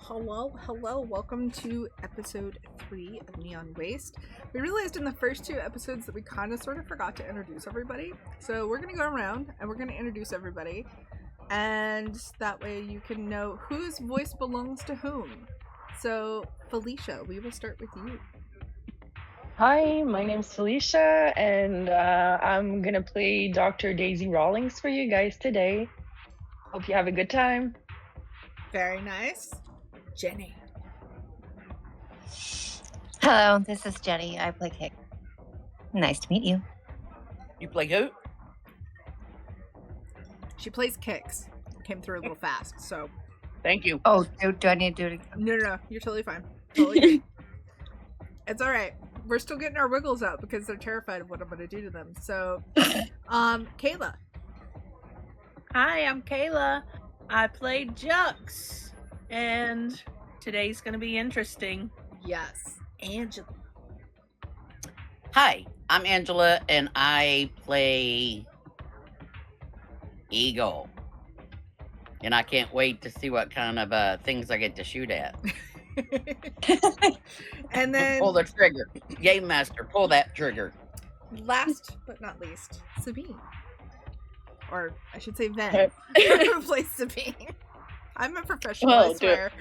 Hello, welcome to episode 3 of Neon Waste. We realized in the first 2 episodes that we kind of sort of forgot to introduce everybody. So we're going to go around and we're going to introduce everybody. And that way you can know whose voice belongs to whom. So Felicia, we will start with you. Hi, my name's Felicia, and I'm gonna play Dr. Daisy Rawlings for you guys today. Hope you have a good time. Very nice. Jenny. Hello, this is Jenny. I play Kix. Nice to meet you. You play who? She plays Kix. Came through a little fast, so. Thank you. Oh, do I need to do it again? No. You're totally fine. Totally good. It's alright. We're still getting our wiggles out because they're terrified of what I'm going to do to them. So, Kayla. Hi, I'm Kayla. I play Jux, and today's going to be interesting. Yes. Angela. Hi, I'm Angela, and I play Eagle. And I can't wait to see what kind of things I get to shoot at. And then Pull the trigger. Game Master, pull that trigger. last but not least, Sabine. Or I should say Ven. Replace Sabine. I'm a professional, I swear.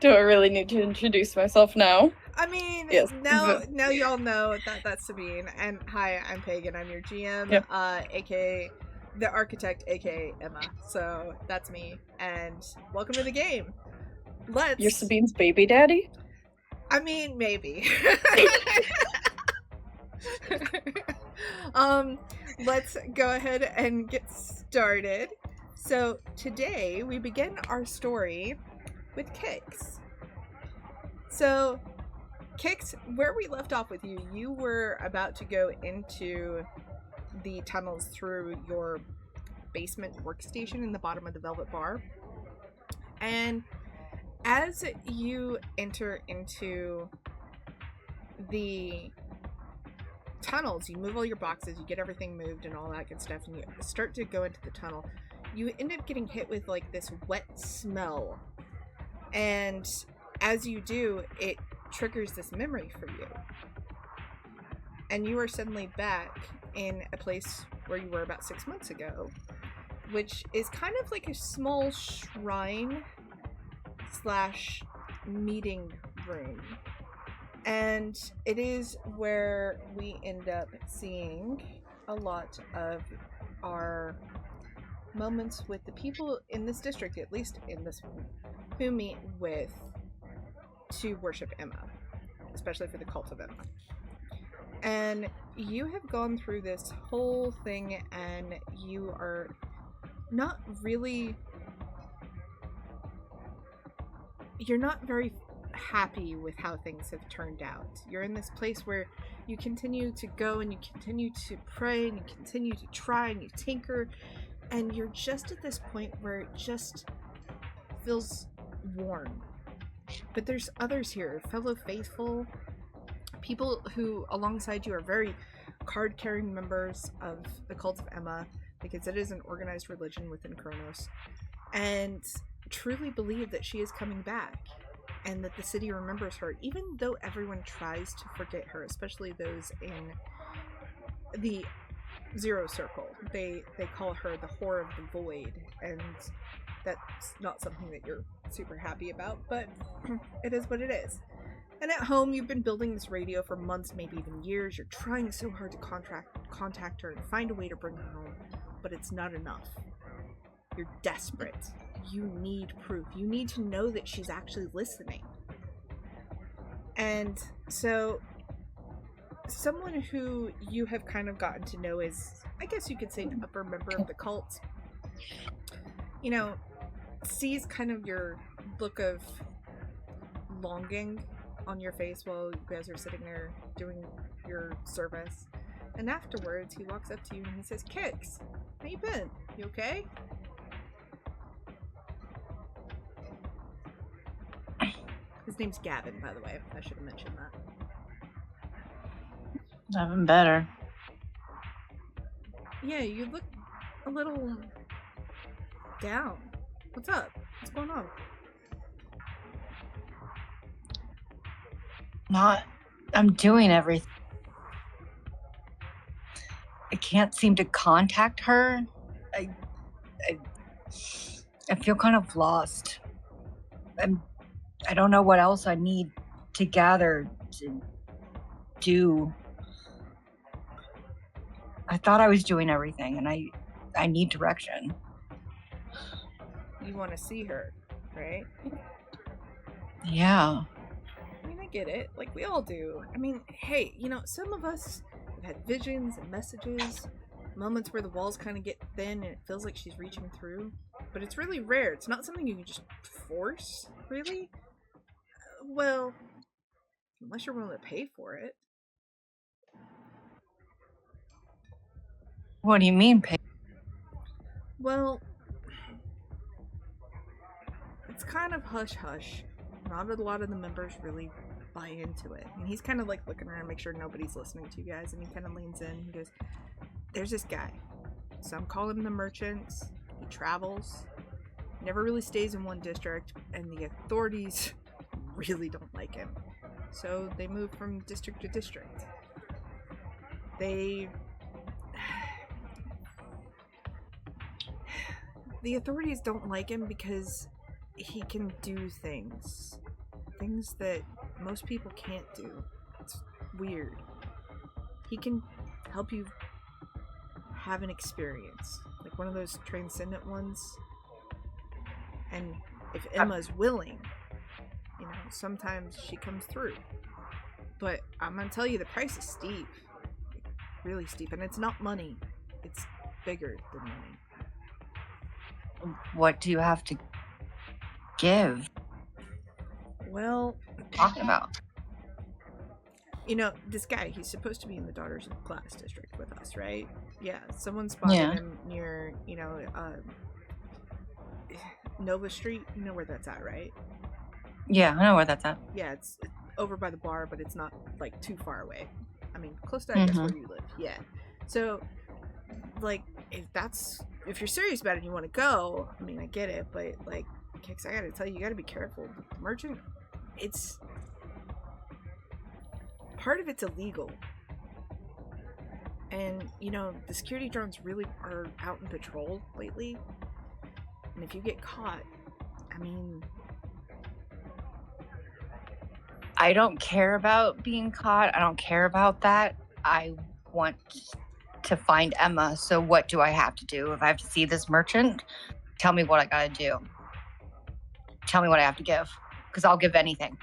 Do I really need to introduce myself now? I mean, Yes. now y'all know that that's Sabine. And hi, I'm Pagan. I'm your GM, Yep. aka the architect, aka Emma. So that's me. And welcome to the game. You're Sabine's baby daddy? I mean, maybe. Let's go ahead and get started. So today we begin our story with Kix. So Kix, where we left off with you, you were about to go into the tunnels through your basement workstation in the bottom of the Velvet Bar. And as you enter into the tunnels, you move all your boxes, you get everything moved and all that good stuff, and you start to go into the tunnel. You end up getting hit with like this wet smell. And as you do, it triggers this memory for you. And you are suddenly back in a place where you were about 6 months ago, which is kind of like a small shrine / meeting room. And it is where we end up seeing a lot of our moments with the people in this district, at least in this one, who meet with to worship Emma, especially for the cult of Emma. And you have gone through this whole thing and you are not really... You're not very happy with how things have turned out. You're in this place where you continue to go and you continue to pray and you continue to try and you tinker, and you're just at this point where it just feels worn. But there's others here, fellow faithful, people who alongside you are very card-carrying members of the cult of Emma, because it is an organized religion within Kronos, and truly believe that she is coming back and that the city remembers her, even though everyone tries to forget her, especially those in the Zero Circle. They call her the Whore of the Void, and that's not something that you're super happy about, but it is what it is. And at home, you've been building this radio for months, maybe even years. You're trying so hard to contact her and find a way to bring her home, but it's not enough. You're desperate. You need proof. You need to know that she's actually listening. And so, someone who you have kind of gotten to know is, I guess you could say, an upper member of the cult, you know, sees kind of your look of longing on your face while you guys are sitting there doing your service. And afterwards, he walks up to you and he says, "Kix, how you been? You okay?" His name's Gavin, by the way. I should have mentioned that. Even better. Yeah, you look a little down. What's up? What's going on? I'm doing everything. I can't seem to contact her. I feel kind of lost. I don't know what else I need to gather to do. I thought I was doing everything, and I need direction. You want to see her, right? Yeah. I mean, I get it. Like, we all do. I mean, hey, some of us have had visions and messages, moments where the walls kind of get thin and it feels like she's reaching through. But it's really rare. It's not something you can just force, really. Well, unless you're willing to pay for it. What do you mean, pay? Well, it's kind of hush-hush. Not a lot of the members really buy into it. And he's kind of like looking around, make sure nobody's listening to you guys, and he kind of leans in and goes, there's this guy. Some call him the Merchant. He travels. Never really stays in one district, and the authorities really don't like him. So they move from district to district. The authorities don't like him because he can do things that most people can't do. It's weird. He can help you have an experience, like one of those transcendent ones. And if Emma's willing, sometimes she comes through. But I'm gonna tell you, the price is steep, really steep, and it's not money. It's bigger than money. What do you have to give? Well, Talking about. This guy, he's supposed to be in the Daughters of Glass district with us, right? Yeah, someone spotted him near, Nova Street. You know where that's at, right? Yeah, I know where that's at. Yeah, it's over by the bar, but it's not, like, too far away. I mean, close to, I guess, where you live. Yeah. So, like, if you're serious about it and you want to go, I mean, I get it, but, like, Kix, I gotta tell you, you gotta be careful. The Merchant, part of it's illegal. And, the security drones really are out in patrol lately. And if you get caught, I mean... I don't care about being caught. I don't care about that. I want to find Emma. So what do I have to do? If I have to see this Merchant, tell me what I gotta do. Tell me what I have to give. Because I'll give anything.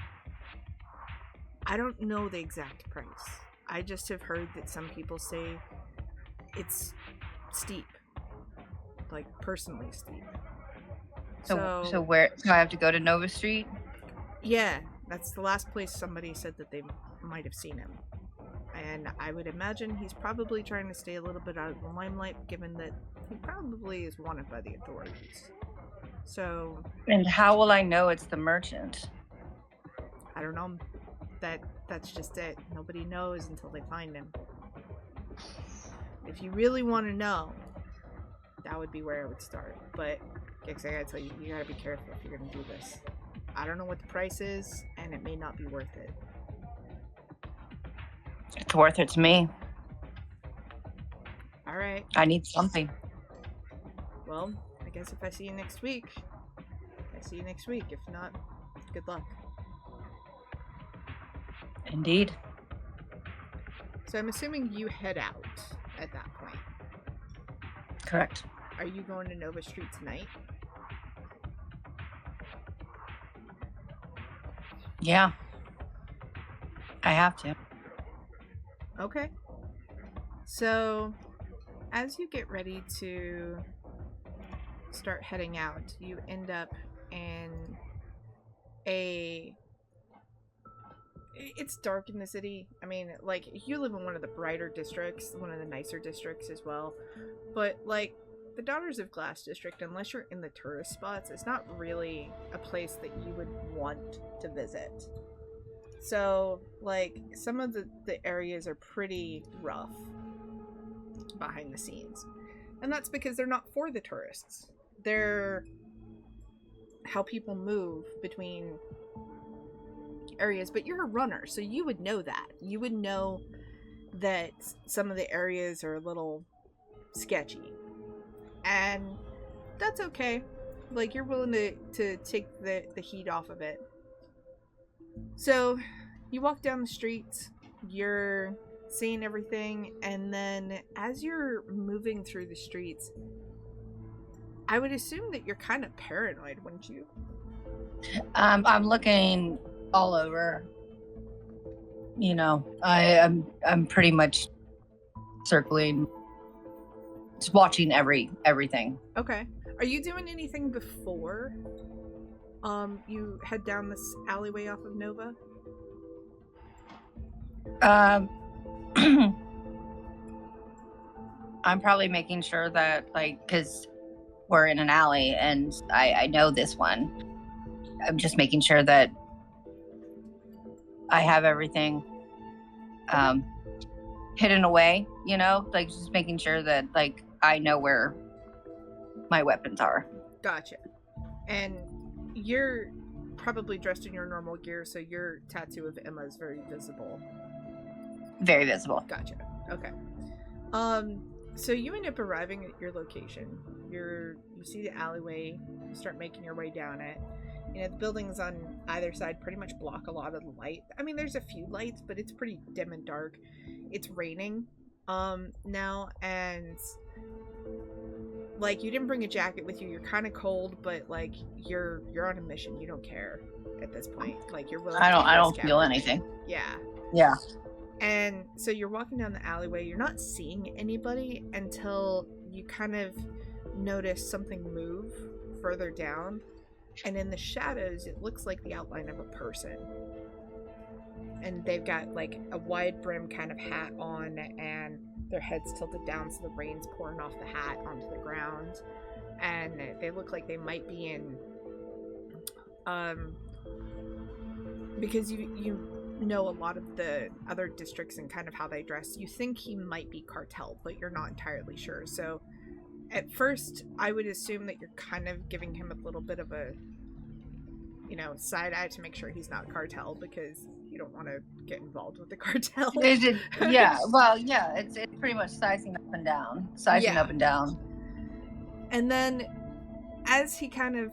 I don't know the exact price. I just have heard that some people say it's steep. Like, personally steep. So where? So I have to go to Nova Street? Yeah, that's the last place somebody said that they might have seen him. And I would imagine he's probably trying to stay a little bit out of the limelight, given that he probably is wanted by the authorities. So... And how will I know it's the Merchant? I don't know. That's just it. Nobody knows until they find him. If you really want to know, that would be where I would start. But, Kix, I gotta tell you, you gotta be careful if you're gonna do this. I don't know what the price is, and it may not be worth it. It's worth it to me. Alright. I need something. Well, I guess if I see you next week, I see you next week. If not, good luck. Indeed. So I'm assuming you head out at that point. Correct. Are you going to Nova Street tonight? Yeah. I have to. Okay. So, as you get ready to start heading out, you end up in it's dark in the city. I mean, like, you live in one of the brighter districts, one of the nicer districts as well. But, like, the Daughters of Glass district, unless you're in the tourist spots, it's not really a place that you would want to visit. So, like, some of the areas are pretty rough behind the scenes. And that's because they're not for the tourists. They're how people move between areas, but you're a runner, so you would know that. You would know that some of the areas are a little sketchy. And that's okay. Like, you're willing to take the heat off of it. So, you walk down the streets, you're seeing everything, and then as you're moving through the streets, I would assume that you're kind of paranoid, wouldn't you? I'm looking all over. You know, I'm pretty much circling, just watching everything. Okay. Are you doing anything before you head down this alleyway off of Nova? I'm probably making sure that, like, because we're in an alley and I know this one. I'm just making sure that I have everything hidden away, you know, like just making sure that, like, I know where my weapons are. Gotcha. And you're probably dressed in your normal gear, so your tattoo of Emma is very visible. Very visible. Gotcha. Okay. So you end up arriving at your location. You see the alleyway, you start making your way down it. You know, the buildings on either side pretty much block a lot of the light. I mean, there's a few lights, but it's pretty dim and dark. It's raining now, and like, you didn't bring a jacket with you. You're kind of cold, but like, you're on a mission. You don't care at this point. Like, you're willing. I don't feel anything. Yeah. And so you're walking down the alleyway. You're not seeing anybody until you kind of notice something move further down. And in the shadows, it looks like the outline of a person. And they've got like a wide brim kind of hat on, and their heads tilted down so the rain's pouring off the hat onto the ground. And they look like they might be in because you know a lot of the other districts and kind of how they dress. You think he might be cartel, but you're not entirely sure. So at first, I would assume that you're kind of giving him a little bit of a, you know, side eye to make sure he's not cartel, because you don't want to get involved with the cartel. Yeah, well, yeah, it's pretty much sizing up and down. Up and down. And then, as he kind of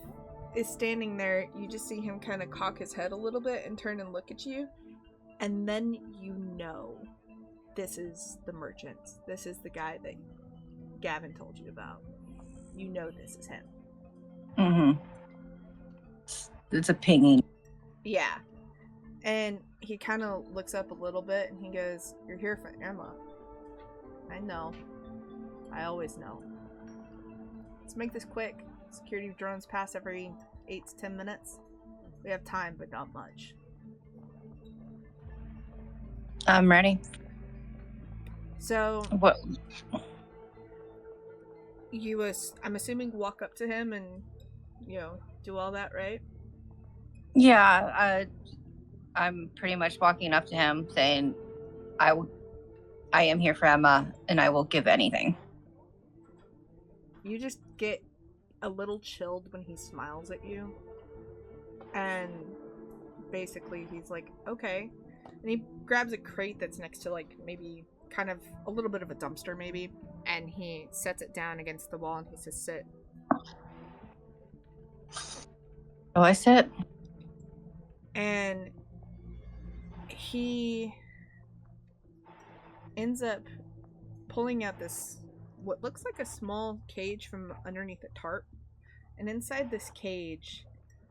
is standing there, you just see him kind of cock his head a little bit and turn and look at you. And then you know this is the merchant. This is the guy that Gavin told you about. You know this is him. Mm-hmm. It's a pinging. Yeah. And he kind of looks up a little bit and he goes, "You're here for Emma." "I know. I always know. Let's make this quick. Security drones pass every 8 to 10 minutes. We have time, but not much." I'm ready. So what? You, I'm assuming, walk up to him and, you know, do all that, right? Yeah, I'm pretty much walking up to him saying, I am here for Emma, and I will give anything. You just get a little chilled when he smiles at you. And basically he's like, "Okay." And he grabs a crate that's next to, like, maybe kind of a little bit of a dumpster, maybe. And he sets it down against the wall and he says, "Sit." Oh, I sit. And he ends up pulling out this, what looks like a small cage from underneath a tarp. And inside this cage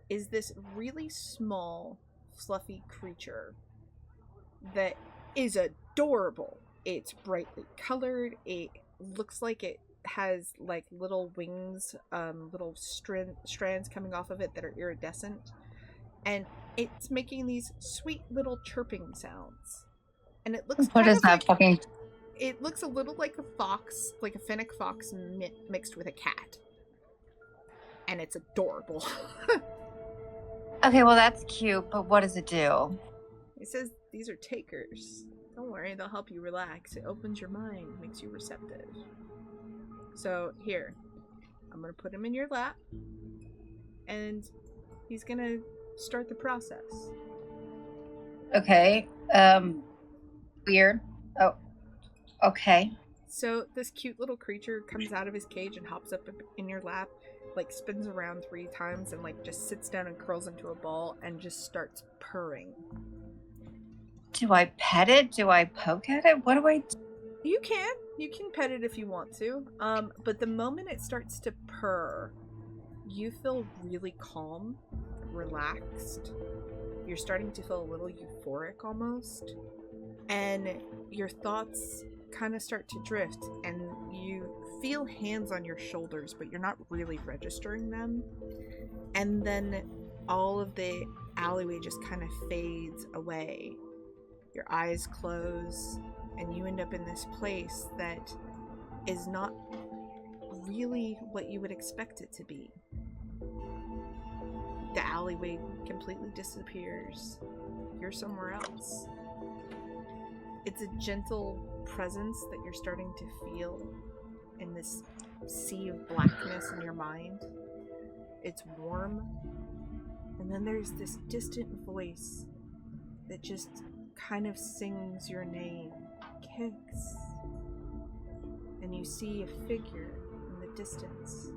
is this really small, fluffy creature that is adorable. It's brightly colored. It looks like it has like little wings, little strands coming off of it that are iridescent. And it's making these sweet little chirping sounds. And it looks What is that like, fucking... It looks a little like a fox, like a fennec fox mixed with a cat. And it's adorable. Okay, well, that's cute, but what does it do? It says these are takers. Don't worry, they'll help you relax. It opens your mind, makes you receptive. So, here. I'm gonna put him in your lap. And he's gonna start the process. Okay. Weird. Oh, okay. So this cute little creature comes out of his cage and hops up in your lap, like spins around 3 times and like just sits down and curls into a ball and just starts purring. Do I pet it? Do I poke at it? What do I do? You can pet it if you want to. But the moment it starts to purr, you feel really calm, relaxed. You're starting to feel a little euphoric almost. And your thoughts kind of start to drift, and you feel hands on your shoulders, but you're not really registering them. And then all of the alleyway just kind of fades away. Your eyes close, and you end up in this place that is not really what you would expect it to be. The alleyway completely disappears. You're somewhere else. It's a gentle presence that you're starting to feel in this sea of blackness in your mind. It's warm. And then there's this distant voice that just kind of sings your name, Kix. And you see a figure in the distance.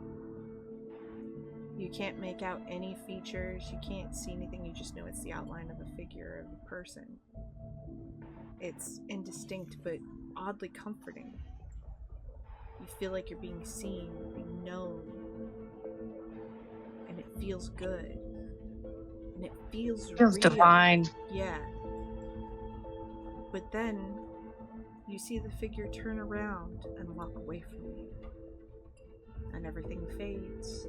You can't make out any features, you can't see anything, you just know it's the outline of a figure of a person. It's indistinct but oddly comforting. You feel like you're being seen, being known. And it feels good. And it feels real. Divine. Yeah. But then you see the figure turn around and walk away from you. And everything fades.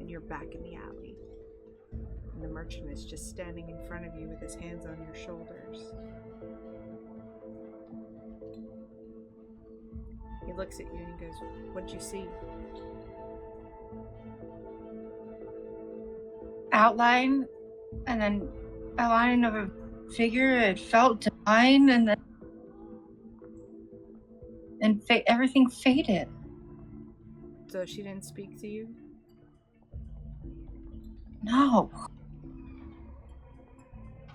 And you're back in the alley. And the merchant is just standing in front of you with his hands on your shoulders. He looks at you and he goes, "What'd you see?" Outline, and then outline of a figure. It felt divine, and then everything faded. So she didn't speak to you? No.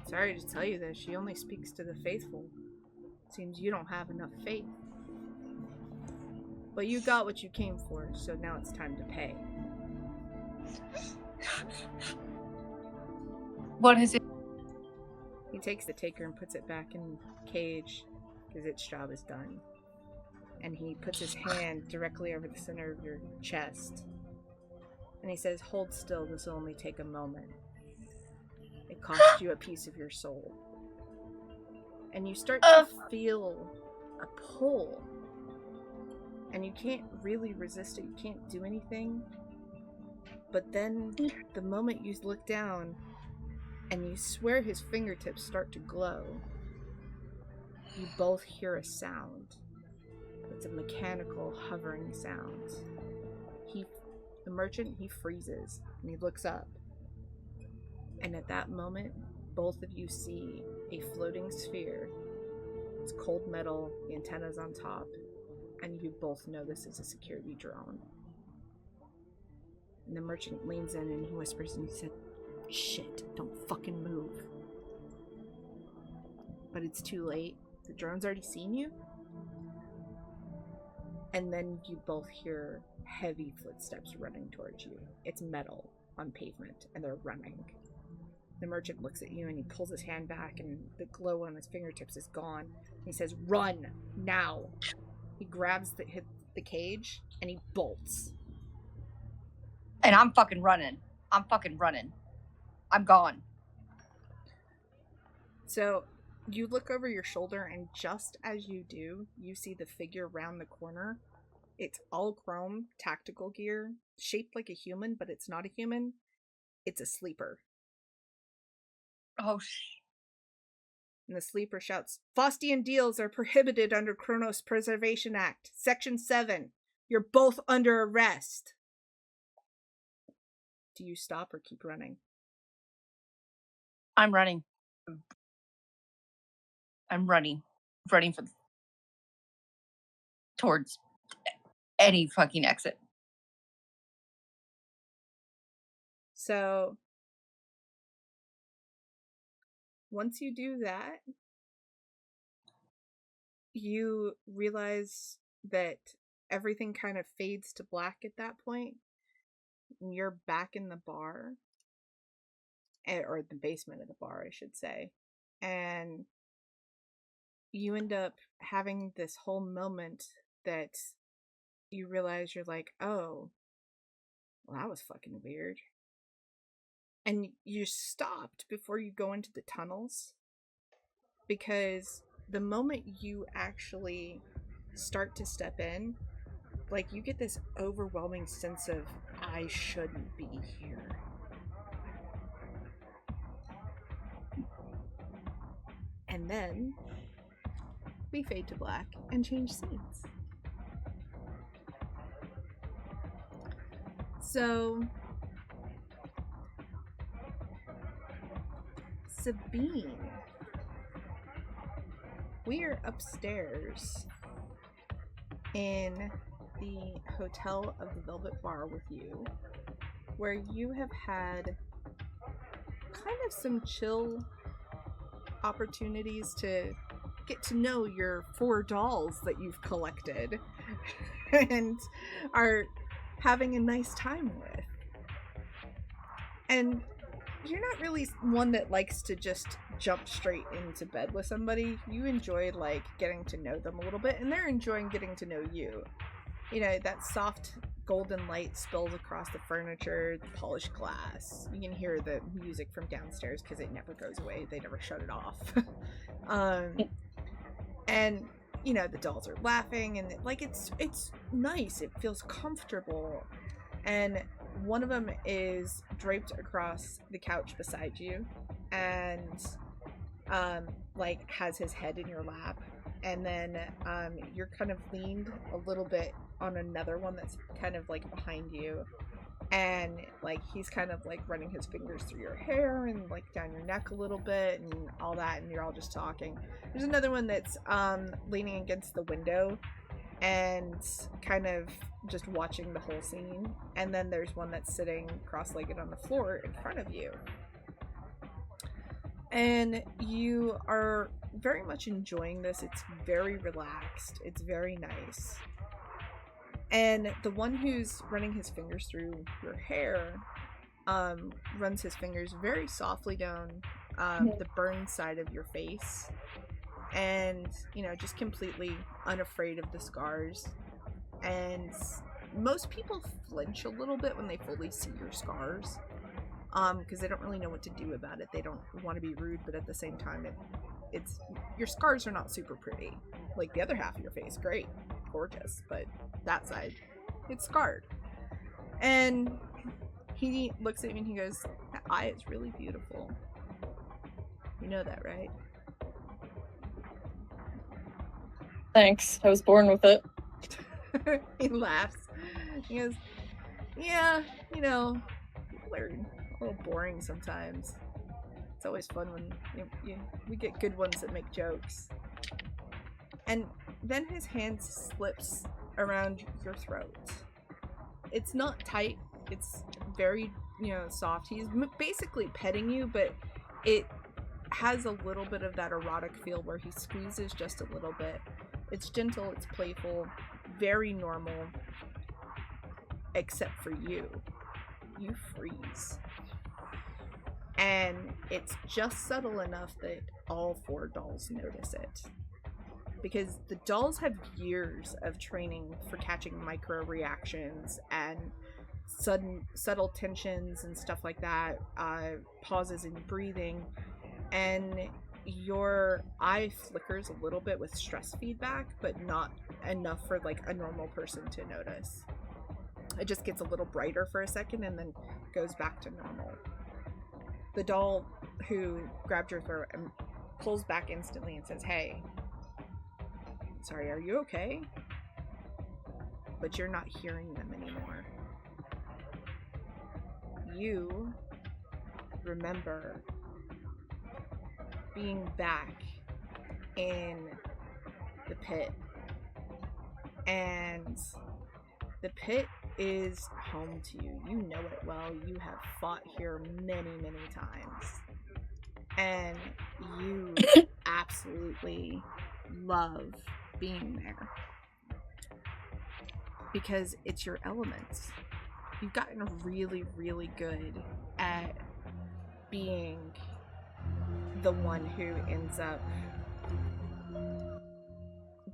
Sorry to tell you this, she only speaks to the faithful. Seems you don't have enough faith. But you got what you came for, so now it's time to pay. What is it? He takes the taker and puts it back in the cage, because its job is done. And he puts his hand directly over the center of your chest. And he says, "Hold still, this will only take a moment. It cost you a piece of your soul." And you start to feel a pull. And you can't really resist it, you can't do anything. But then, the moment you look down, and you swear his fingertips start to glow, you both hear a sound. It's a mechanical, hovering sound. The merchant, he freezes, and he looks up. And at that moment, both of you see a floating sphere. It's cold metal, the antenna's on top, and you both know this is a security drone. And the merchant leans in and he whispers and he said, "Shit, don't fucking move." But it's too late. The drone's already seen you. And then you both hear heavy footsteps running towards you. It's metal on pavement, and they're running. The merchant looks at you and he pulls his hand back, and the glow on his fingertips is gone. He says, "Run, now." He grabs the cage, and he bolts. And I'm fucking running. I'm gone. So, you look over your shoulder, and just as you do, you see the figure round the corner. It's all chrome, tactical gear, shaped like a human, but it's not a human. It's a sleeper. Oh, And the sleeper shouts, "Faustian deals are prohibited under Kronos Preservation Act, Section 7. You're both under arrest." Do you stop or keep running? I'm running. Running towards any fucking exit. So once you do that, you realize that everything kind of fades to black at that point. And you're back in the bar, or the basement of the bar, I should say. And you end up having this whole moment that you realize you're like, oh, well, that was fucking weird. And you stopped before you go into the tunnels, because the moment you actually start to step in, like, you get this overwhelming sense of, I shouldn't be here. And then we fade to black and change scenes. So Sabine, we are upstairs in the Hotel of the Velvet Bar with you, where you have had kind of some chill opportunities to get to know your 4 dolls that you've collected and are having a nice time with. And you're not really one that likes to just jump straight into bed with somebody. You enjoy, like, getting to know them a little bit, and they're enjoying getting to know you. You know, that soft golden light spills across the furniture, the polished glass. You can hear the music from downstairs because it never goes away. They never shut it off. And, you know, the dolls are laughing, and, like, it's nice. It feels comfortable. And one of them is draped across the couch beside you, and like, has his head in your lap. And then you're kind of leaned a little bit on another one that's kind of, like, behind you, and, like, he's kind of, like, running his fingers through your hair and, like, down your neck a little bit and all that, and you're all just talking. There's another one that's leaning against the window and kind of just watching the whole scene. And then there's one that's sitting cross-legged on the floor in front of you. And you are very much enjoying this. It's very relaxed. It's very nice. And the one who's running his fingers through your hair runs his fingers very softly down the burned side of your face. And, you know, just completely unafraid of the scars. And most people flinch a little bit when they fully see your scars, because they don't really know what to do about it. They don't want to be rude, but at the same time, it's your scars are not super pretty. Like, the other half of your face, great, gorgeous, but that side, it's scarred. And he looks at me and he goes, "That eye is really beautiful. You know that, right?" Thanks. I was born with it. He laughs. He goes, "Yeah, you know, people are a little boring sometimes. It's always fun when we get good ones that make jokes." And then his hand slips around your throat. It's not tight. It's very, you know, soft. He's basically petting you, but it has a little bit of that erotic feel where he squeezes just a little bit. It's gentle, it's playful, very normal, except for you. You freeze. And it's just subtle enough that all 4 dolls notice it. Because the dolls have years of training for catching micro reactions and sudden subtle tensions and stuff like that, pauses in breathing, and your eye flickers a little bit with stress feedback, but not enough for, like, a normal person to notice. It just gets a little brighter for a second and then goes back to normal. The doll who grabbed your throat and pulls back instantly and says, "Hey, sorry, are you okay?" But you're not hearing them anymore. You remember being back in the pit, and the pit is home to you. You know it well. You have fought here many, many times. And you absolutely love being there. Because it's your elements. You've gotten really, really good at being the one who ends up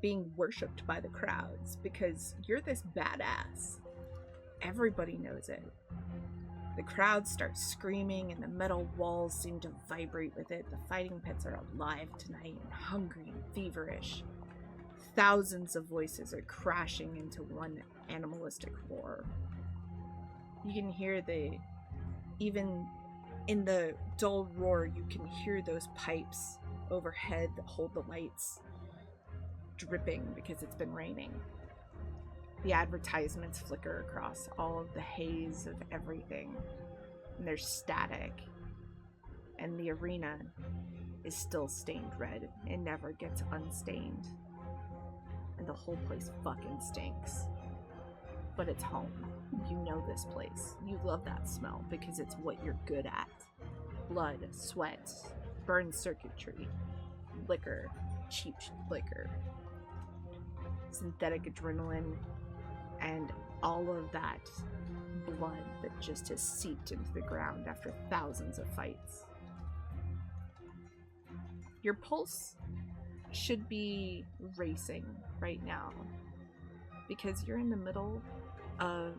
being worshipped by the crowds because you're this badass. Everybody knows it. The crowd starts screaming and the metal walls seem to vibrate with it. The fighting pits are alive tonight and hungry and feverish. Thousands of voices are crashing into one animalistic roar. You can hear even in the dull roar, you can hear those pipes overhead that hold the lights dripping because it's been raining. The advertisements flicker across all of the haze of everything, and there's static. And the arena is still stained red. It never gets unstained. And the whole place fucking stinks. But it's home. You know this place. You love that smell because it's what you're good at. Blood, sweat, burned circuitry, liquor, cheap liquor, synthetic adrenaline, and all of that blood that just has seeped into the ground after thousands of fights. Your pulse should be racing right now because you're in the middle of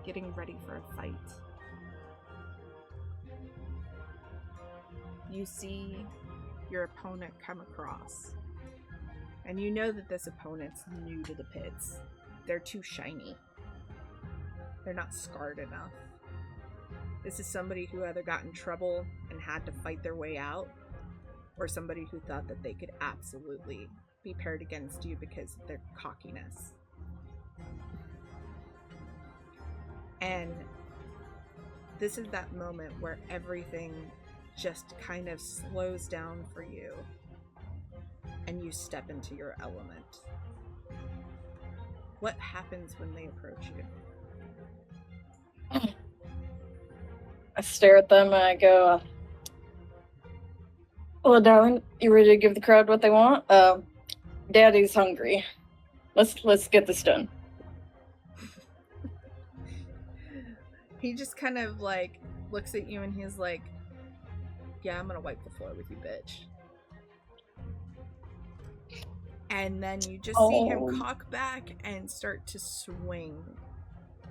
getting ready for a fight. You see your opponent come across, and you know that this opponent's new to the pits. They're too shiny. They're not scarred enough. This is somebody who either got in trouble and had to fight their way out, or somebody who thought that they could absolutely be paired against you because of their cockiness. And this is that moment where everything just kind of slows down for you, and you step into your element. What happens when they approach you? I stare at them and I go, "Well, darling, you ready to give the crowd what they want? Daddy's hungry. Let's get this done." He just kind of like looks at you and he's like, "Yeah, I'm gonna wipe the floor with you, bitch." And then you just see him cock back and start to swing.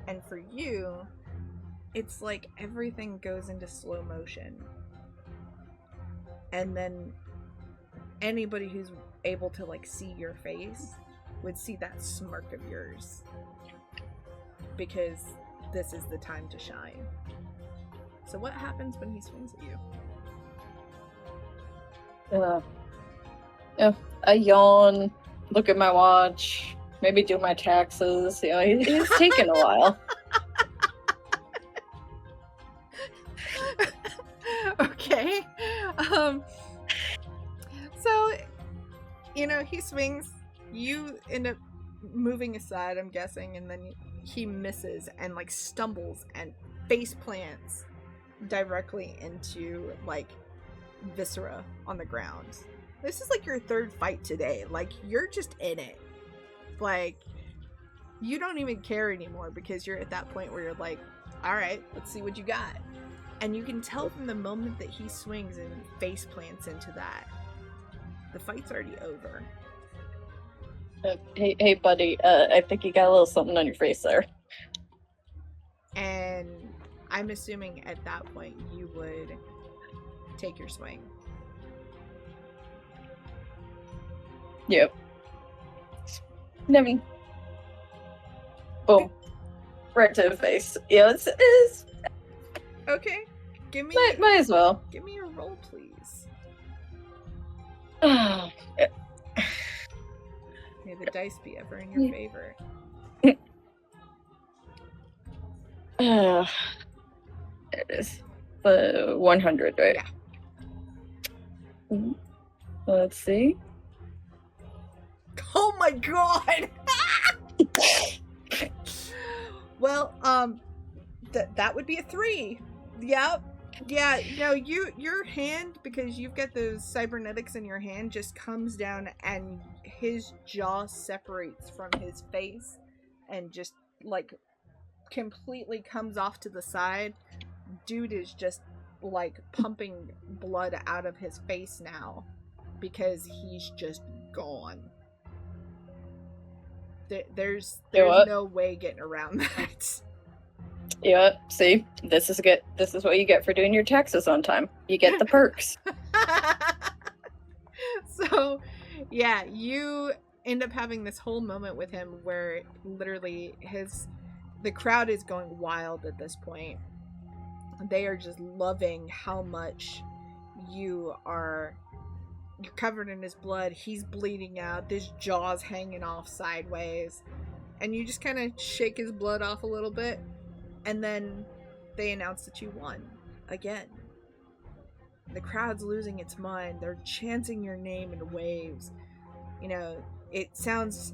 And for you, it's like everything goes into slow motion. And then anybody who's able to like see your face would see that smirk of yours. Because this is the time to shine. So what happens when he swings at you? Yeah, I yawn, look at my watch, maybe do my taxes. You know, he's taking a while. Okay. So, you know, he swings. You end up moving aside, I'm guessing, and then he misses and like stumbles and face plants directly into like viscera on the ground. This is like your third fight today. Like, you're just in it. Like, you don't even care anymore because you're at that point where you're like, all right, let's see what you got. And you can tell from the moment that he swings and face plants into that, the fight's already over. Hey, buddy, I think you got a little something on your face there. And I'm assuming at that point you would take your swing. Yep. Boom. Right to the face. Yeah, it's Okay. Give me might as well. Give me a roll, please. May the dice be ever in your favor. It is the 100, right? Yeah. Let's see. Oh my god! Well, that would be a 3. Yep. Yeah, no, your hand, because you've got those cybernetics in your hand, just comes down and his jaw separates from his face and just like completely comes off to the side. Dude is just like pumping blood out of his face now because he's just gone. There's no way getting around that. Yeah, see, this is what you get for doing your taxes on time. You get the perks. So, yeah, you end up having this whole moment with him where literally the crowd is going wild at this point. They are just loving how much you're covered in his blood. He's bleeding out. His jaw's hanging off sideways. And you just kind of shake his blood off a little bit. And then they announce that you won again. The crowd's losing its mind. They're chanting your name in waves. You know, it sounds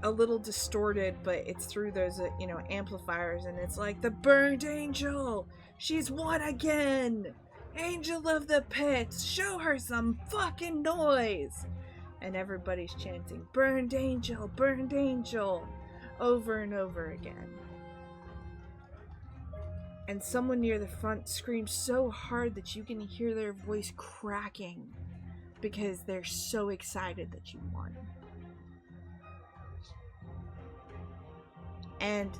a little distorted, but it's through those, amplifiers. And it's like, the burned angel! She's won again! Angel of the pits! Show her some fucking noise! And everybody's chanting, burned angel! Burned angel! Over and over again. And someone near the front screams so hard that you can hear their voice cracking because they're so excited that you won. And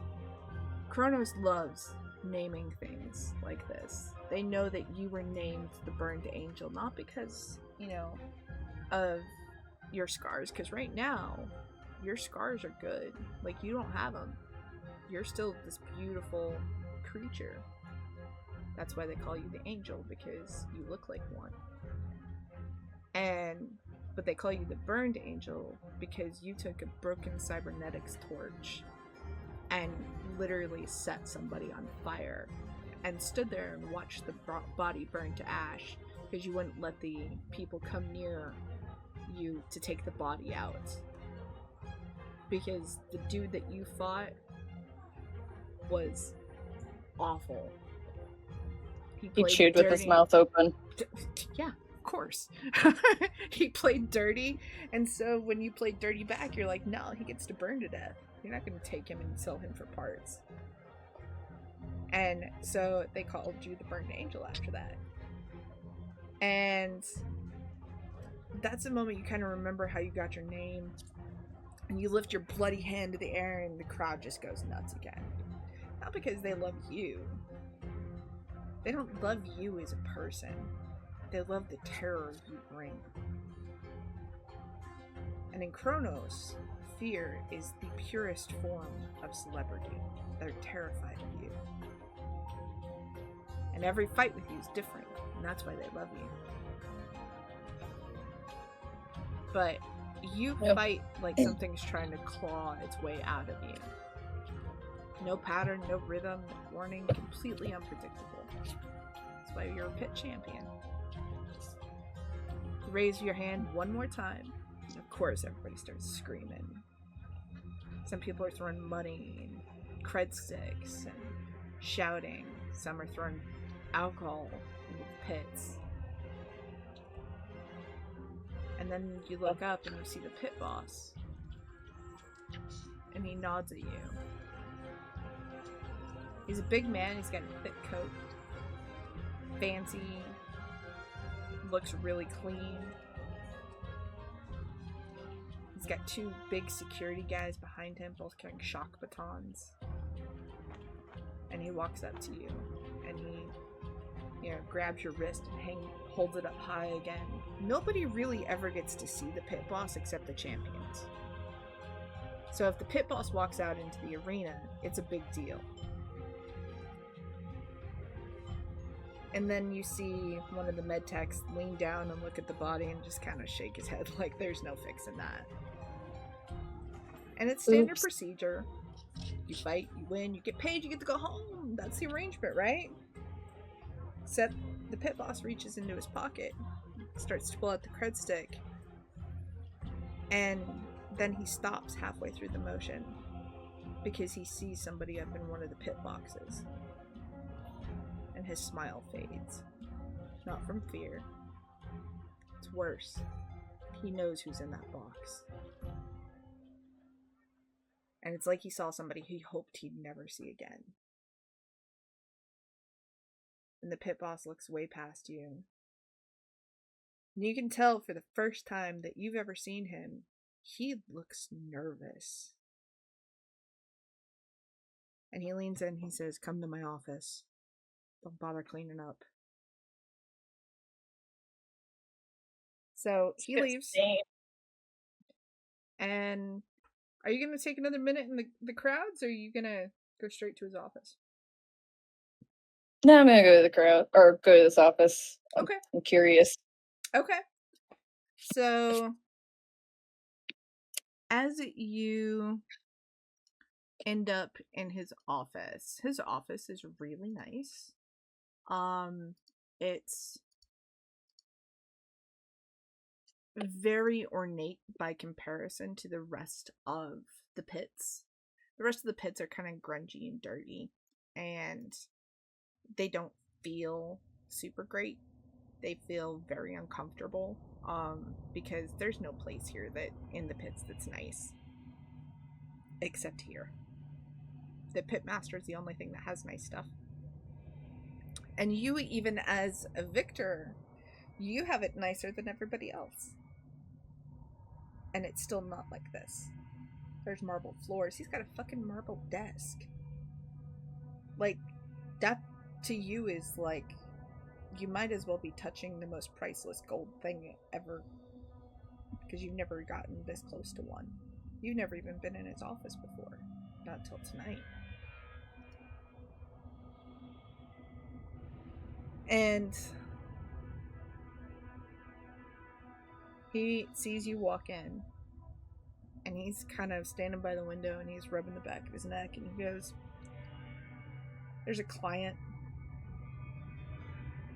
Kronos loves naming things like this. They know that you were named the Burned Angel, not because, of your scars, because right now, your scars are good. Like, you don't have them. You're still this beautiful creature. That's why they call you the angel, because you look like one. But they call you the Burned Angel because you took a broken cybernetics torch and literally set somebody on fire and stood there and watched the body burn to ash because you wouldn't let the people come near you to take the body out. Because the dude that you fought was awful. He chewed with his mouth open. Yeah, of course. He played dirty, and so when you played dirty back, you're like, no, he gets to burn to death. You're not going to take him and sell him for parts. And so they called you the Burned Angel after that. And that's the moment you kind of remember how you got your name. And you lift your bloody hand to the air and the crowd just goes nuts again. Not because they love you. They don't love you as a person. They love the terror you bring. And in Kronos, fear is the purest form of celebrity. They're terrified of you. And every fight with you is different, and that's why they love you. But you fight like something's trying to claw its way out of you. No pattern, no rhythm, no warning, completely unpredictable. That's why you're a pit champion. Raise your hand one more time. And of course, everybody starts screaming. Some people are throwing money and cred sticks and shouting. Some are throwing alcohol into the pits. And then you look up and you see the pit boss. And he nods at you. He's a big man, he's got a thick coat. Fancy. Looks really clean. He's got two big security guys behind him, both carrying shock batons. And he walks up to you, and he, grabs your wrist and holds it up high again. Nobody really ever gets to see the pit boss except the champions. So if the pit boss walks out into the arena, it's a big deal. And then you see one of the med techs lean down and look at the body and just kind of shake his head like there's no fixing that. And it's standard procedure. You fight, you win, you get paid, you get to go home. That's the arrangement, right? Except the pit boss reaches into his pocket, starts to pull out the cred stick, and then he stops halfway through the motion because he sees somebody up in one of the pit boxes. and his smile fades. Not from fear. It's worse. He knows who's in that box. And it's like he saw somebody he hoped he'd never see again. And the pit boss looks way past you. And you can tell for the first time that you've ever seen him, he looks nervous. And he leans in, he says, "Come to my office. Don't bother cleaning up." So he leaves. And are you going to take another minute in the crowds, or are you going to go straight to his office? No, I'm gonna go to the crowd, or go to this office. Okay. I'm curious. Okay. So, as you end up in his office is really nice. It's very ornate by comparison to the rest of the pits. The rest of the pits are kind of grungy and dirty, and they don't feel super great. They feel very uncomfortable, because there's no place here that in the pits that's nice, except here. The pitmaster is the only thing that has nice stuff. And you, even as a victor, you have it nicer than everybody else. And it's still not like this. There's marble floors. He's got a fucking marble desk. Like, that to you is like, you might as well be touching the most priceless gold thing ever, because you've never gotten this close to one. You've never even been in his office before. Not till tonight. And he sees you walk in, and he's kind of standing by the window, and he's rubbing the back of his neck, and he goes, "There's a client,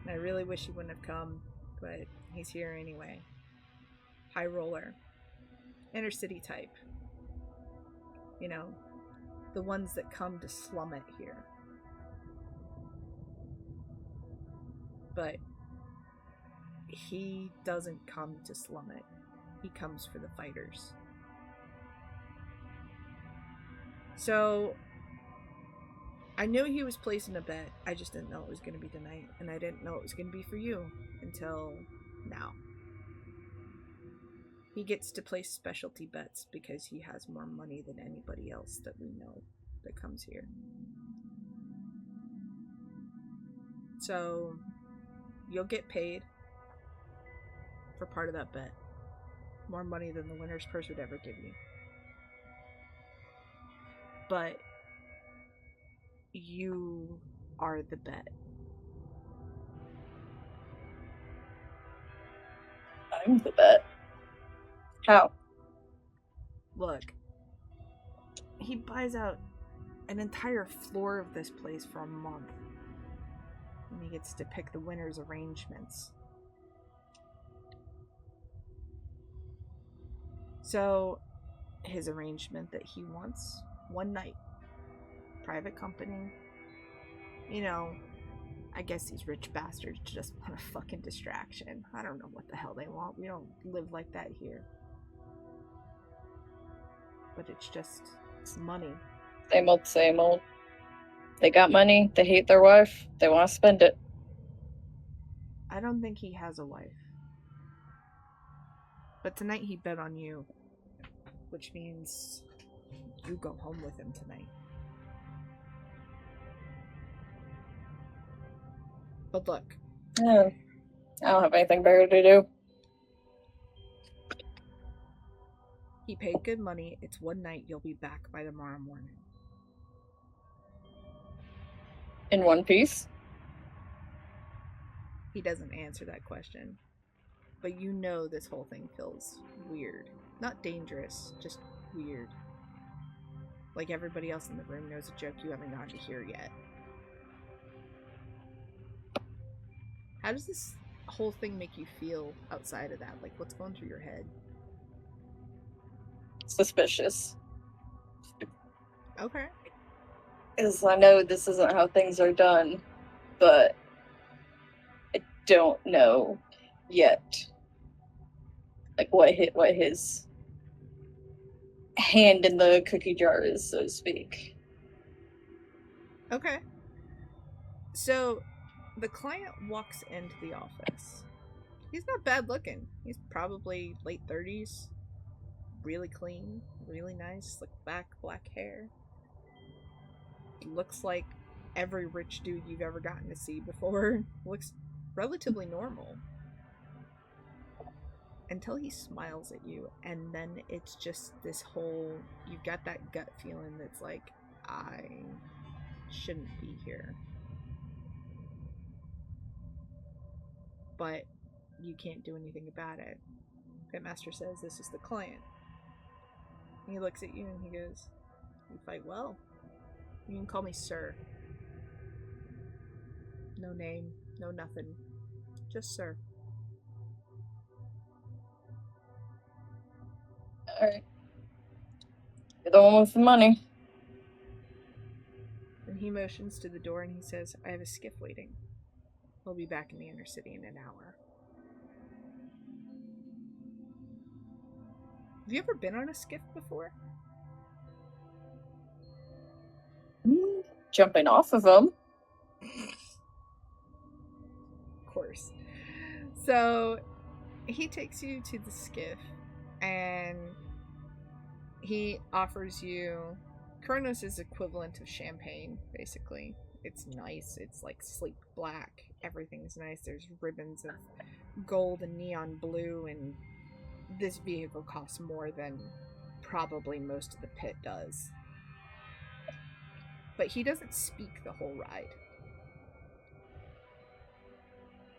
and I really wish he wouldn't have come, but he's here anyway. High roller. Inner city type. You know, the ones that come to slum it here. But he doesn't come to slum it. He comes for the fighters. So, I knew he was placing a bet. I just didn't know it was going to be tonight. And I didn't know it was going to be for you until now. He gets to place specialty bets because he has more money than anybody else that we know that comes here. So, you'll get paid for part of that bet. More money than the winner's purse would ever give you. But you are the bet. I'm the bet. How? Look, he buys out an entire floor of this place for a month. And he gets to pick the winner's arrangements. So, his arrangement that he wants, one night. Private company. You know, I guess these rich bastards just want a fucking distraction. I don't know what the hell they want. We don't live like that here. But it's just, it's money. Same old, same old. They got money, they hate their wife, they want to spend it. I don't think he has a wife. But tonight he bet on you. Which means you go home with him tonight. But look. Yeah, I don't have anything better to do. He paid good money. It's one night. You'll be back by tomorrow morning. In one piece? He doesn't answer that question. But you know this whole thing feels weird. Not dangerous, just weird. Like everybody else in the room knows a joke you haven't gotten to hear yet. How does this whole thing make you feel outside of that? Like, what's going through your head? Suspicious. Okay. Because I know this isn't how things are done but I don't know yet, like what his hand in the cookie jar is, so to speak. Okay. So the client walks into the office. He's not bad looking. He's probably late 30s. Really clean, really nice, slick back, black hair. Looks like every rich dude you've ever gotten to see before. Looks relatively normal. Until he smiles at you, and then it's just this whole, you've got that gut feeling that's like, I shouldn't be here. But you can't do anything about it. Pitmaster says, this is the client. He looks at you and he goes, you fight well. You can call me sir. No name, no nothing. Just sir. Alright. You're the one with the money. And he motions to the door and he says, I have a skiff waiting. We'll be back in the inner city in an hour. Have you ever been on a skiff before? Jumping off of them. Of course. So he takes you to the skiff and he offers you Kronos' equivalent of champagne, basically. It's nice. It's like sleek black. Everything's nice. There's ribbons of gold and neon blue, and this vehicle costs more than probably most of the pit does. But he doesn't speak the whole ride.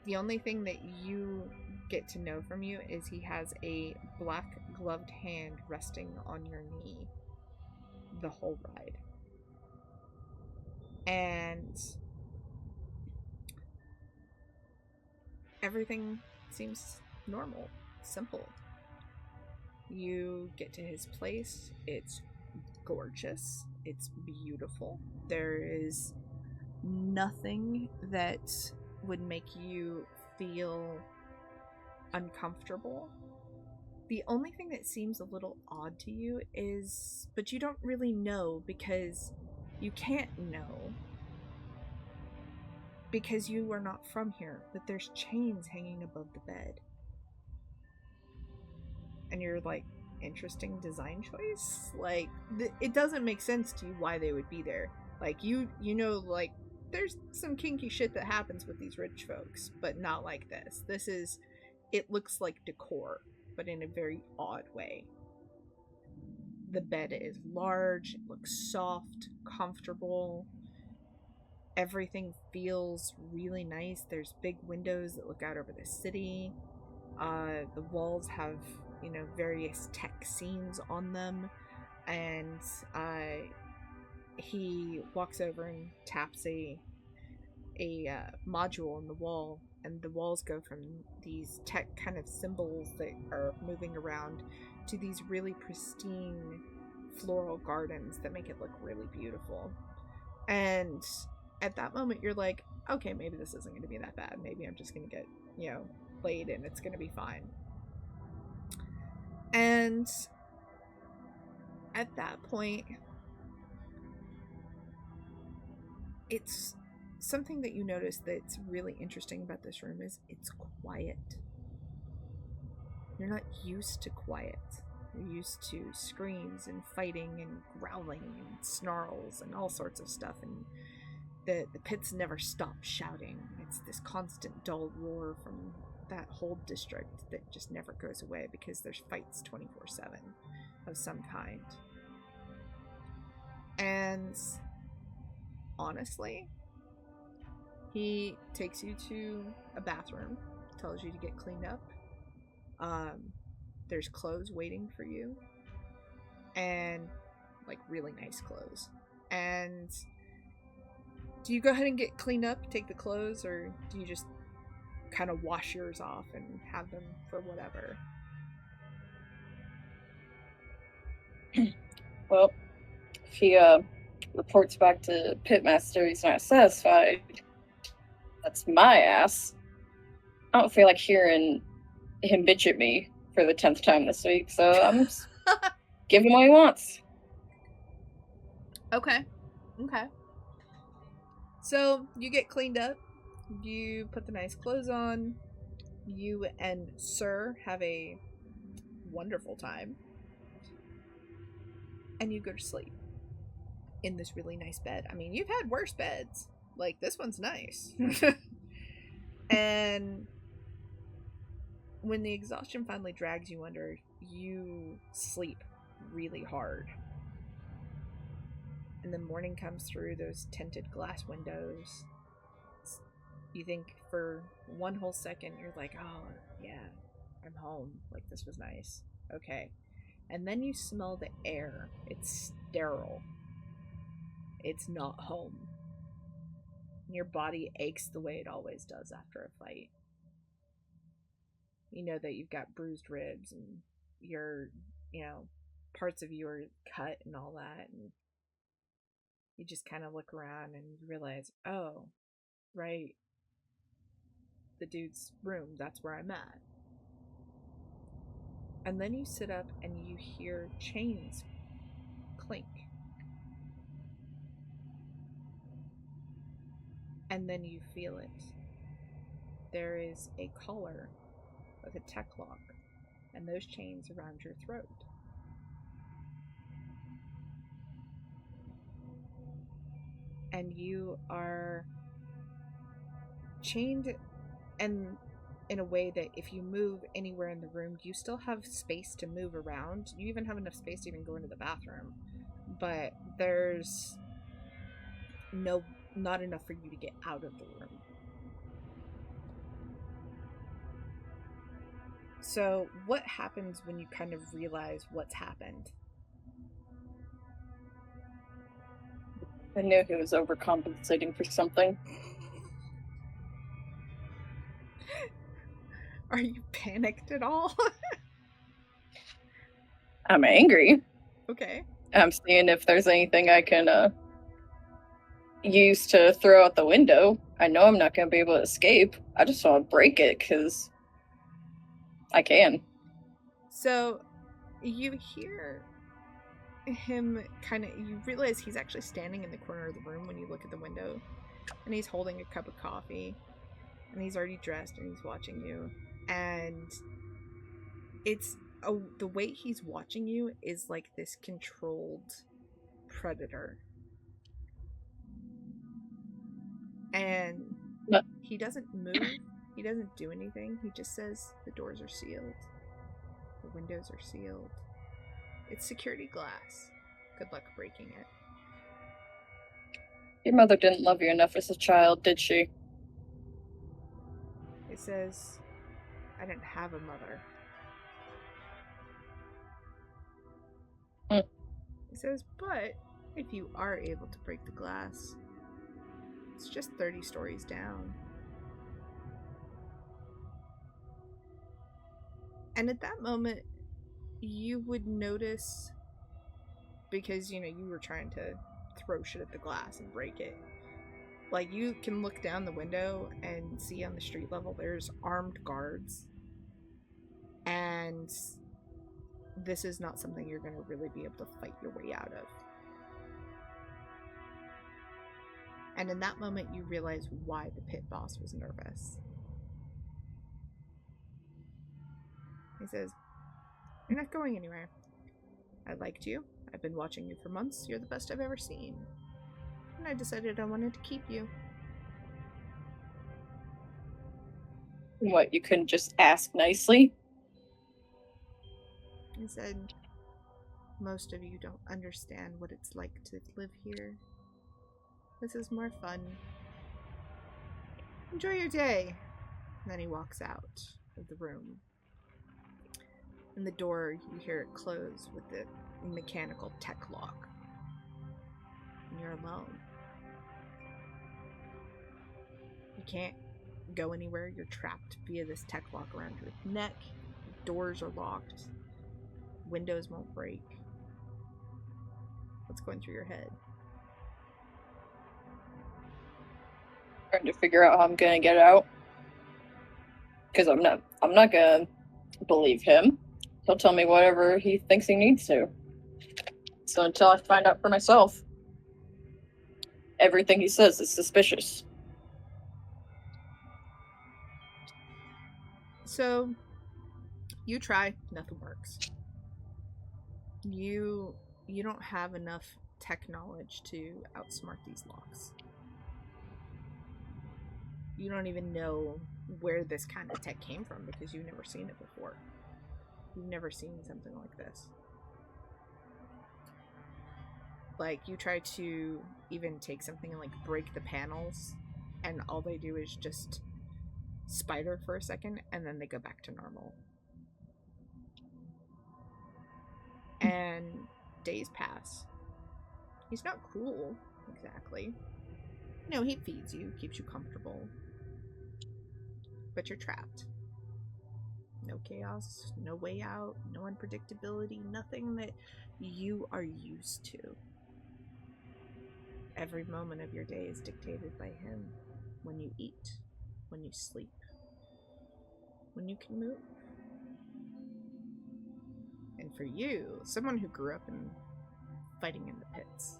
The only thing that you get to know from you is he has a black gloved hand resting on your knee the whole ride. And everything seems normal, simple. You get to his place. It's gorgeous. It's beautiful. There is nothing that would make you feel uncomfortable. The only thing that seems a little odd to you is, but you don't really know because you can't know because you are not from here, but there's chains hanging above the bed. And you're like, interesting design choice? Like, it doesn't make sense to you why they would be there. Like, you know, like, there's some kinky shit that happens with these rich folks, but not like this. This is, it looks like decor, but in a very odd way. The bed is large, it looks soft, comfortable. Everything feels really nice. There's big windows that look out over the city. The walls have, you know, various tech scenes on them. And he walks over and taps a module on the wall, and the walls go from these tech kind of symbols that are moving around to these really pristine floral gardens that make it look really beautiful. And at that moment you're like, okay, maybe this isn't going to be that bad. Maybe I'm just going to get, you know, played and it's going to be fine. And at that point, it's something that you notice that's really interesting about this room is it's quiet. You're not used to quiet. You're used to screams and fighting and growling and snarls and all sorts of stuff, and the pits never stop shouting. It's this constant dull roar from that whole district that just never goes away because there's fights 24/7 of some kind. And honestly, he takes you to a bathroom, tells you to get cleaned up. There's clothes waiting for you, and like really nice clothes. And do you go ahead and get cleaned up, take the clothes, or do you just kind of wash yours off and have them for whatever? Well, if he reports back to Pitmaster he's not satisfied, That's my ass. I don't feel like hearing him bitch at me for the 10th time this week, so I'm just giving him what he wants. Okay. So you get cleaned up. You put the nice clothes on. You and Sir have a wonderful time. And you go to sleep in this really nice bed. I mean, you've had worse beds. Like, this one's nice. And when the exhaustion finally drags you under, you sleep really hard. And the morning comes through those tinted glass windows. You think for one whole second, you're like, oh, yeah, I'm home. Like, this was nice. Okay. And then you smell the air. It's sterile. It's not home. Your body aches the way it always does after a fight. You know that you've got bruised ribs and your, parts of you are cut and all that. And you just kind of look around and you realize, oh, right, the dude's room, that's where I'm at. And then you sit up and you hear chains clink. And then you feel it. There is a collar with a tech lock, and those chains around your throat. And you are chained, and in a way that if you move anywhere in the room, you still have space to move around. You even have enough space to even go into the bathroom. But there's not enough for you to get out of the room. So what happens when you kind of realize what's happened? I knew he was overcompensating for something. Are you panicked at all? I'm angry. Okay. I'm seeing if there's anything I can use to throw out the window. I know I'm not going to be able to escape. I just want to break it because I can. So you hear him you realize he's actually standing in the corner of the room when you look at the window, and he's holding a cup of coffee, and he's already dressed and he's watching you, and the way he's watching you is like this controlled predator. And he doesn't move, he doesn't do anything, he just says the doors are sealed, the windows are sealed, it's security glass, good luck breaking it. Your mother didn't love you enough as a child, did she? It says, I didn't have a mother. It says, but if you are able to break the glass, it's just 30 stories down. And at that moment, you would notice, because, you were trying to throw shit at the glass and break it. Like, you can look down the window and see on the street level there's armed guards. And this is not something you're going to really be able to fight your way out of. And in that moment, you realize why the pit boss was nervous. He says, you're not going anywhere. I liked you. I've been watching you for months. You're the best I've ever seen. And I decided I wanted to keep you. What, you couldn't just ask nicely? He said, most of you don't understand what it's like to live here. This is more fun. Enjoy your day. And then he walks out of the room. And the door, you hear it close with the mechanical tech lock. And you're alone. You can't go anywhere. You're trapped via this tech lock around your neck. Doors are locked. Windows won't break. What's going through your head? trying to figure out how I'm gonna get out. Because I'm not gonna believe him. He'll tell me whatever he thinks he needs to. So until I find out for myself, everything he says is suspicious. So, you try, nothing works. You don't have enough tech knowledge to outsmart these locks. You don't even know where this kind of tech came from because you've never seen it before. You've never seen something like this. Like, you try to even take something and, like, break the panels, and all they do is just spider for a second, and then they go back to normal. And days pass. He's not cruel, exactly. No, he feeds you, keeps you comfortable. But you're trapped. No chaos, no way out, no unpredictability, nothing that you are used to. Every moment of your day is dictated by him. When you eat, when you sleep, when you can move. And for you, someone who grew up in fighting in the pits,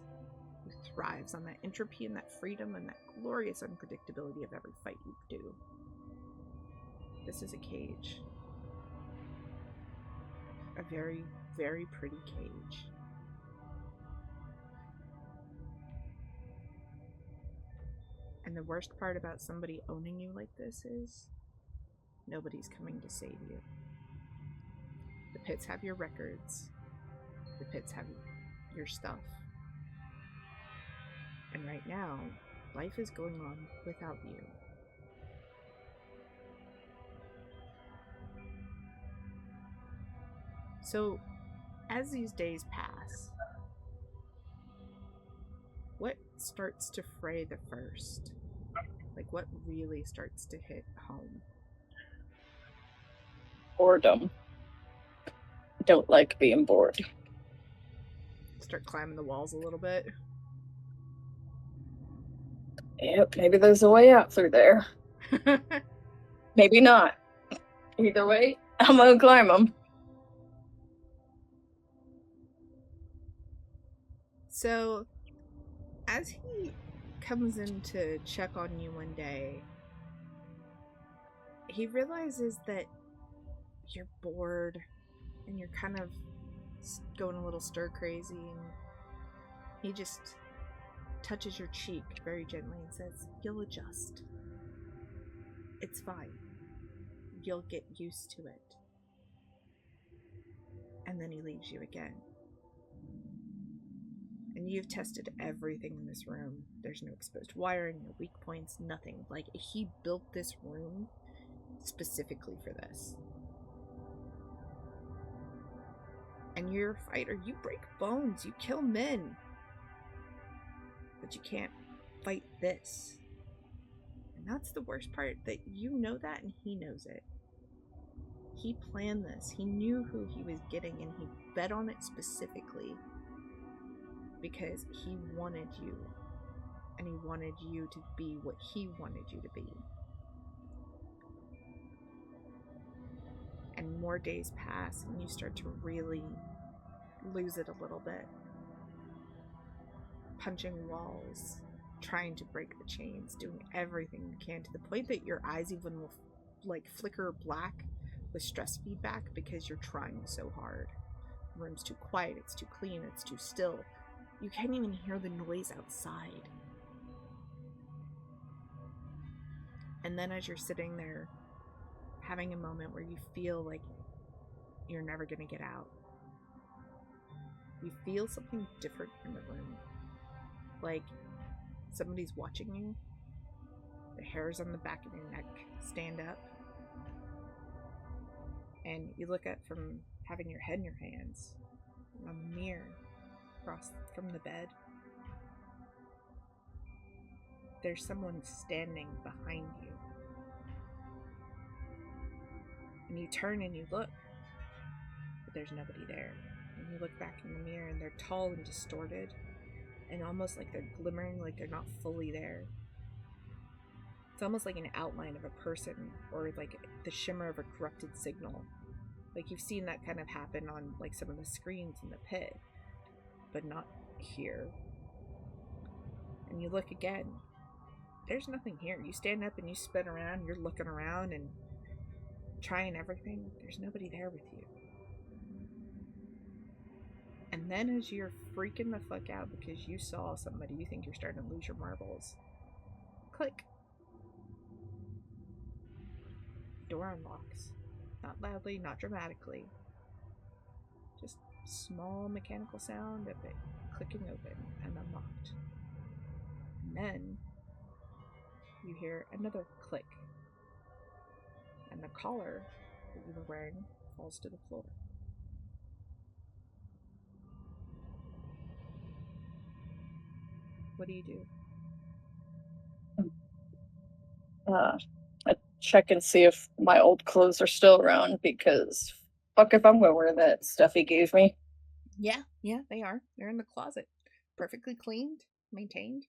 who thrives on that entropy and that freedom and that glorious unpredictability of every fight you do, this is a cage. A very, very pretty cage. And the worst part about somebody owning you like this is nobody's coming to save you. The pits have your records. The pits have your stuff. And right now, life is going on without you. So, as these days pass, what starts to fray the first? Like, what really starts to hit home? Boredom. Don't like being bored. Start climbing the walls a little bit. Yep, maybe there's a way out through there. Maybe not. Either way, I'm gonna climb them. So, as he comes in to check on you one day, he realizes that you're bored and you're kind of going a little stir crazy, and he just touches your cheek very gently and says, "You'll adjust. It's fine. You'll get used to it." And then he leaves you again. And you've tested everything in this room. There's no exposed wiring, no weak points, nothing. Like, he built this room specifically for this. And you're a fighter. You break bones. You kill men. But you can't fight this. And that's the worst part, that you know that and he knows it. He planned this. He knew who he was getting, and he bet on it specifically because he wanted you. And he wanted you to be what he wanted you to be. And more days pass, and you start to really lose it a little bit. Punching walls, trying to break the chains, doing everything you can, to the point that your eyes even will like flicker black with stress feedback because you're trying so hard. The room's too quiet, it's too clean, it's too still. You can't even hear the noise outside. And then as you're sitting there having a moment where you feel like you're never going to get out, you feel something different in the room. Like somebody's watching you. The hairs on the back of your neck stand up. And you look up from having your head in your hands on the mirror across from the bed. There's someone standing behind you. And you turn and you look, but there's nobody there. And you look back in the mirror and they're tall and distorted and almost like they're glimmering, like they're not fully there. It's almost like an outline of a person, or like the shimmer of a corrupted signal. Like you've seen that kind of happen on like some of the screens in the pit, but not here. And you look again. There's nothing here. You stand up and you spin around, you're looking around and trying everything. There's nobody there with you. And then as you're freaking the fuck out because you saw somebody, you think you're starting to lose your marbles. Click. Door unlocks. Not loudly, not dramatically. Just small mechanical sound of it clicking open and unlocked. And then you hear another click. And the collar that you were wearing falls to the floor. What do you do? I check and see if my old clothes are still around, because fuck if I'm gonna wear that stuff he gave me. Yeah, they are. They're in the closet. Perfectly cleaned, maintained.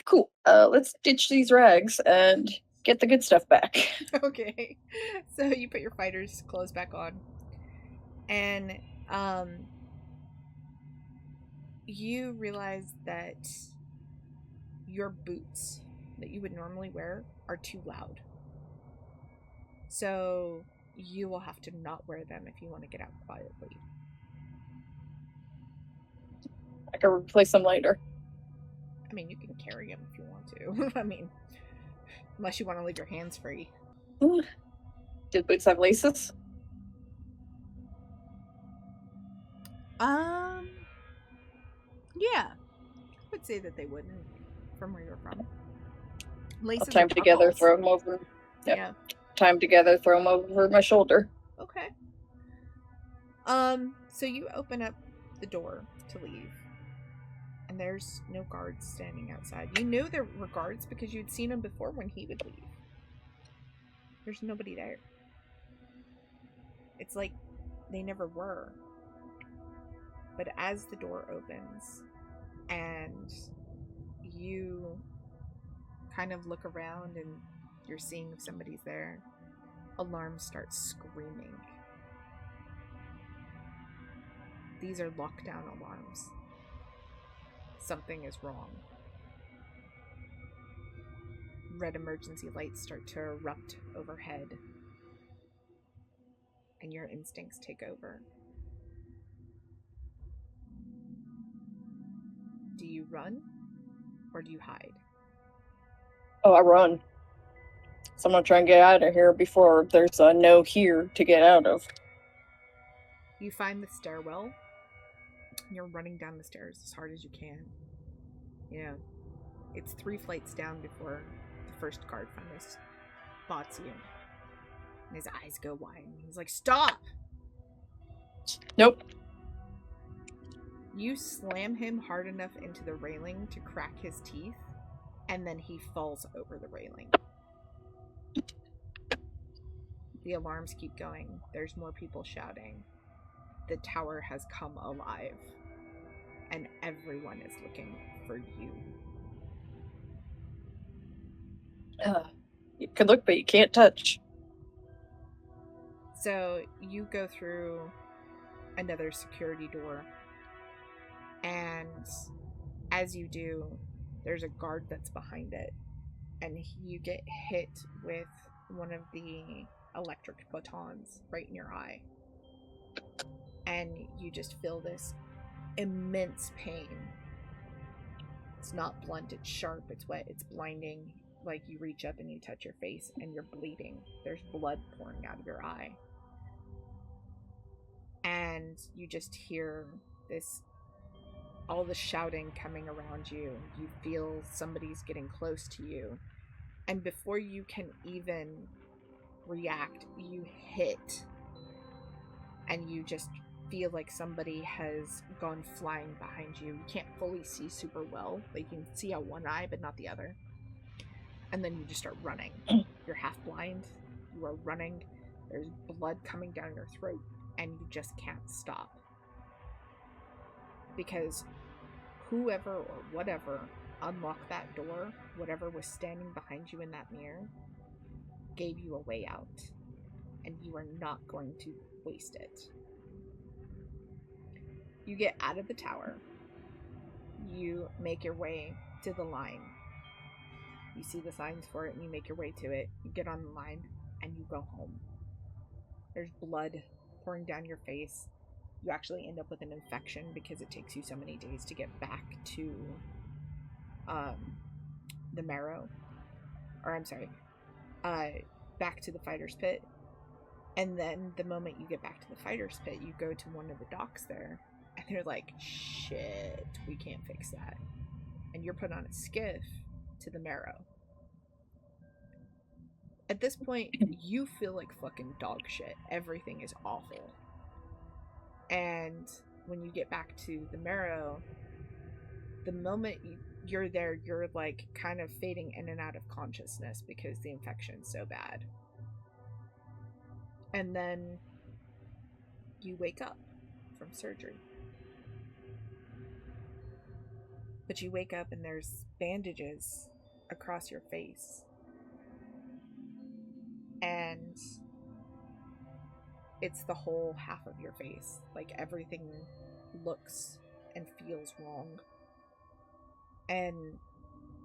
Cool. Let's ditch these rags and get the good stuff back. Okay. So you put your fighter's clothes back on. And you realize that your boots that you would normally wear are too loud. So you will have to not wear them if you want to get out quietly. I can replace them later. I mean, you can carry them if you want to. I mean, unless you want to leave your hands free. Did boots have laces? Yeah. I would say that they would, from where you're from. Laces I'll time are together, buckles. throw them over. Yep. Yeah. Time together, throw them over my shoulder. Okay. So you open up the door to leave, and there's no guards standing outside. You knew there were guards because you'd seen them before when he would leave. There's nobody there. It's like they never were. But as the door opens and you kind of look around and you're seeing if somebody's there, alarms start screaming. These are lockdown alarms. Something is wrong. Red emergency lights start to erupt overhead, and your instincts take over. Do you run or do you hide? Oh, I run. So I'm gonna try and get out of here before there's a no here to get out of. You find the stairwell. You're running down the stairs as hard as you can. You know, it's 3 flights down before the first guard finally spots you. And his eyes go wide. And he's like, "Stop!" Nope. You slam him hard enough into the railing to crack his teeth, and then he falls over the railing. The alarms keep going. There's more people shouting. The tower has come alive. And everyone is looking for you. You can look, but you can't touch. So you go through another security door. And as you do, there's a guard that's behind it. And you get hit with one of the electric batons right in your eye. And you just feel this immense pain. It's not blunt, it's sharp, it's wet, it's blinding. Like you reach up and you touch your face and you're bleeding. There's blood pouring out of your eye. And you just hear this, all the shouting coming around you. You feel somebody's getting close to you. And before you can even react, you hit. And you just feel like somebody has gone flying behind you. You can't fully see super well. Like you can see out one eye, but not the other. And then you just start running. You're half blind. You are running. There's blood coming down your throat. And you just can't stop. Because whoever or whatever unlock that door, whatever was standing behind you in that mirror gave you a way out, and you are not going to waste it. You get out of the tower. You make your way to the line. You see the signs for it and you make your way to it. You get on the line and you go home. There's blood pouring down your face. You actually end up with an infection because it takes you so many days to get back to the marrow. Or I'm sorry, back to the fighter's pit. And then the moment you get back to the fighter's pit, you go to one of the docks there. And they're like, shit, we can't fix that. And you're put on a skiff to the marrow. At this point, you feel like fucking dog shit. Everything is awful. And when you get back to the marrow, the moment you're there, you're like kind of fading in and out of consciousness because the infection's so bad. And then you wake up from surgery. But you wake up and there's bandages across your face. And it's the whole half of your face. Like everything looks and feels wrong. And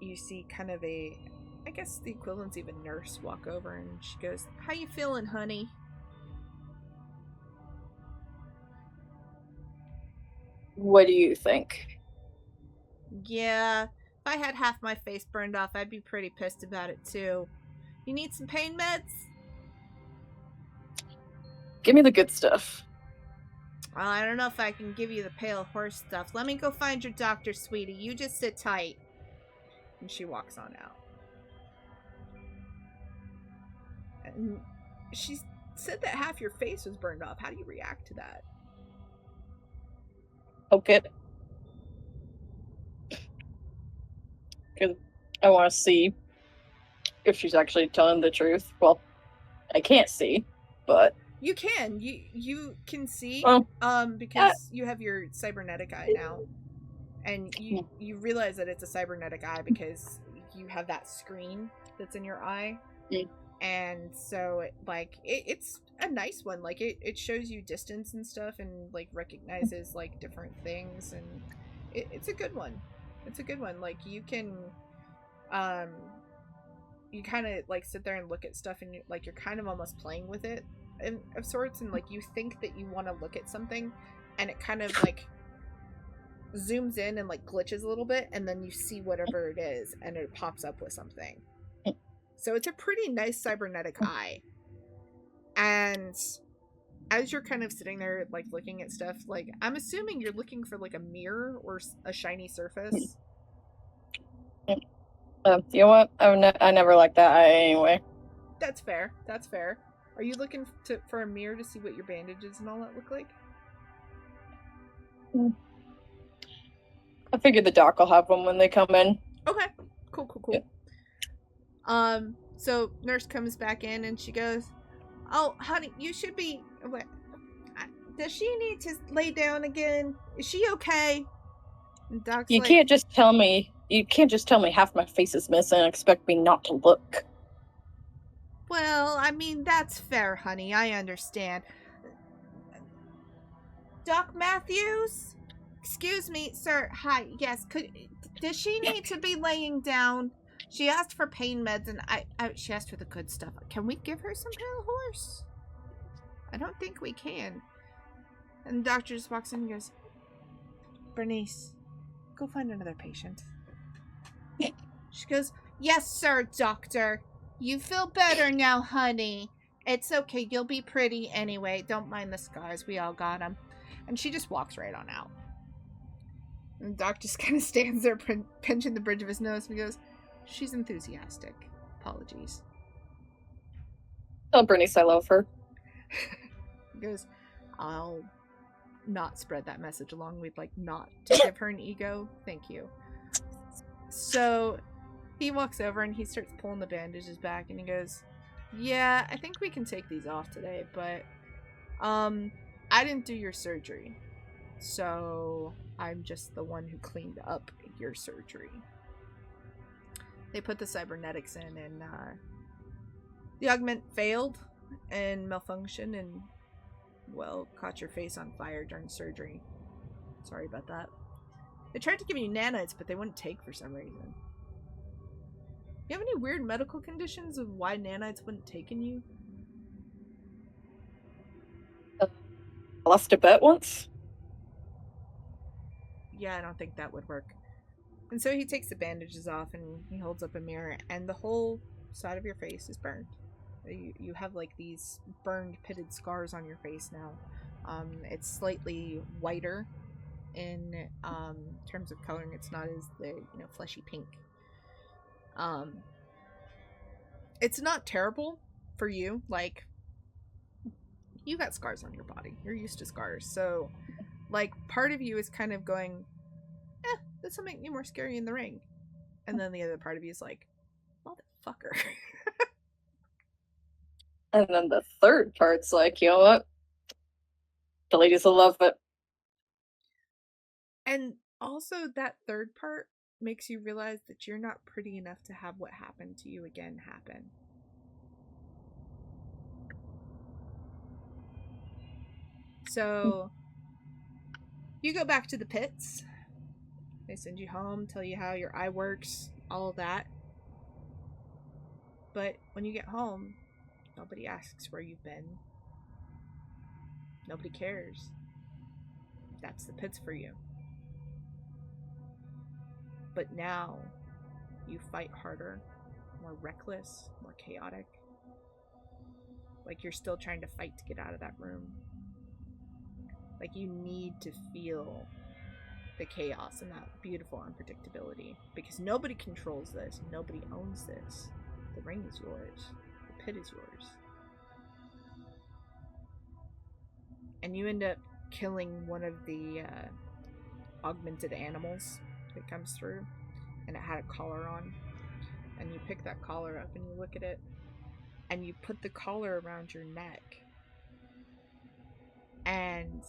you see kind of I guess the equivalent's of a nurse walk over and she goes, "How you feeling, honey?" What do you think? Yeah, if I had half my face burned off, I'd be pretty pissed about it too. You need some pain meds? Give me the good stuff. Well, I don't know if I can give you the pale horse stuff. Let me go find your doctor, sweetie. You just sit tight. And she walks on out. And she said that half your face was burned off. How do you react to that? Poke it. Because I want to see if she's actually telling the truth. Well, I can't see, but you can. You can see. Because you have your cybernetic eye now, and you realize that it's a cybernetic eye because you have that screen that's in your eye, and so it's a nice one. Like it shows you distance and stuff, and like recognizes like different things, and it's a good one. It's a good one. Like you can, you kind of like sit there and look at stuff, and you're kind of almost playing with it, of sorts, and like you think that you want to look at something, and it kind of like zooms in and like glitches a little bit, and then you see whatever it is, and it pops up with something. So it's a pretty nice cybernetic eye, and as you're kind of sitting there like looking at stuff, like I'm assuming you're looking for like a mirror or a shiny surface. You know what? I never liked that eye anyway. That's fair. That's fair. Are you looking for a mirror to see what your bandages and all that look like? I figured the doc will have one when they come in. Okay. Cool. Yeah. So nurse comes back in and she goes, "Oh, honey, you should be. What? Does she need to lay down again? Is she okay?" And doc's You can't just tell me. You can't just tell me half my face is missing and expect me not to look. Well, I mean, that's fair, honey. I understand. Doc Matthews? Excuse me, sir. Hi. Yes, does she need to be laying down? She asked for pain meds, and she asked for the good stuff. Can we give her some pale horse? I don't think we can. And the doctor just walks in and goes, "Bernice, go find another patient." She goes, "Yes, sir, doctor. You feel better now, honey. It's okay. You'll be pretty anyway. Don't mind the scars. We all got them." And she just walks right on out. And the doc just kind of stands there pinching the bridge of his nose and goes, "She's enthusiastic. Apologies." Tell Bernice I love her. He goes, "I'll not spread that message along. We'd like not to give her an ego. Thank you." So he walks over and he starts pulling the bandages back and he goes, "Yeah, I think we can take these off today, but I didn't do your surgery. So I'm just the one who cleaned up your surgery." They put the cybernetics in, and the augment failed and malfunctioned and, well, caught your face on fire during surgery. Sorry about that. They tried to give you nanites, but they wouldn't take for some reason. You have any weird medical conditions of why nanites wouldn't take in you? I lost a bet once. Yeah, I don't think that would work. And so he takes the bandages off and he holds up a mirror, and the whole side of your face is burned. You have like these burned, pitted scars on your face now. It's slightly whiter in terms of coloring. It's not as the fleshy pink. It's not terrible for you. Like, you got scars on your body. You're used to scars. So, like, part of you is kind of going, this will make me more scary in the ring. And then the other part of you is like, motherfucker. And then the third part's like, you know what? The ladies will love it. And also, that third part makes you realize that you're not pretty enough to have what happened to you again happen. So, you go back to the pits. They send you home, tell you how your eye works, all of that. But when you get home, nobody asks where you've been. Nobody cares. That's the pits for you. But now, you fight harder, more reckless, more chaotic. Like you're still trying to fight to get out of that room. Like you need to feel the chaos and that beautiful unpredictability. Because nobody controls this. Nobody owns this. The ring is yours. The pit is yours. And you end up killing one of the augmented animals that comes through. And it had a collar on. And you pick that collar up and you look at it. And you put the collar around your neck. And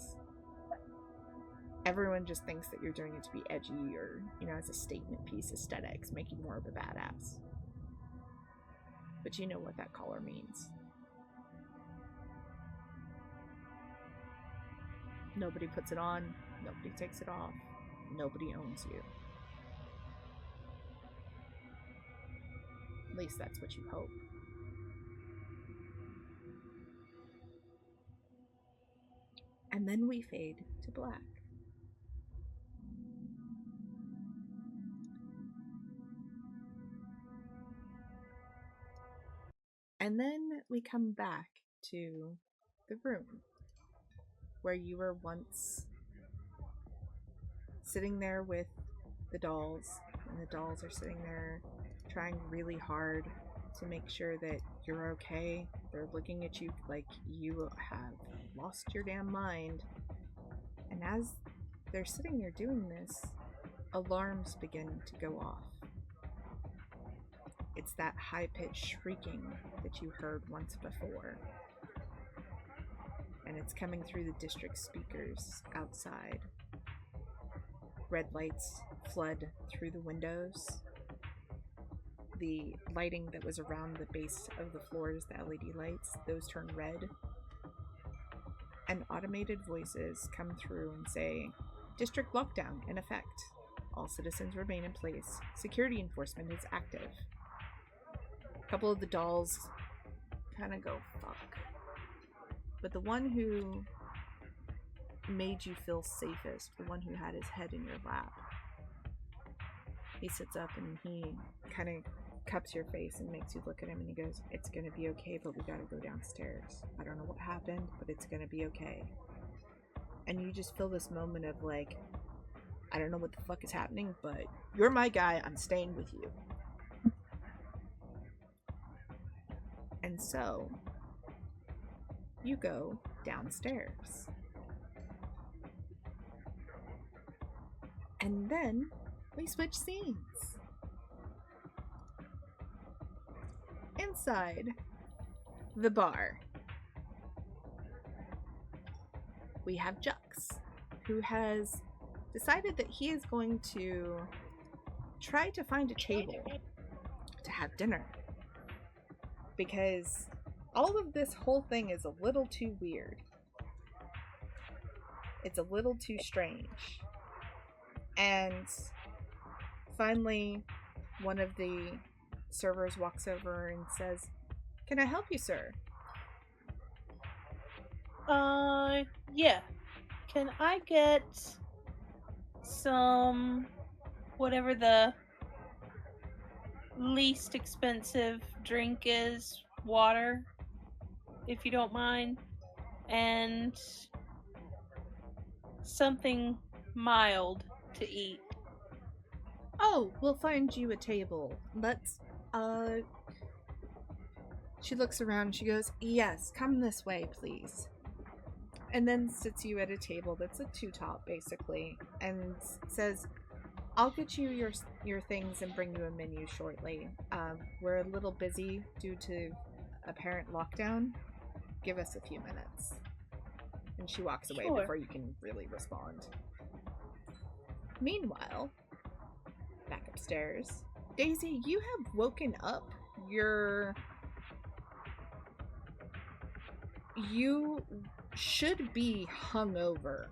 everyone just thinks that you're doing it to be edgy or, as a statement piece, aesthetics, make you more of a badass. But you know what that collar means. Nobody puts it on. Nobody takes it off. Nobody owns you. At least that's what you hope. And then we fade to black. And then we come back to the room where you were once sitting there with the dolls, and the dolls are sitting there trying really hard to make sure that you're okay. They're looking at you like you have lost your damn mind. And as they're sitting there doing this, alarms begin to go off. It's that high-pitched shrieking that you heard once before. And it's coming through the district speakers outside. Red lights flood through the windows. The lighting that was around the base of the floors, the LED lights, those turn red. And automated voices come through and say, "District lockdown in effect. All citizens remain in place. Security enforcement is active." A couple of the dolls kind of go, fuck. But the one who made you feel safest, the one who had his head in your lap, he sits up and he kind of cups your face and makes you look at him, and he goes, "It's gonna be okay, but we gotta go downstairs. I don't know what happened, but it's gonna be okay." And you just feel this moment of like, I don't know what the fuck is happening, but you're my guy, I'm staying with you. And so, you go downstairs. And then, we switch scenes. Inside the bar, we have Jux, who has decided that he is going to try to find a table to have dinner. Because all of this whole thing is a little too weird. It's a little too strange. And finally, one of the servers walks over and says, "Can I help you, sir?" Yeah. Can I get some, whatever the least expensive drink is, water, if you don't mind, and something mild to eat? "Oh, we'll find you a table. Let's, She looks around, she goes, "Yes, come this way, please." And then sits you at a table that's a two-top, basically, and says, "I'll get you your things and bring you a menu shortly. We're a little busy due to apparent lockdown. Give us a few minutes." And she walks away Sure. before you can really respond. Meanwhile, back upstairs, Daisy, you have woken up. You should be hungover,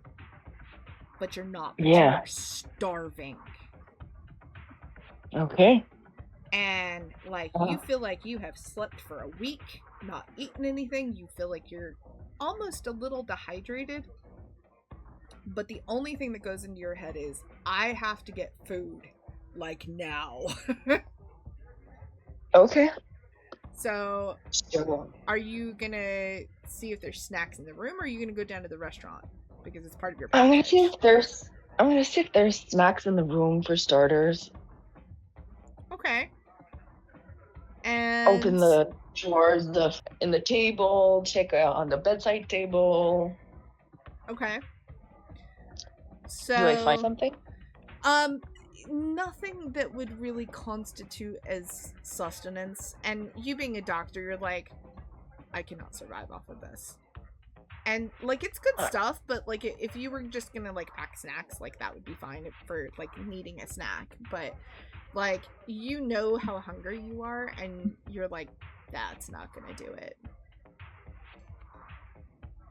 but you're not. But Yeah. you're starving. Okay. And you feel like you have slept for a week, not eaten anything. You feel like you're almost a little dehydrated, but the only thing that goes into your head is, I have to get food, like, now. Okay. So Sure. are you gonna see if there's snacks in the room, or are you gonna go down to the restaurant because it's part of your I'm gonna package? see if there's snacks in the room for starters. Okay. And Open the drawers in the table, check on the bedside table. okay. So Do I find something? Nothing that would really constitute as sustenance. And you being a doctor, you're like, I cannot survive off of this. And like, it's good stuff, but like, if you were just gonna like pack snacks, like that would be fine for like needing a snack. But like, you know how hungry you are, and you're like, that's not gonna do it.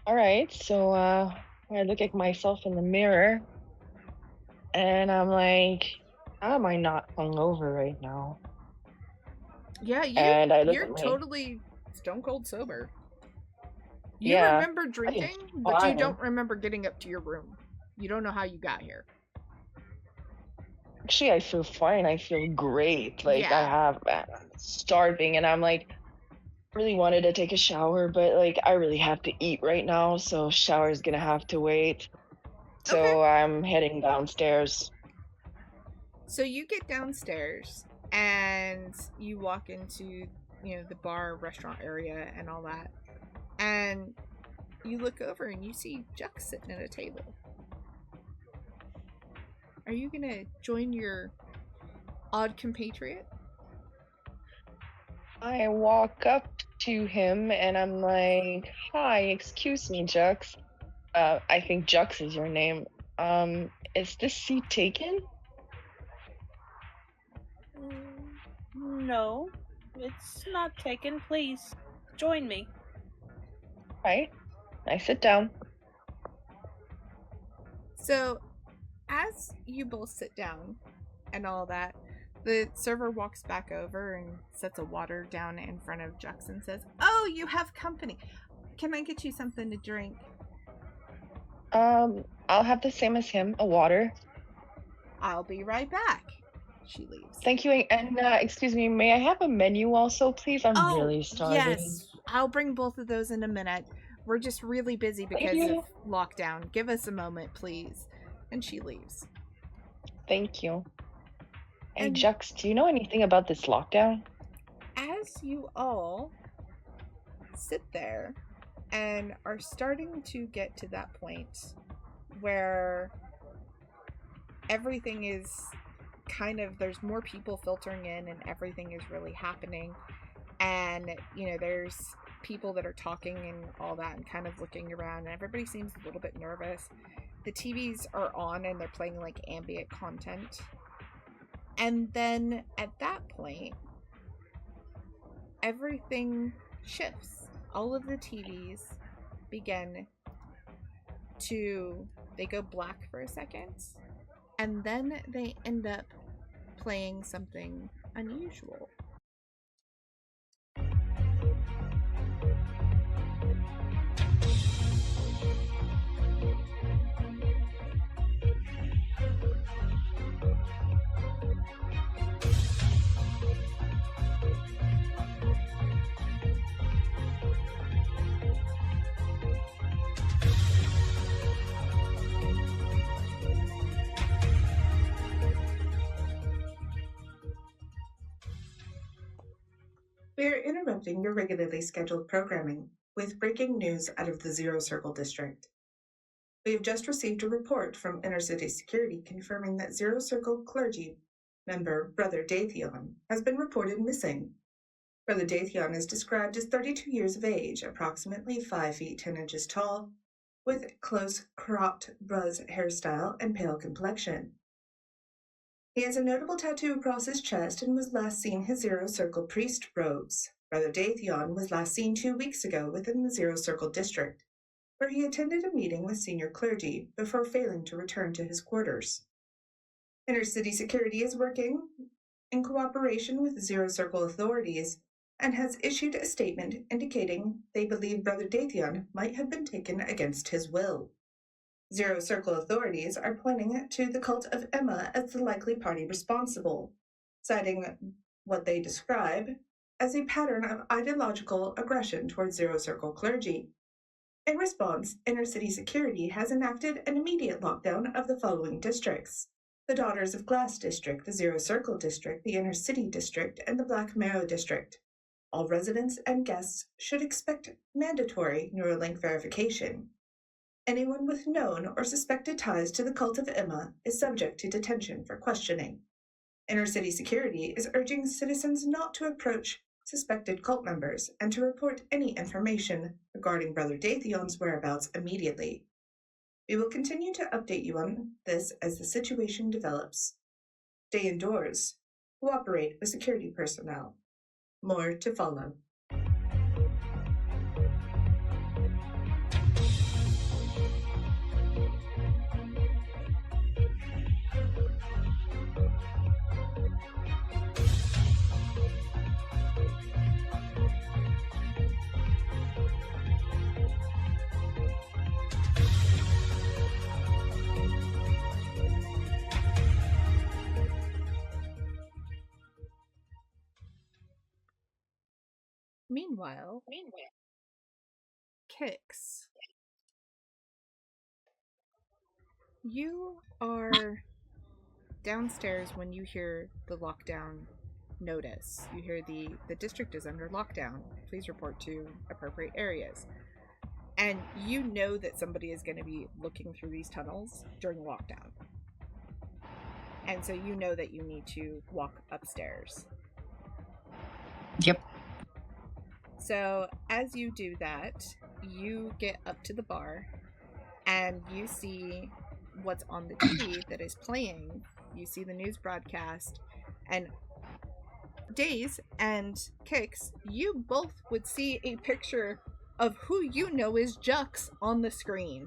All right. So I look at myself in the mirror, and I'm like, how am I not hungover right now? Yeah, And I look you're at my totally stone cold sober. You yeah. remember drinking, but you fine. don't remember getting up to your room. You don't know how you got here. Actually, I feel fine. I feel great. Like I'm starving, and I'm like, really wanted to take a shower, but like I really have to eat right now, so shower's gonna have to wait. So I'm heading downstairs. So you get downstairs and you walk into, the bar, restaurant area and all that. And you look over and you see Juck sitting at a table. Are you gonna join your odd compatriot? I walk up to him and I'm like, "Hi, excuse me, Jux. I think Jux is your name. Is this seat taken?" No, it's not taken. Please join me. Right. I sit down. So, as you both sit down and all that, the server walks back over and sets a water down in front of Jux and says, "Oh, you have company. Can I get you something to drink?" I'll have the same as him, a water. "I'll be right back." She leaves. Thank you. And excuse me, may I have a menu also, please? I'm really starving. Yes, I'll bring both of those in a minute. We're just really busy because of lockdown. Give us a moment, please. And she leaves. Thank you. Hey, And Jux, do you know anything about this lockdown? as you all sit there and are starting to get to that point where everything is kind of, there's more people filtering in and everything is really happening, and there's people that are talking and all that and kind of looking around, and everybody seems a little bit nervous. The TVs are on and they're playing like ambient content, and then at that point everything shifts. All of the TVs begin to, they go black for a second, and then they end up playing something unusual. We are interrupting your regularly scheduled programming with breaking news out of the Zero Circle District. We have just received a report from Inner City Security confirming that Zero Circle clergy member Brother Datheon has been reported missing. Brother Datheon is described as 32 years of age, approximately 5 feet 10 inches tall, with close cropped buzz hairstyle and pale complexion. He has a notable tattoo across his chest and was last seen in his Zero Circle priest robes. Brother Datheon was last seen 2 weeks ago within the Zero Circle district, where he attended a meeting with senior clergy before failing to return to his quarters. Inner City Security is working in cooperation with Zero Circle authorities and has issued a statement indicating they believe Brother Datheon might have been taken against his will. Zero Circle authorities are pointing to the cult of Emma as the likely party responsible, citing what they describe as a pattern of ideological aggression towards Zero Circle clergy. In response, Inner City Security has enacted an immediate lockdown of the following districts: the Daughters of Glass District, the Zero Circle District, the Inner City District, and the Black Marrow District. All residents and guests should expect mandatory Neuralink verification. Anyone with known or suspected ties to the cult of Emma is subject to detention for questioning. Inner City Security is urging citizens not to approach suspected cult members and to report any information regarding Brother Datheon's whereabouts immediately. We will continue to update you on this as the situation develops. Stay indoors. Cooperate with security personnel. More to follow. Meanwhile, Kix, you are downstairs when you hear the lockdown notice. You hear the district is under lockdown. Please report to appropriate areas. And you know that somebody is going to be looking through these tunnels during lockdown. And so you know that you need to walk upstairs. Yep. So as you do that, you get up to the bar and you see what's on the TV that is playing. You see the news broadcast, and Daze and Kix, you both would see a picture of who you know is Jux on the screen.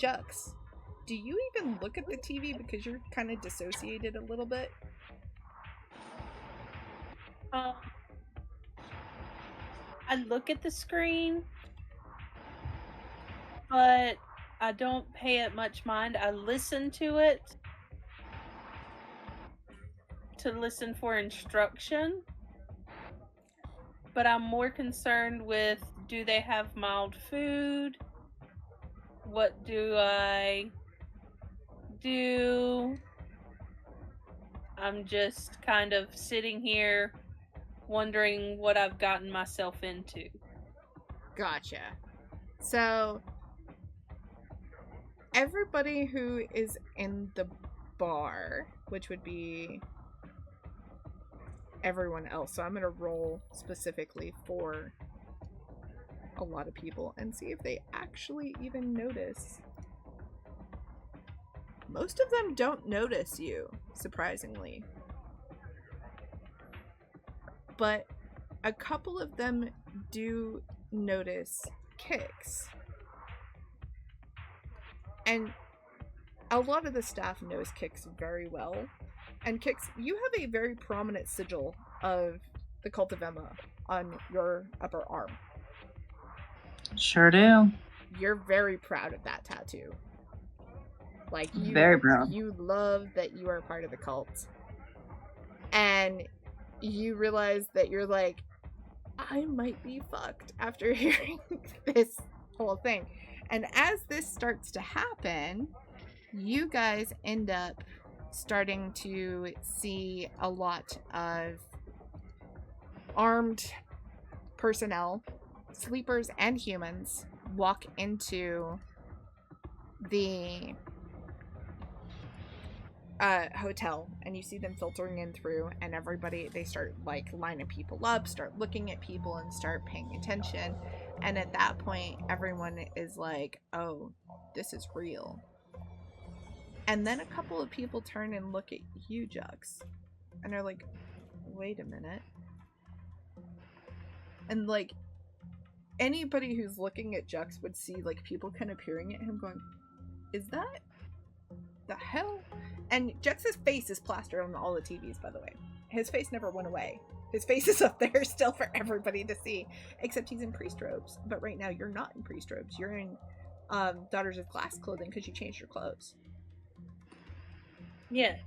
Jux, do you even look at the TV because you're kind of dissociated a little bit? I look at the screen, but I don't pay it much mind. I listen to it to listen for instruction, but I'm more concerned with, do they have mild food? What do I do? I'm just kind of sitting here wondering what I've gotten myself into. Gotcha. So everybody who is in the bar, which would be everyone else, so I'm going to roll specifically for a lot of people and see if they actually even notice. Most of them don't notice you, surprisingly. but a couple of them do notice Kix. And a lot of the staff knows Kix very well. And Kix, you have a very prominent sigil of the Cult of Emma on your upper arm. Sure do. You're very proud of that tattoo. Like, you, very proud. You love that you are part of the cult. And you realize that you're like, I might be fucked after hearing this whole thing. And as this starts to happen, you guys end up starting to see a lot of armed personnel, sleepers and humans, walk into the hotel, and you see them filtering in through, and everybody, they start like lining people up, start looking at people and start paying attention. And at that point, everyone is like, oh, this is real. And then a couple of people turn and look at you, Jux, and they're like, wait a minute. And like, anybody who's looking at Jux would see like people kind of peering at him going, is that the hell? And Jux's face is plastered on all the TVs, by the way. His face never went away. His face is up there still for everybody to see, except he's in priest robes. But right now you're not in priest robes. You're in Daughters of Glass clothing because you changed your clothes. Yeah.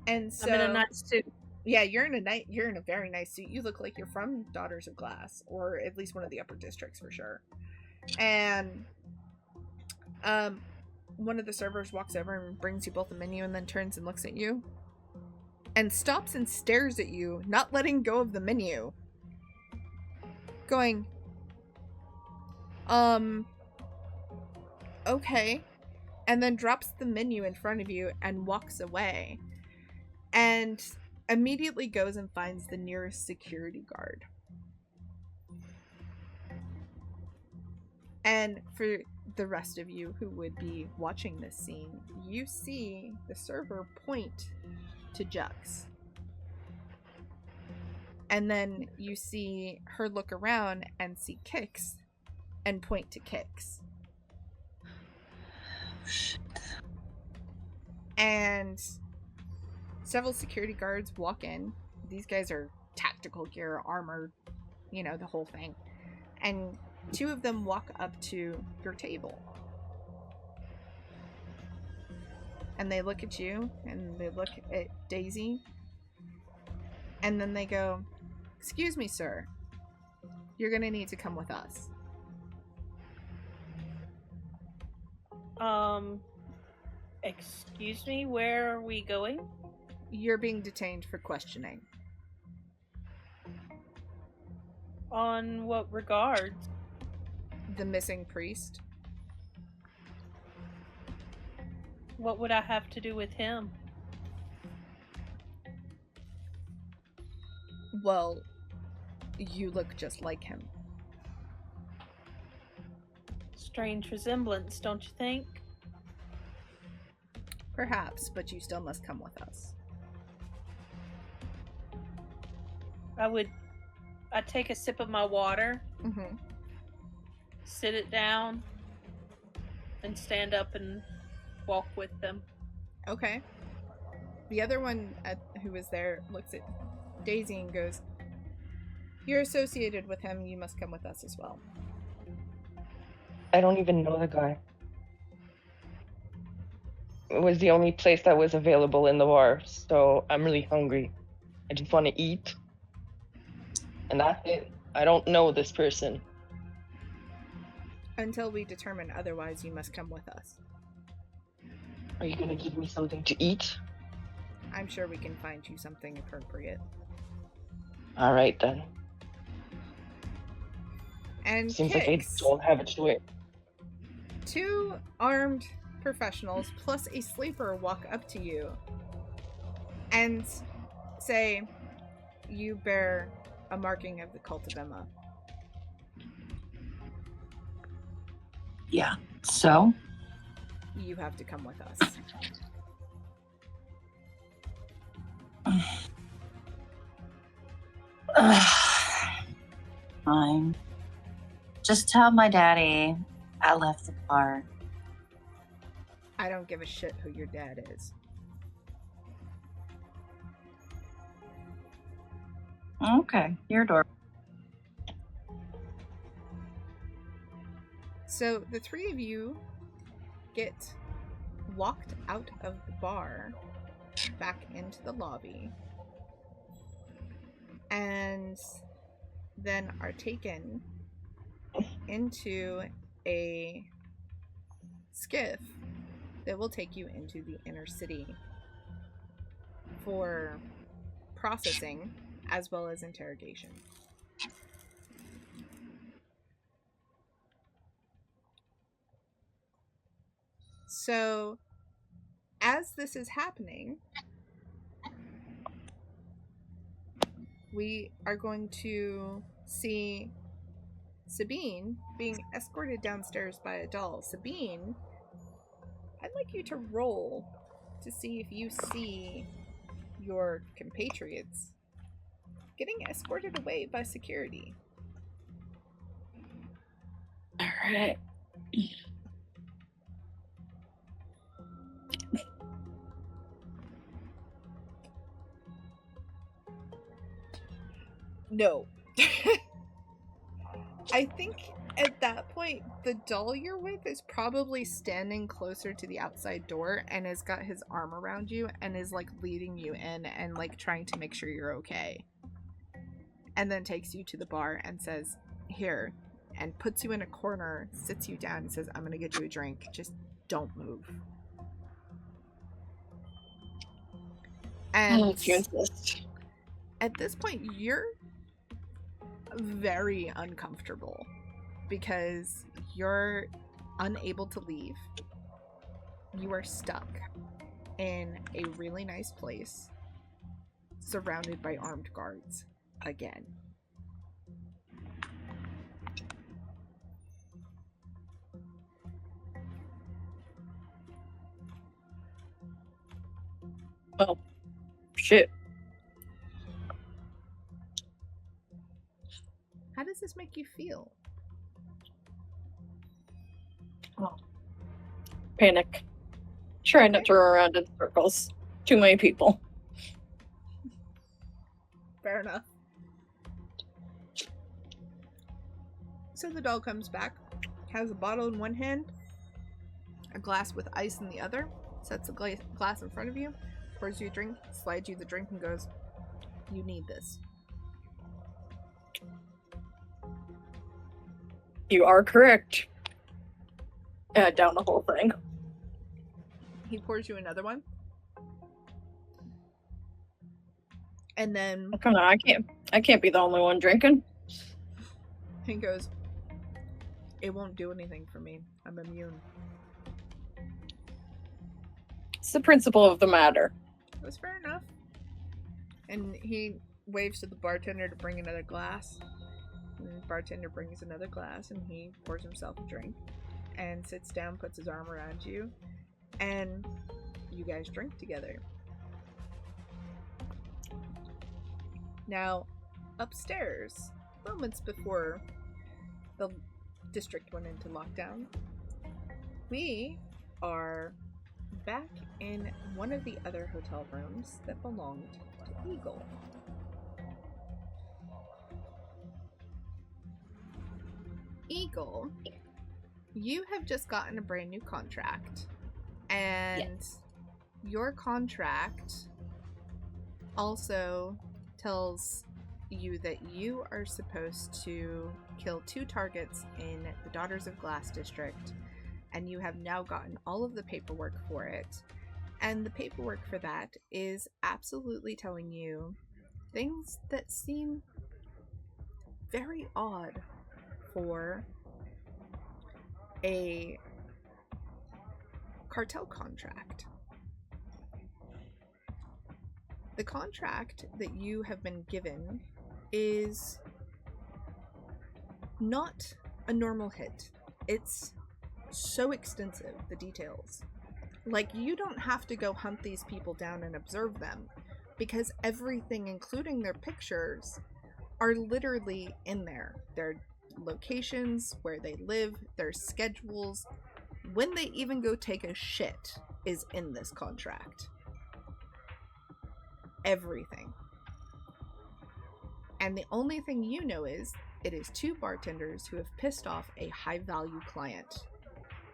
And so I'm in a nice suit. Yeah, you're in a very nice suit. You look like you're from Daughters of Glass, or at least one of the upper districts for sure. And one of the servers walks over and brings you both a menu, and then turns and looks at you and stops and stares at you, not letting go of the menu, going, okay, and then drops the menu in front of you and walks away, and immediately goes and finds the nearest security guard. And for the rest of you who would be watching this scene, you see the server point to Jux. And then you see her look around and see Kix and point to Kix. And several security guards walk in. These guys are tactical gear, armored, you know, the whole thing. And two of them walk up to your table. And they look at you, and they look at Daisy. And then they go, excuse me, sir. You're gonna need to come with us. Excuse me, where are we going? You're being detained for questioning. On what regards? The missing priest. What would I have to do with him? Well, you look just like him. Strange resemblance, don't you think? Perhaps, but you still must come with us. I'd take a sip of my water, Mm-hmm. sit it down, and stand up and walk with them. Okay. The other one who was there looks at Daisy and goes, you're associated with him, you must come with us as well. I don't even know the guy. It was the only place that was available in the bar, so I'm really hungry. I just want to eat. And that's it. I don't know this person. Until we determine otherwise, you must come with us. Are you gonna give me something to eat? I'm sure we can find you something appropriate. All right then. And Seems like I Kix, don't have a choice. two armed professionals plus a sleeper walk up to you and say, you bear a marking of the Cult of Emma. Yeah. So? You have to come with us. fine. Just tell my daddy I left the bar. I don't give a shit who your dad is. Okay, your door. So the three of you get walked out of the bar back into the lobby and then are taken into a skiff that will take you into the inner city for processing as well as interrogation. So, as this is happening, we are going to see Sabine being escorted downstairs by a doll. Sabine, I'd like you to roll to see if you see your compatriots getting escorted away by security. All right. No. I think at that point, the doll you're with is probably standing closer to the outside door and has got his arm around you and is like leading you in and like trying to make sure you're okay. And then takes you to the bar and says, "Here," and puts you in a corner, sits you down and says, "I'm gonna get you a drink. Just don't move." And Oh, if you insist. at this point, you're very uncomfortable because you're unable to leave. You are stuck in a really nice place surrounded by armed guards again. Well, shit. How does this make you feel? Panic. Trying not to run around in circles. Too many people. Fair enough. So the doll comes back, has a bottle in one hand, a glass with ice in the other, sets the glass in front of you, pours you a drink, slides you the drink, and goes, "You need this." You are correct. Down the whole thing. He pours you another one. And then Come on, I can't be the only one drinking. he goes, "It won't do anything for me. I'm immune." It's the principle of the matter. That's fair enough. And he waves to the bartender to bring another glass. And the bartender brings another glass and he pours himself a drink and sits down, puts his arm around you, and you guys drink together. Now, upstairs, moments before the district went into lockdown, we are back in one of the other hotel rooms that belonged to Eagle. Eagle, you have just gotten a brand new contract, and your contract also tells you that you are supposed to kill 2 targets in the Daughters of Glass district, and you have now gotten all of the paperwork for it. And the paperwork for that is absolutely telling you things that seem very odd for a cartel contract. The contract that you have been given is not a normal hit. It's so extensive, the details. Like, you don't have to go hunt these people down and observe them, because everything, including their pictures, are literally in there. Their locations, where they live, their schedules, when they even go take a shit is in this contract. Everything. And the only thing you know is it is 2 bartenders who have pissed off a high-value client,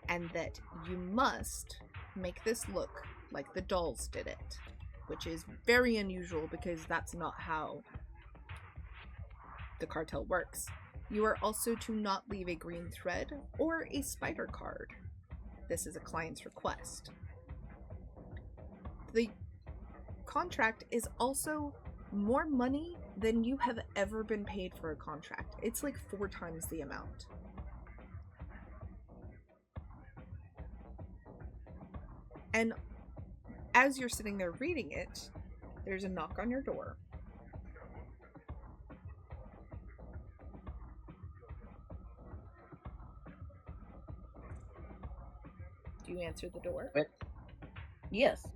and that you must make this look like the dolls did it, which is very unusual because that's not how the cartel works. You are also to not leave a green thread or a spider card. This is a client's request. The contract is also more money than you have ever been paid for a contract. It's like 4 times the amount. And as you're sitting there reading it, there's a knock on your door. Do you answer the door? Yes.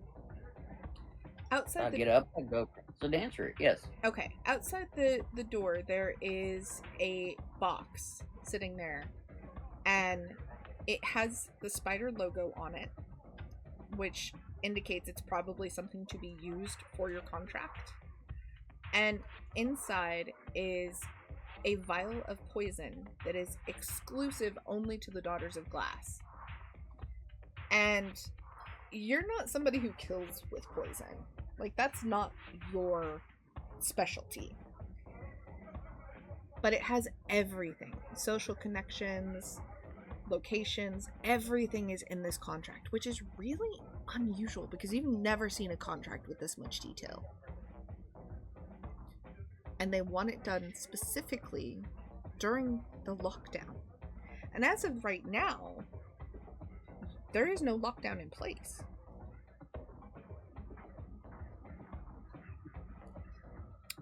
Outside I'll the get up and go to answer it. Yes. Okay, outside the door there is a box sitting there, and it has the spider logo on it, which indicates it's probably something to be used for your contract. And inside is a vial of poison that is exclusive only to the Daughters of Glass. And you're not somebody who kills with poison. Like, that's not your specialty. But it has everything. Social connections, locations, everything is in this contract, which is really unusual because you've never seen a contract with this much detail. And they want it done specifically during the lockdown. And as of right now, there is no lockdown in place.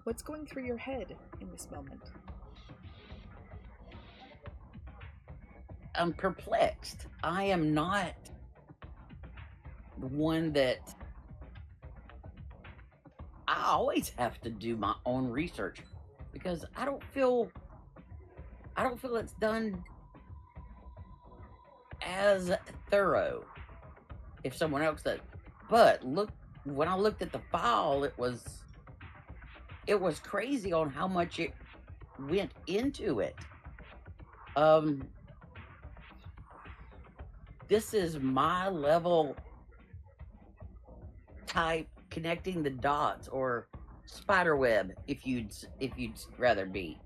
What's going through your head in this moment? I'm perplexed. I am not the one that... I always have to do my own research because I don't feel it's done as thorough if someone else does. But look, when I looked at the file, it was crazy on how much it went into it. This is my level type connecting the dots, or spiderweb, if you'd rather be.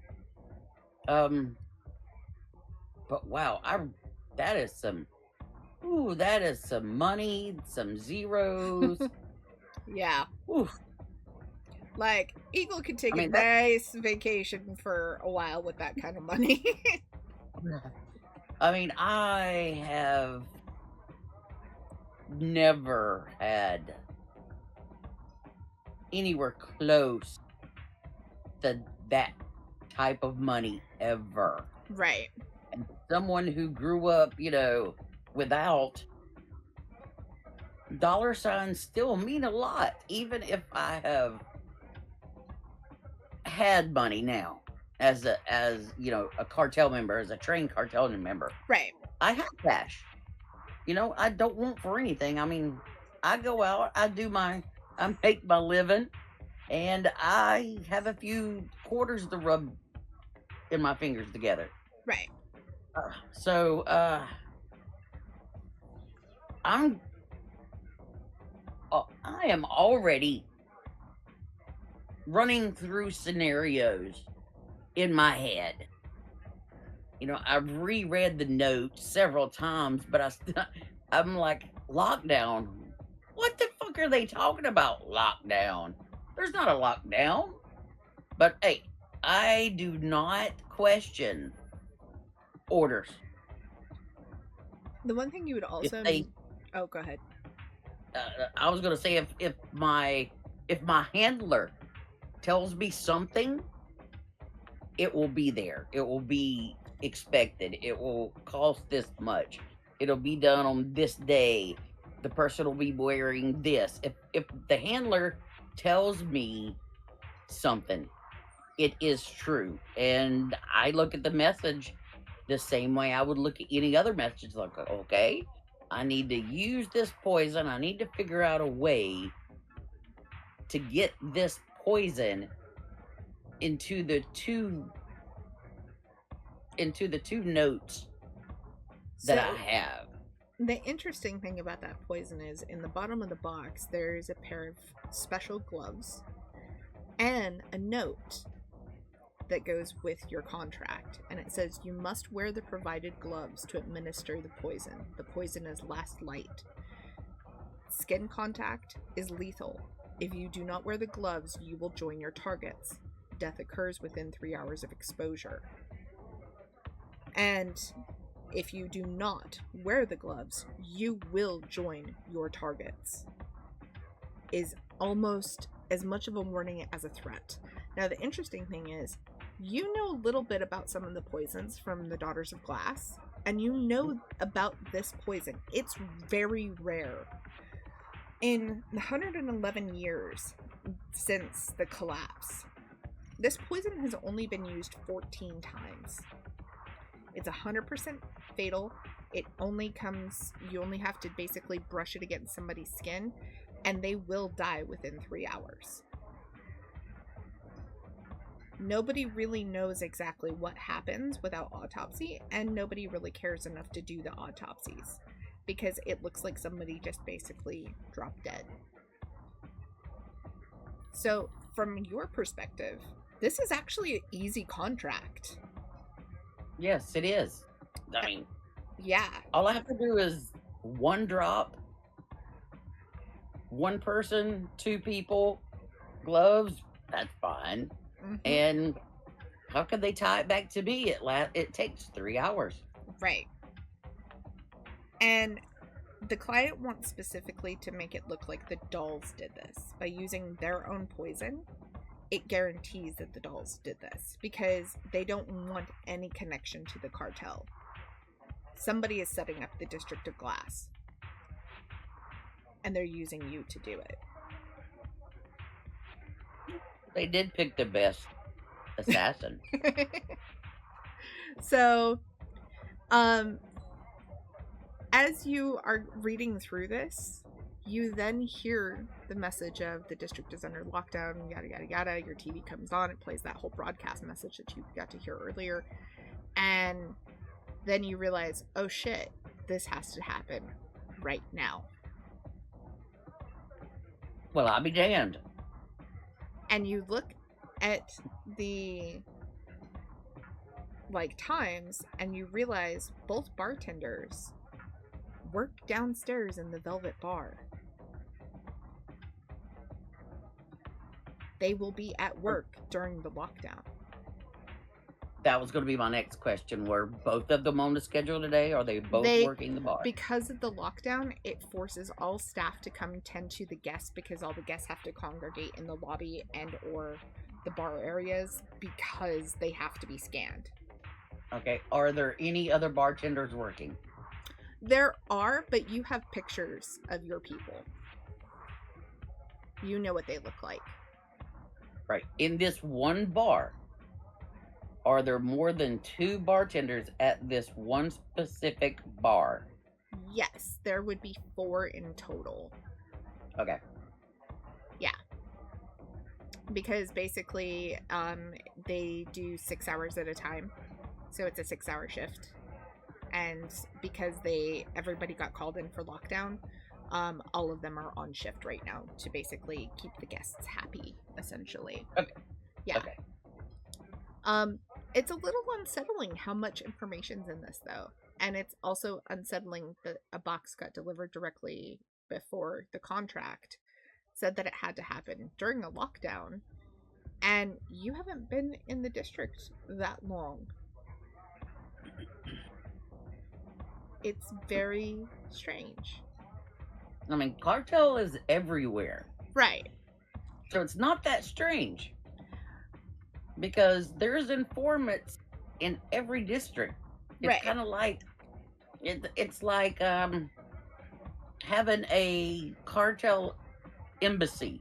But wow, that is some money, some zeros. Yeah. Oof. Like, Eagle could take a nice vacation for a while with that kind of money. I mean, I have never had anywhere close to that type of money ever. Right. And someone who grew up, without, dollar signs still mean a lot, even if I have had money now as a cartel member, as a trained cartel member. Right. I have cash. I don't want for anything. I mean, I go out, I make my living, and I have a few quarters to rub in my fingers together. Right. So I am already running through scenarios in my head. I've reread the note several times, but I'm like, lockdown? What the fuck are they talking about, lockdown? There's not a lockdown. But hey, I do not question orders. The one thing you would also... Oh, go ahead. I was going to say, if my handler tells me something, it will be there. It will be expected. It will cost this much. It'll be done on this day. The person will be wearing this. If the handler tells me something, it is true. And I look at the message the same way I would look at any other message. Like, okay, I need to use this poison. I need to figure out a way to get this poison into the two notes that I have. The interesting thing about that poison is in the bottom of the box there's a pair of special gloves and a note that goes with your contract, and it says you must wear the provided gloves to administer the poison. The poison is last light. Skin contact is lethal. If you do not wear the gloves, you will join your targets. Death occurs within 3 hours of exposure. And if you do not wear the gloves, you will join your targets. Is almost as much of a warning as a threat. Now, the interesting thing is, you know a little bit about some of the poisons from the Daughters of Glass, and you know about this poison. It's very rare. In the 111 years since the collapse, this poison has only been used 14 times. It's 100% fatal. It only comes, you only have to basically brush it against somebody's skin, and they will die within 3 hours. Nobody really knows exactly what happens without autopsy, and nobody really cares enough to do the autopsies because it looks like somebody just basically dropped dead. So, from your perspective, this is actually an easy contract. Yes, it is. I mean, yeah. All I have to do is one drop, one person, two people, gloves, that's fine. Mm-hmm. And how could they tie it back to me? It takes 3 hours. Right. And the client wants specifically to make it look like the dolls did this. By using their own poison, it guarantees that the dolls did this because they don't want any connection to the cartel. Somebody is setting up the District of Glass, and they're using you to do it. They did pick the best assassin. So, as you are reading through this, you then hear the message of the district is under lockdown, yada, yada, yada. Your TV comes on, it plays that whole broadcast message that you got to hear earlier. And then you realize, oh shit, this has to happen right now. Well, I'll be damned. And you look at the times and you realize both bartenders work downstairs in the Velvet Bar. They will be at work during the lockdown. That was going to be my next question. Were both of them on the schedule today? Or are they both working the bar? Because of the lockdown, it forces all staff to come tend to the guests because all the guests have to congregate in the lobby and or the bar areas because they have to be scanned. Okay. Are there any other bartenders working? There are, but you have pictures of your people. You know what they look like. Right. In this one bar, are there more than 2 bartenders at this one specific bar? Yes, there would be 4 in total. Okay. Yeah. Because basically, they do 6 hours at a time. So it's a 6-hour shift. And because everybody got called in for lockdown, all of them are on shift right now to basically keep the guests happy, essentially. Okay. Yeah. Okay. It's a little unsettling how much information's in this, though. And it's also unsettling that a box got delivered directly before the contract said that it had to happen during a lockdown. And you haven't been in the district that long. It's very strange. I mean, cartel is everywhere. Right. So it's not that strange. Because there's informants in every district. It's right. Kind of like it's like having a cartel embassy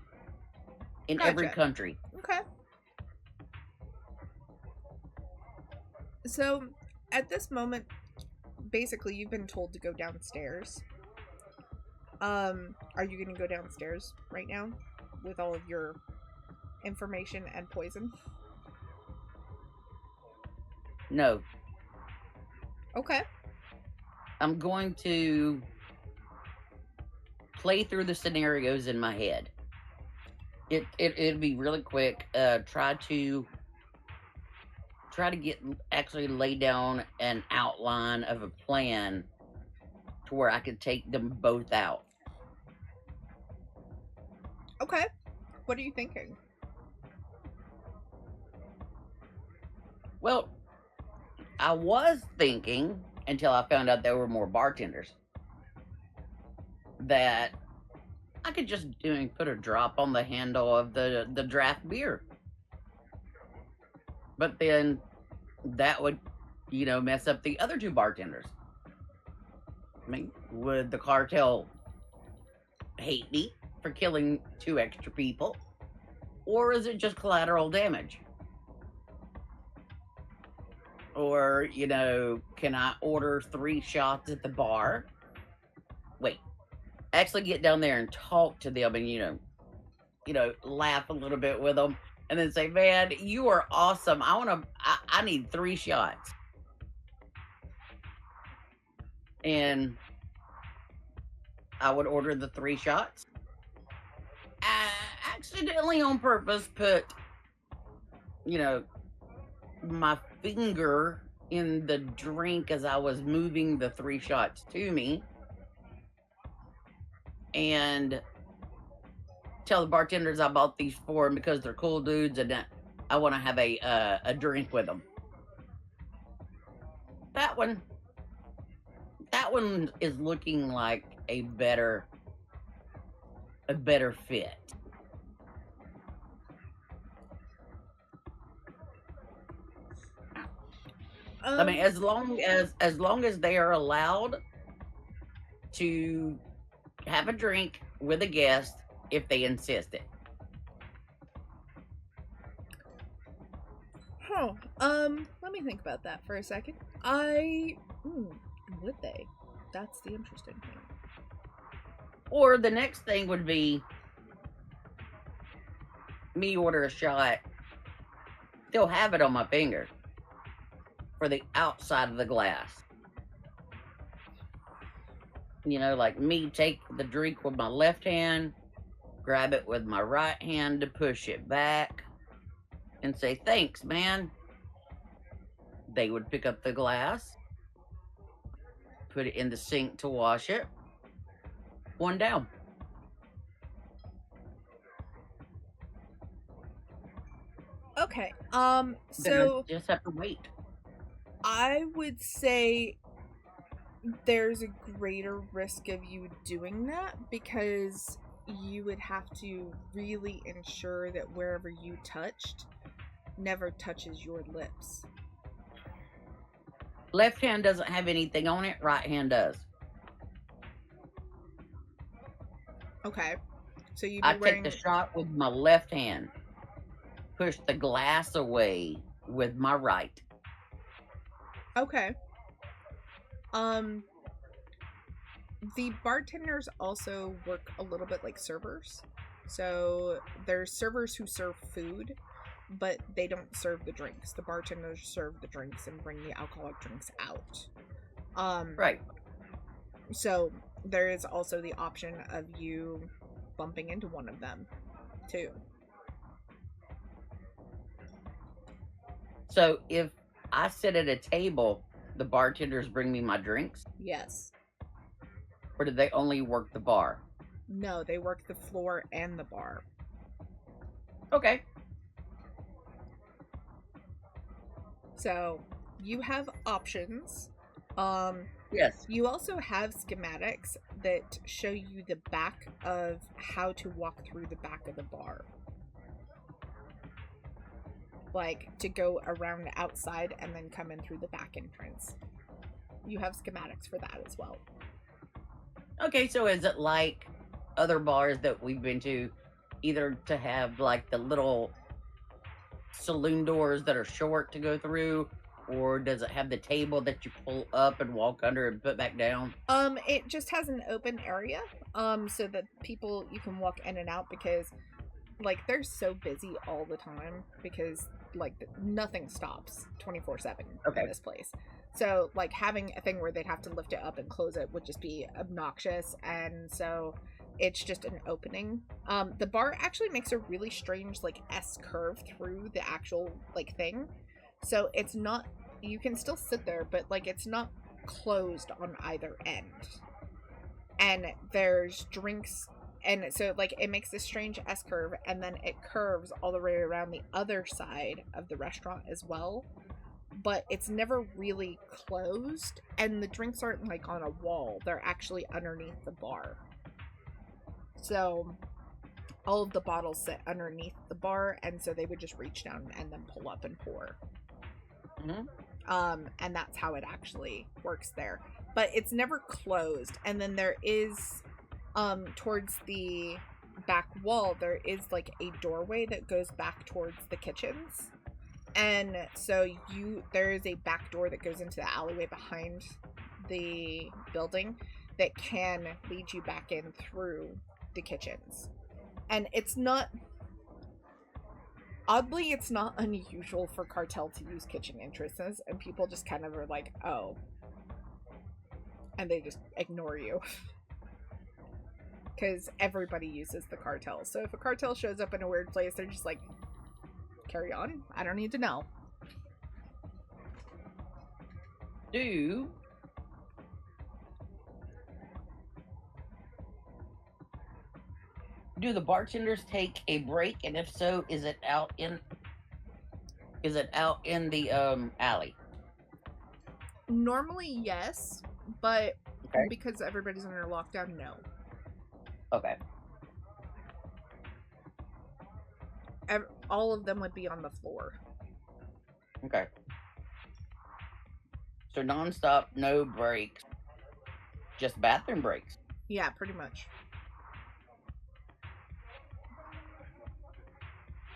in every country. Okay. So, at this moment, basically, you've been told to go downstairs. Are you gonna go downstairs right now with all of your information and poison? No. Okay. I'm going to play through the scenarios in my head. It'll be really quick. Try to get actually lay down an outline of a plan to where I could take them both out. Okay. What are you thinking? Well, I was thinking, until I found out there were more bartenders, that I could just put a drop on the handle of the draft beer. But then that would, mess up the other two bartenders. I mean, would the cartel hate me for killing 2 extra people? Or is it just collateral damage? Or, can I order 3 shots at the bar? Wait, actually get down there and talk to them and, laugh a little bit with them. And then say, man, you are awesome. I need 3 shots. And I would order the 3 shots. I accidentally on purpose put, my finger in the drink as I was moving the 3 shots to me. And tell the bartenders I bought these for them because they're cool dudes and I want to have a drink with them. That one is looking like a better fit. I mean, as long as they are allowed to have a drink with a guest if they insist it. Let me think about that for a second. Would they? That's the interesting thing. Or the next thing would be me order a shot. They'll have it on my finger for the outside of the glass. Like me take the drink with my left hand, grab it with my right hand to push it back, and say, thanks, man. They would pick up the glass, put it in the sink to wash it. 1 down. Okay. Then So I just have to wait. I would say there's a greater risk of you doing that because you would have to really ensure that wherever you touched never touches your lips. Left hand doesn't have anything on it. Right hand does. Okay. So you'd I be wearing... take the shot with my left hand. Push the glass away with my right. Okay. The bartenders also work a little bit like servers. So there's servers who serve food, but they don't serve the drinks. The bartenders serve the drinks and bring the alcoholic drinks out. Right. So there is also the option of you bumping into one of them, too. So if I sit at a table, the bartenders bring me my drinks? Yes. Or do they only work the bar? No, they work the floor and the bar. Okay. So you have options. Yes. You also have schematics that show you the back of how to walk through the back of the bar. Like, to go around outside and then come in through the back entrance. You have schematics for that as well. Okay, so is it like other bars that we've been to, either to have like the little saloon doors that are short to go through, Or does it have the table that you pull up and walk under and put back down? It just has an open area, so that people, you can walk in and out, because like they're so busy all the time, because like nothing stops 24/7 in this place. So like having a thing where they'd have to lift it up and close it would just be obnoxious, and so it's just an opening. The bar actually makes a really strange like S curve through the actual like thing, so it's not, you can still sit there, but like it's not closed on either end. And there's drinks, and so like it makes this strange S curve, and then it curves all the way around the other side of the restaurant as well, but it's never really closed, and the drinks aren't like on a wall, they're actually underneath the bar. So all of the bottles sit underneath the bar, and so they would just reach down and then pull up and pour. And that's how it actually works there, but it's never closed. And then there is towards the back wall, there is like a doorway that goes back towards the kitchens, and so there is a back door that goes into the alleyway behind the building that can lead you back in through the kitchens. And it's not, oddly, it's not unusual for cartel to use kitchen entrances, and people just kind of are like, oh, and they just ignore you. Because everybody uses the cartel. So if a cartel shows up in a weird place, they're just like, carry on, I don't need to know. Do the bartenders take a break, and if so, is it out in the alley? Normally yes, but because everybody's under lockdown, no. Okay. All of them would be on the floor. Okay. So nonstop, no breaks, just bathroom breaks. Yeah, pretty much.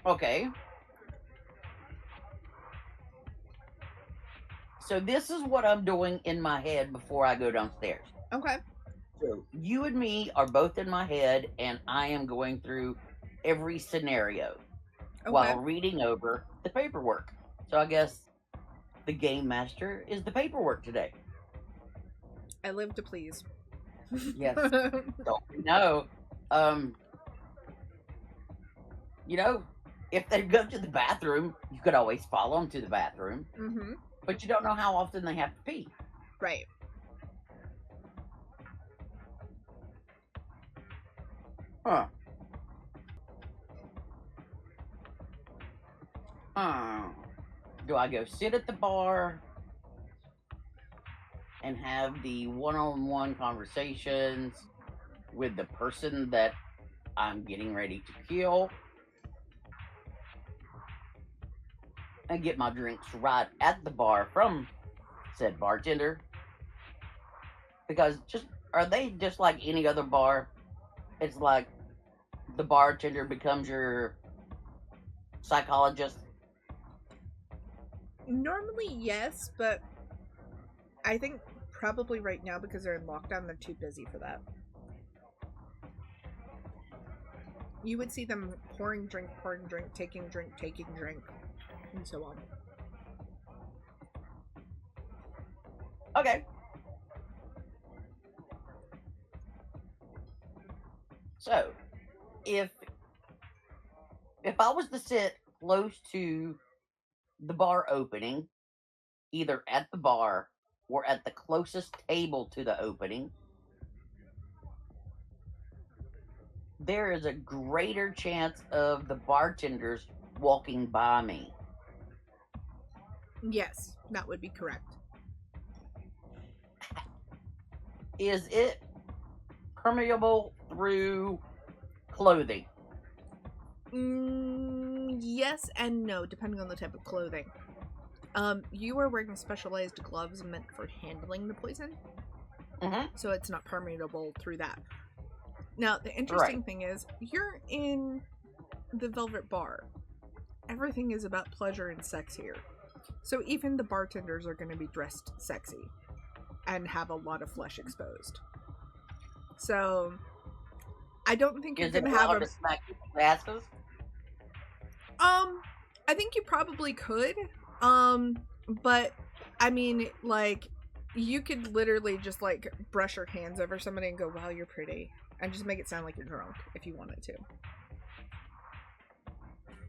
Okay. So this is what I'm doing in my head before I go downstairs. Okay. So you and me are both in my head, and I am going through every scenario while reading over the paperwork. So I guess the game master is the paperwork today. I live to please. Yes. Don't we know? You know, if they go to the bathroom, you could always follow them to the bathroom. Mm-hmm. But you don't know how often they have to pee. Right. Huh. Do I go sit at the bar and have the one-on-one conversations with the person that I'm getting ready to kill and get my drinks right at the bar from said bartender? Because are they just like any other bar? It's like the bartender becomes your psychologist. Normally, yes, but I think probably right now, because they're in lockdown, they're too busy for that. You would see them pouring drink, taking drink, and so on. Okay. So, if I was to sit close to the bar opening, either at the bar or at the closest table to the opening, there is a greater chance of the bartenders walking by me. Yes, that would be correct. Is it permeable through clothing? Yes and no, depending on the type of clothing. You are wearing specialized gloves meant for handling the poison, so it's not permeable through that. Now, the interesting thing is, you're in the Velvet Bar. Everything is about pleasure and sex here. So even the bartenders are going to be dressed sexy and have a lot of flesh exposed. So I don't think you're Is it going to have allowed to smack people's asses? I think you probably could. But I mean, like, you could literally just like brush your hands over somebody and go, "Wow, you're pretty," and just make it sound like you're drunk if you wanted to.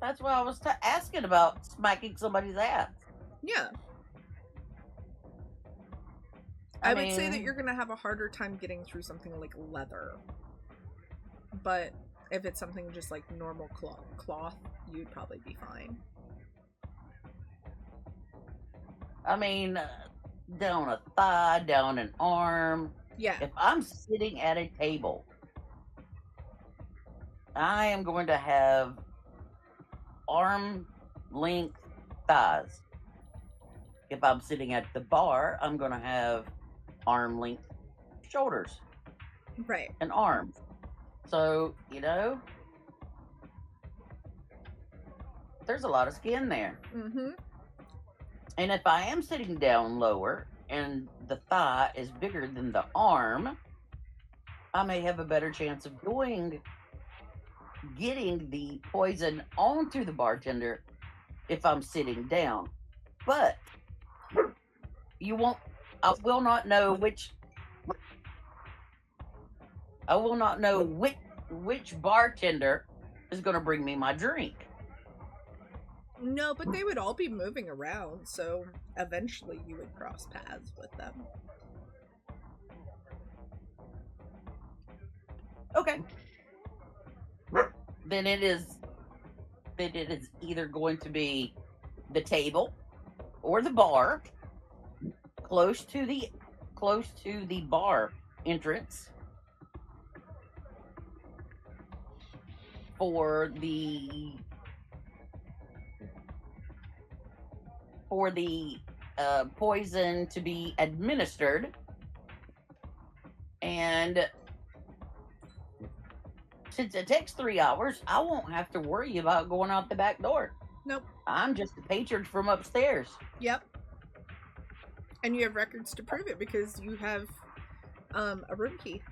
That's why I was asking about smacking somebody's ass. Yeah. I would say that you're going to have a harder time getting through something like leather. But if it's something just like normal cloth, you'd probably be fine. I mean, down a thigh, down an arm. Yeah. If I'm sitting at a table, I am going to have arm length thighs. If I'm sitting at the bar, I'm going to have arm length shoulders. Right. And arms. So, you know, there's a lot of skin there. Mm-hmm. And if I am sitting down lower and the thigh is bigger than the arm, I may have a better chance of getting the poison onto the bartender if I'm sitting down. But I will not know which bartender is going to bring me my drink. No, but they would all be moving around, so eventually you would cross paths with them. Okay. Then it is either going to be the table or the bar close to the bar entrance for the poison to be administered, and since it takes 3 hours, I won't have to worry about going out the back door. Nope. I'm just a patron from upstairs. Yep. And you have records to prove it because you have a room key.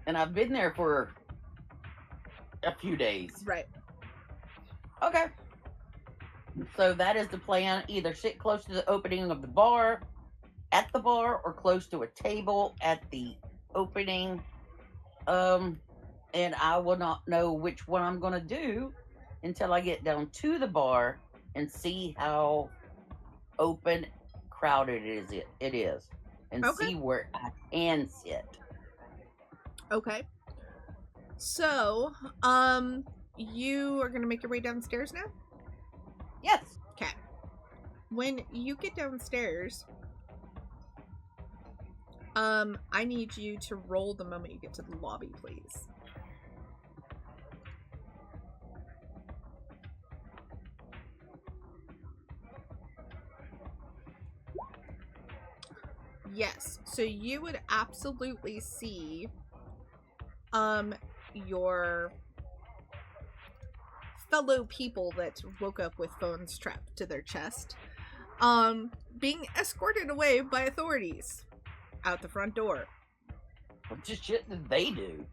And I've been there for a few days. Right. Okay. So that is the plan. Either sit close to the opening of the bar, at the bar, or close to a table at the opening. And I will not know which one I'm going to do until I get down to the bar and see how open, crowded it is, and see where I can sit. Okay. So, you are going to make your way downstairs now? Yes. Okay. When you get downstairs, I need you to roll the moment you get to the lobby, please. Yes, so you would absolutely see your fellow people that woke up with phones strapped to their chest being escorted away by authorities out the front door. What shit did they do?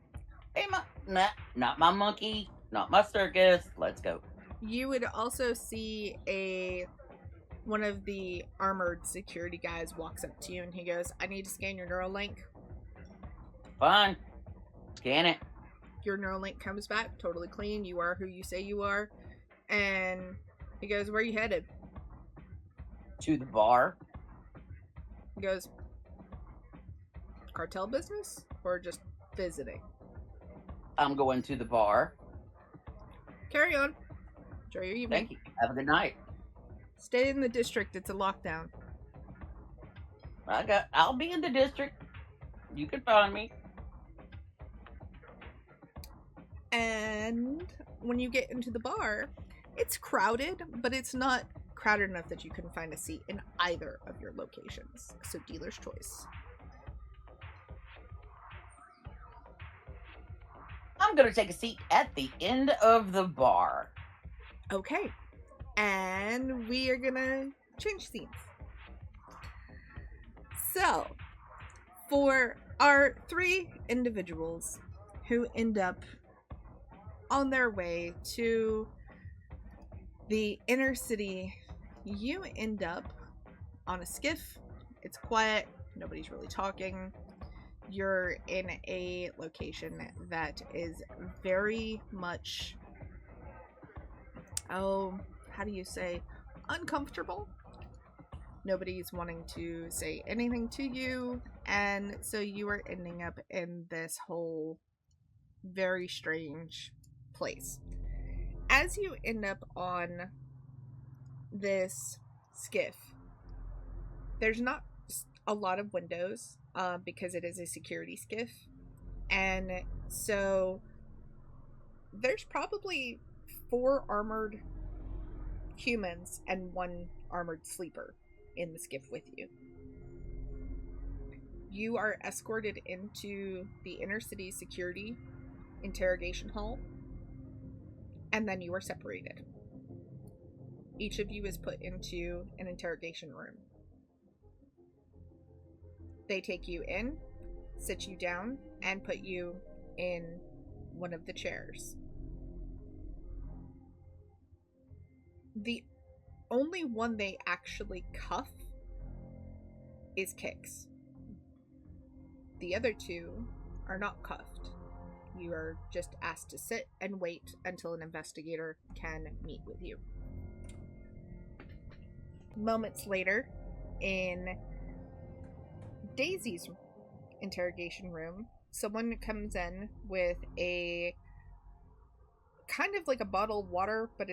Hey, not my monkey, not my circus. Let's go. You would also see one of the armored security guys walks up to you and he goes, "I need to scan your Neuralink." Fine. Scan it. Your Neuralink comes back totally clean. You are who you say you are. And he goes, "Where are you headed?" To the bar. He goes, "Cartel business or just visiting?" I'm going to the bar. Carry on. Enjoy your evening. Thank you. Have a good night. Stay in the district. It's a lockdown. I'll be in the district. You can find me. And when you get into the bar, it's crowded, but it's not crowded enough that you can find a seat in either of your locations. So dealer's choice. I'm going to take a seat at the end of the bar. Okay. And we are gonna change scenes. So, for our 3 individuals who end up on their way to the inner city, you end up on a skiff. It's quiet, nobody's really talking. You're in a location that is very much, how do you say, uncomfortable. Nobody's wanting to say anything to you, and so you are ending up in this whole very strange place. As you end up on this skiff, there's not a lot of windows because it is a security skiff, and so there's probably 4 armored humans and 1 armored sleeper in the skiff with you. You are escorted into the inner city security interrogation hall, and then you are separated. Each of you is put into an interrogation room. They take you in, sit you down, and put you in one of the chairs. The only one they actually cuff is Kix. The other 2 are not cuffed. You are just asked to sit and wait until an investigator can meet with you. Moments later, in Daisy's interrogation room, someone comes in with a kind of like a bottle of water, but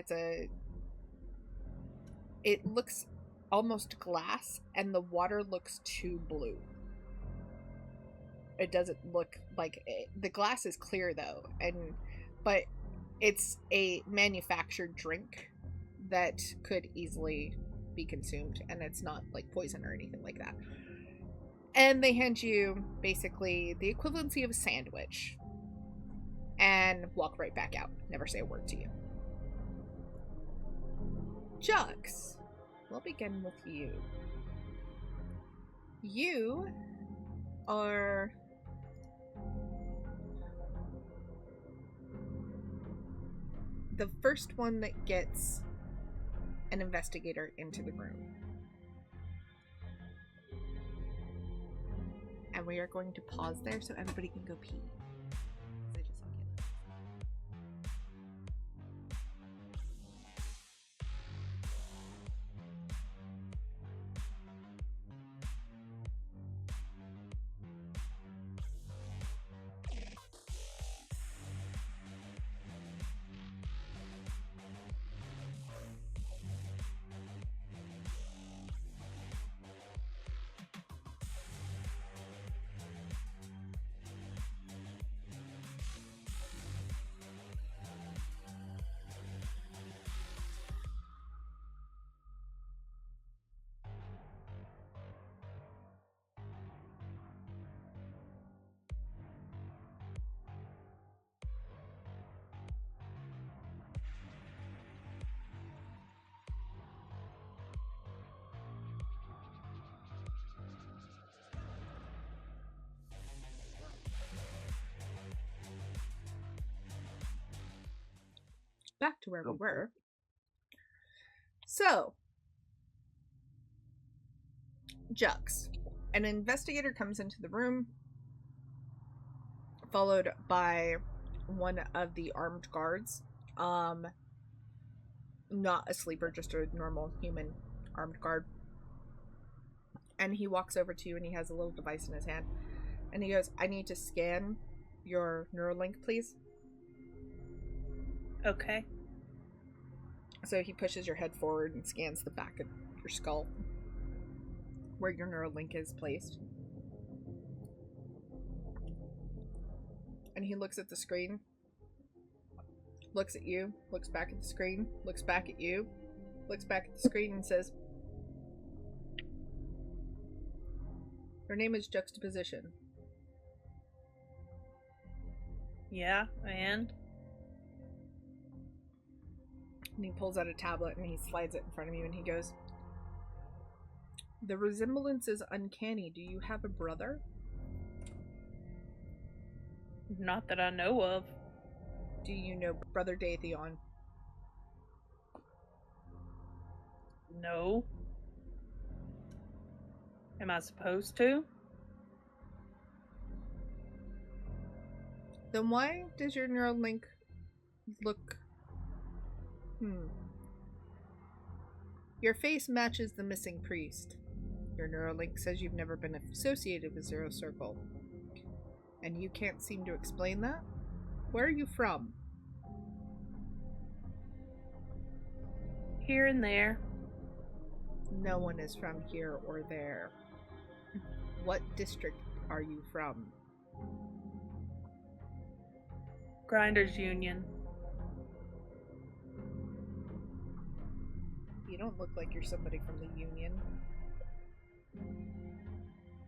it looks almost glass, and the water looks too blue. It doesn't look like it. The glass is clear though, but it's a manufactured drink that could easily be consumed, and it's not like poison or anything like that. And they hand you basically the equivalency of a sandwich and walk right back out. Never say a word to you. Jux, we'll begin with you. You are the first one that gets an investigator into the room. And we are going to pause there so everybody can go pee. Back to where we were. So, Jux, an investigator comes into the room, followed by one of the armed guards. Not a sleeper, just a normal human armed guard. And he walks over to you and he has a little device in his hand. And he goes, I need to scan your Neuralink, please. Okay. So he pushes your head forward and scans the back of your skull where your Neuralink is placed. And he looks at the screen, looks at you, looks back at the screen, looks back at you, looks back at the screen and says, your name is Juxtaposition. Yeah, and? And he pulls out a tablet and he slides it in front of you and he goes, "The resemblance is uncanny. Do you have a brother?" Not that I know of. Do you know Brother Datheon? No. Am I supposed to? Then why does your Neuralink look... Your face matches the missing priest. Your Neuralink says you've never been associated with Zero Circle. And you can't seem to explain that? Where are you from? Here and there. No one is from here or there. What district are you from? Grinders Union. You don't look like you're somebody from the Union.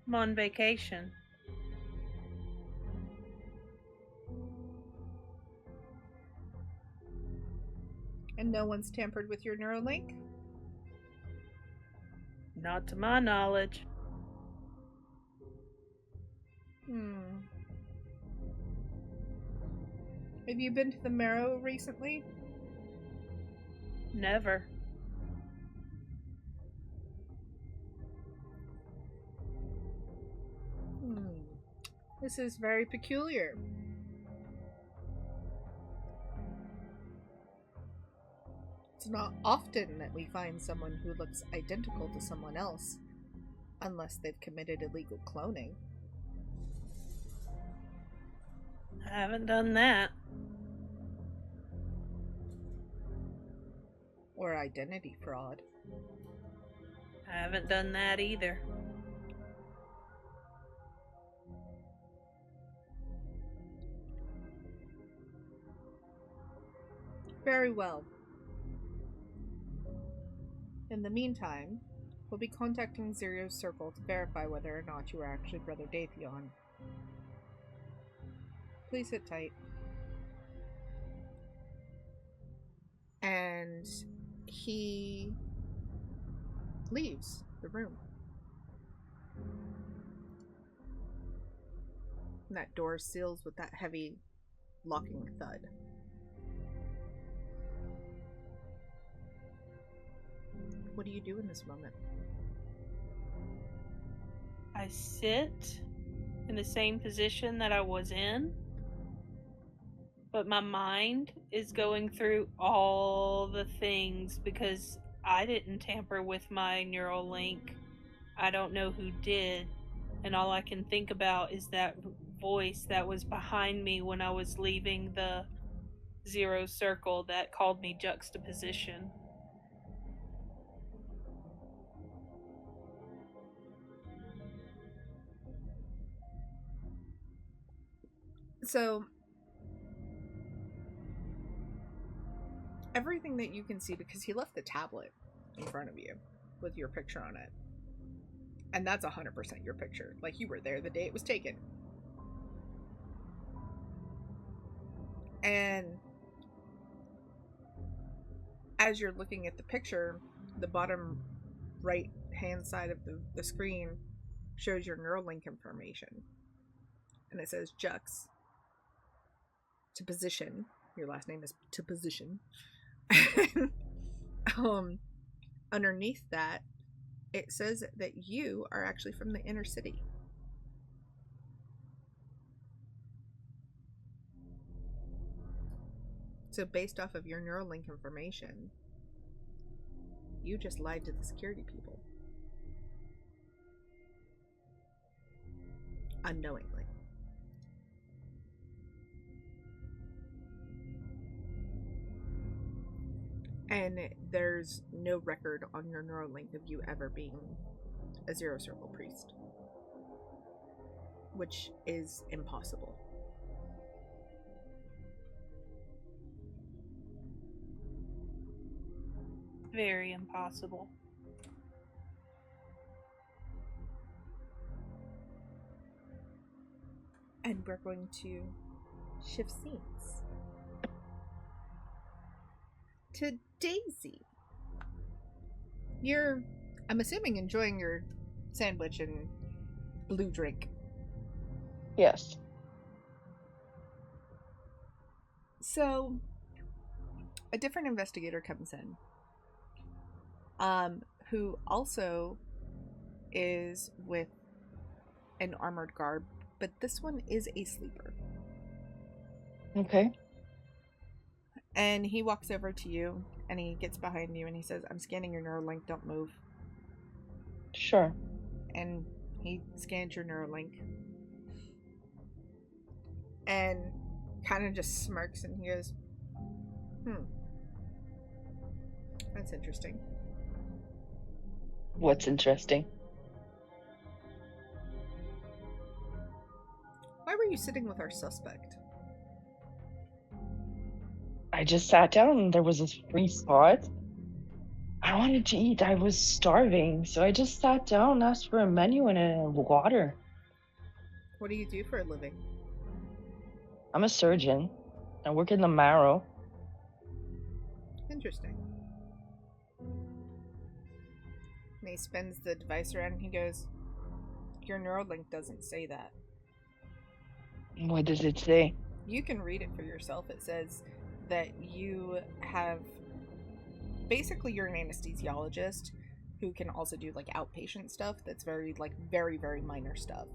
I'm on vacation. And no one's tampered with your Neuralink? Not to my knowledge. Have you been to the Marrow recently? Never. This is very peculiar. It's not often that we find someone who looks identical to someone else, unless they've committed illegal cloning. I haven't done that. Or identity fraud. I haven't done that either. Very well. In the meantime, we'll be contacting Zero Circle to verify whether or not you are actually Brother Datheon. Please sit tight. And he leaves the room. And that door seals with that heavy locking thud. What do you do in this moment? I sit in the same position that I was in, but my mind is going through all the things because I didn't tamper with my Neuralink. I don't know who did, and all I can think about is that voice that was behind me when I was leaving the Zero Circle that called me juxtaposition. So, everything that you can see, because he left the tablet in front of you with your picture on it. And that's 100% your picture. Like, you were there the day it was taken. And as you're looking at the picture, the bottom right hand side of the screen shows your Neuralink information. And it says Jux to position. Your last name is to position. Underneath that, it says that you are actually from the inner city. So based off of your Neuralink information, you just lied to the security people. Unknowingly. And there's no record on your Neuralink of you ever being a Zero Circle priest. Which is impossible. Very impossible. And we're going to shift scenes. to Daisy. You're, I'm assuming, enjoying your sandwich and blue drink. Yes. So, a different investigator comes in, who also is with an armored guard, but this one is a sleeper. Okay. And he walks over to you, and he gets behind you, and he says, "I'm scanning your Neuralink, don't move." Sure. And he scans your Neuralink. And kind of just smirks, and he goes, that's interesting. What's interesting? Why were you sitting with our suspect? I just sat down and there was this free spot. I wanted to eat. I was starving, so I just sat down, asked for a menu and a water. What do you do for a living? I'm a surgeon. I work in the marrow. Interesting. And he spins the device around and he goes, "Your Neuralink doesn't say that." What does it say? You can read it for yourself. It says that you have... Basically, you're an anesthesiologist who can also do, like, outpatient stuff that's very, very, very minor stuff.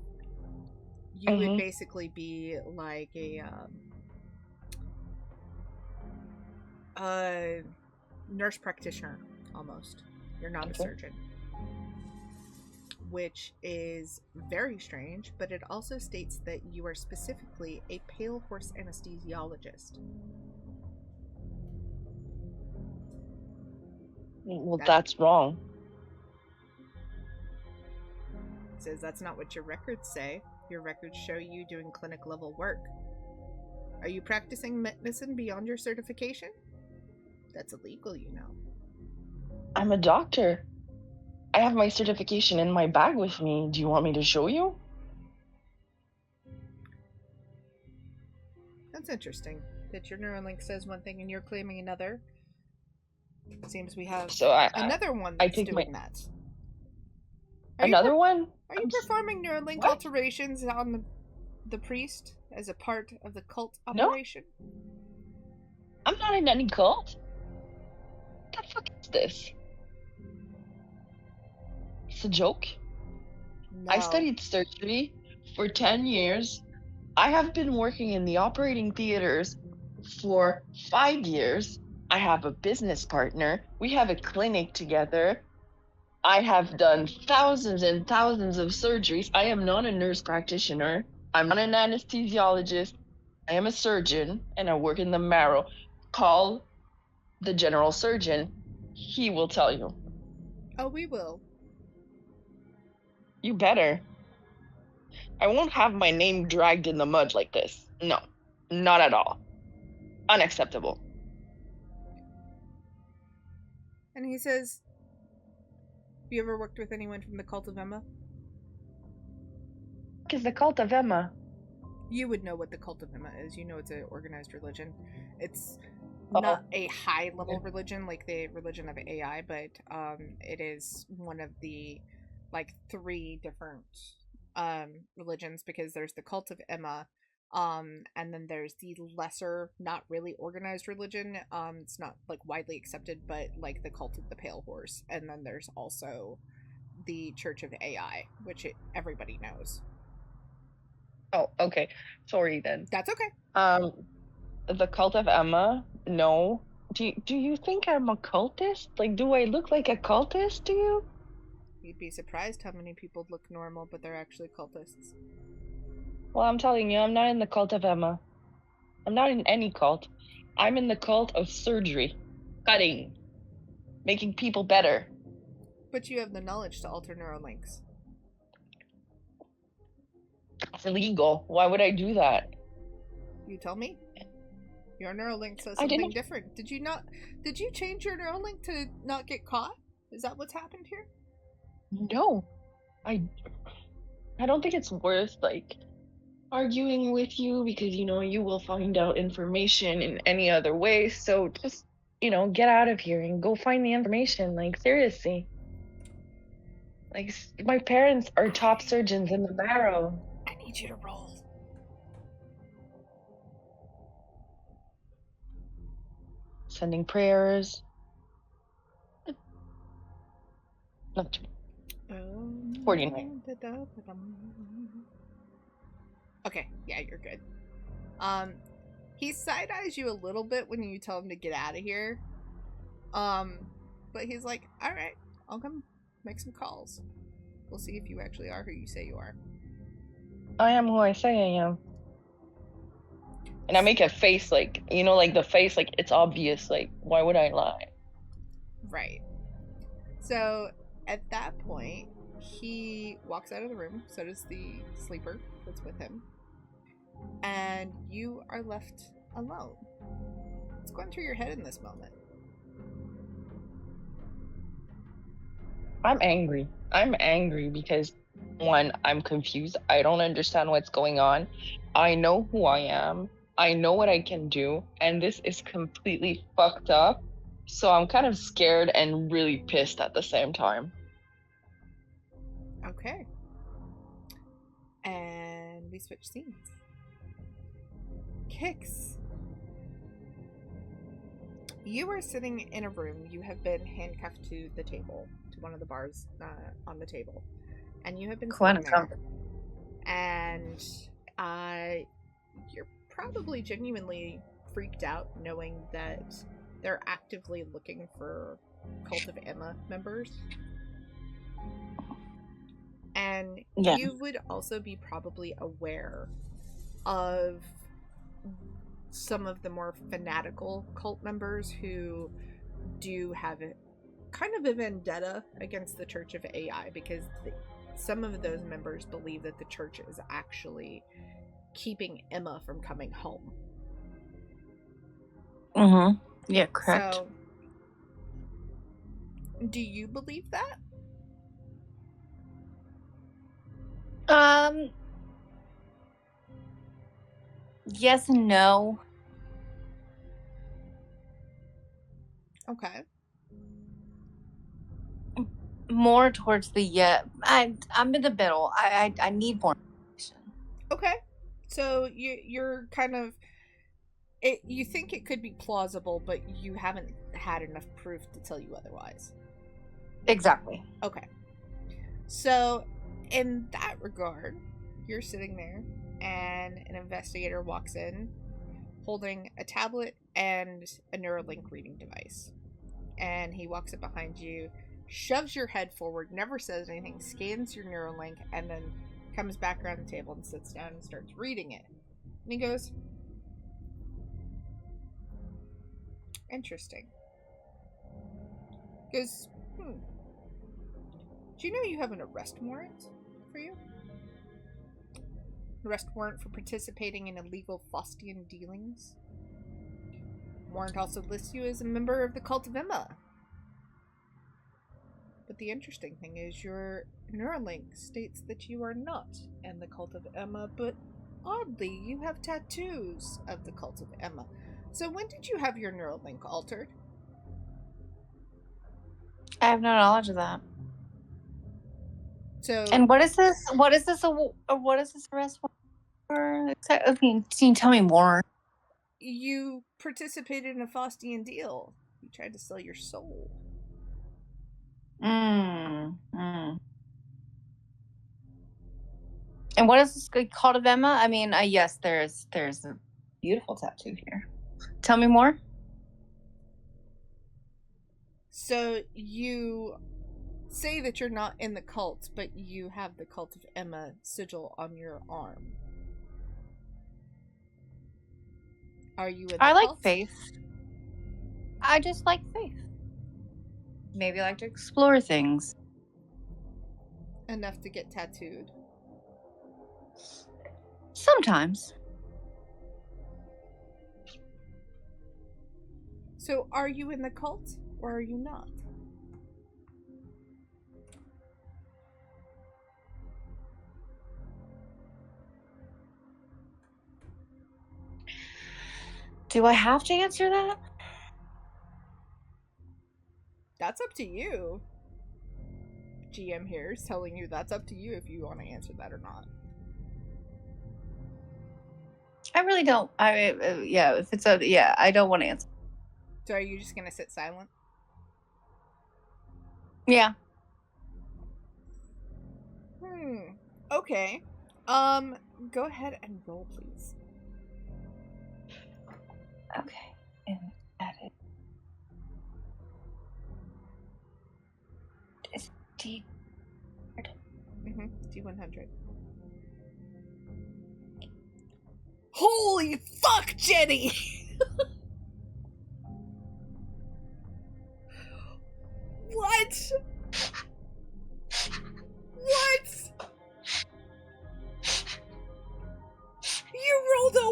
You would basically be like a nurse practitioner, almost. You're not a surgeon. Which is very strange, but it also states that you are specifically a pale horse anesthesiologist. Well, that's wrong. It says that's not what your records say. Your records show you doing clinic level work. Are you practicing medicine beyond your certification? That's illegal, you know. I'm a doctor. I have my certification in my bag with me. Do you want me to show you? That's interesting. That your Neuralink says one thing and you're claiming another. Seems we have another one that's doing that. Another one? Are you performing Neuralink alterations on the priest as a part of the cult operation? No. I'm not in any cult. What the fuck is this? It's a joke? No. I studied surgery for 10 years. I have been working in the operating theaters for 5 years. I have a business partner. We have a clinic together. I have done thousands and thousands of surgeries. I am not a nurse practitioner. I'm not an anesthesiologist. I am a surgeon, and I work in the marrow. Call the general surgeon. He will tell you. Oh, we will. You better. I won't have my name dragged in the mud like this. No, not at all. Unacceptable. And he says, have you ever worked with anyone from the cult of Emma? What is the cult of Emma? You would know what the cult of Emma is. You know it's an organized religion. It's not a high-level religion like the religion of AI, but it is one of the, 3 different religions, because there's the cult of Emma, and then there's the lesser, not really organized religion. It's not widely accepted, but the cult of the Pale Horse, and then there's also the Church of AI, which everybody knows. Oh, okay. Sorry then. That's okay. The cult of Emma? No. Do you think I'm a cultist? Do I look like a cultist to you? You'd be surprised how many people look normal, but they're actually cultists. Well, I'm telling you, I'm not in the cult of Emma. I'm not in any cult. I'm in the cult of surgery. Cutting. Making people better. But you have the knowledge to alter Neuralinks. It's illegal. Why would I do that? You tell me. Your Neuralink says something different. Did you change your Neuralink to not get caught? Is that what's happened here? No. I don't think it's worth, arguing with you, because, you will find out information in any other way, so just get out of here and go find the information. Like, seriously. Like, my parents are top surgeons in the barrow. I need you to roll. Sending prayers. Not too. 49. Okay, yeah, you're good. He side eyes you a little bit when you tell him to get out of here. But he's like, all right, I'll come make some calls. We'll see if you actually are who you say you are. I am who I say I am. And I make a face like, like the face, like it's obvious. Like, why would I lie? Right. So at that point, he walks out of the room. So does the sleeper that's with him. And you are left alone. What's going through your head in this moment? I'm angry. I'm angry because, one, I'm confused. I don't understand what's going on. I know who I am. I know what I can do. And this is completely fucked up. So I'm kind of scared and really pissed at the same time. Okay. And we switch scenes. Kix. You are sitting in a room. You have been handcuffed to the table, to one of the bars on the table. And you have been sitting there. And you're probably genuinely freaked out knowing that they're actively looking for Cult of Emma members. And you would also be probably aware of some of the more fanatical cult members who do have kind of a vendetta against the Church of AI, because some of those members believe that the church is actually keeping Emma from coming home. Yeah, correct. So, do you believe that? Yes and no. Okay. More towards the yeah. I'm in the middle. I need more information. Okay. So you're kind of you think it could be plausible, but you haven't had enough proof to tell you otherwise. Exactly. Okay. So in that regard, you're sitting there and an investigator walks in holding a tablet and a Neuralink reading device. And he walks up behind you, shoves your head forward, never says anything, scans your Neuralink, and then comes back around the table and sits down and starts reading it. And he goes, interesting. He goes, do you know you have an arrest warrant for you? Arrest warrant for participating in illegal Faustian dealings. Warrant also lists you as a member of the Cult of Emma. But the interesting thing is your Neuralink states that you are not in the Cult of Emma, but oddly, you have tattoos of the Cult of Emma. So when did you have your Neuralink altered? I have no knowledge of that. So, and what is this? What is this arrest for? I mean, can you tell me more? You participated in a Faustian deal. You tried to sell your soul. And what is this Cult of Emma? I mean, yes, there's a beautiful tattoo here. Tell me more. So you say that you're not in the cult, but you have the Cult of Emma sigil on your arm. Are you in the cult? I like faith. I just like faith. Maybe I like to explore things. Enough to get tattooed? Sometimes. So are you in the cult, or are you not? Do I have to answer that? That's up to you. GM here is telling you that's up to you if you want to answer that or not. I really don't. If it's I don't want to answer. So are you just gonna sit silent? Yeah. Okay. Go ahead and roll, please. Okay. And that is D. D100. Holy fuck, Jenny! What? What? You rolled a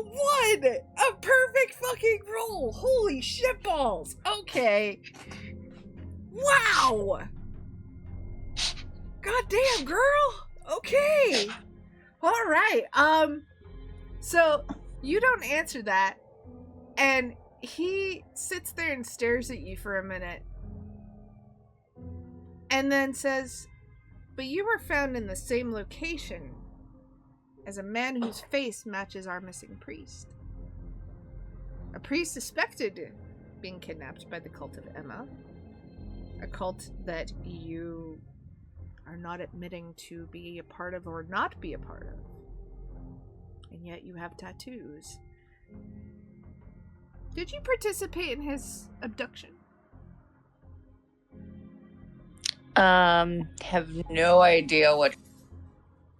1! A perfect fucking roll! Holy shitballs! Okay. Wow! Goddamn, girl! Okay. Alright, so you don't answer that, and he sits there and stares at you for a minute, and then says, but you were found in the same location as a man whose face matches our missing priest. A priest suspected being kidnapped by the cult of Emma. A cult that you are not admitting to be a part of or not be a part of. And yet you have tattoos. Did you participate in his abduction? Have no idea what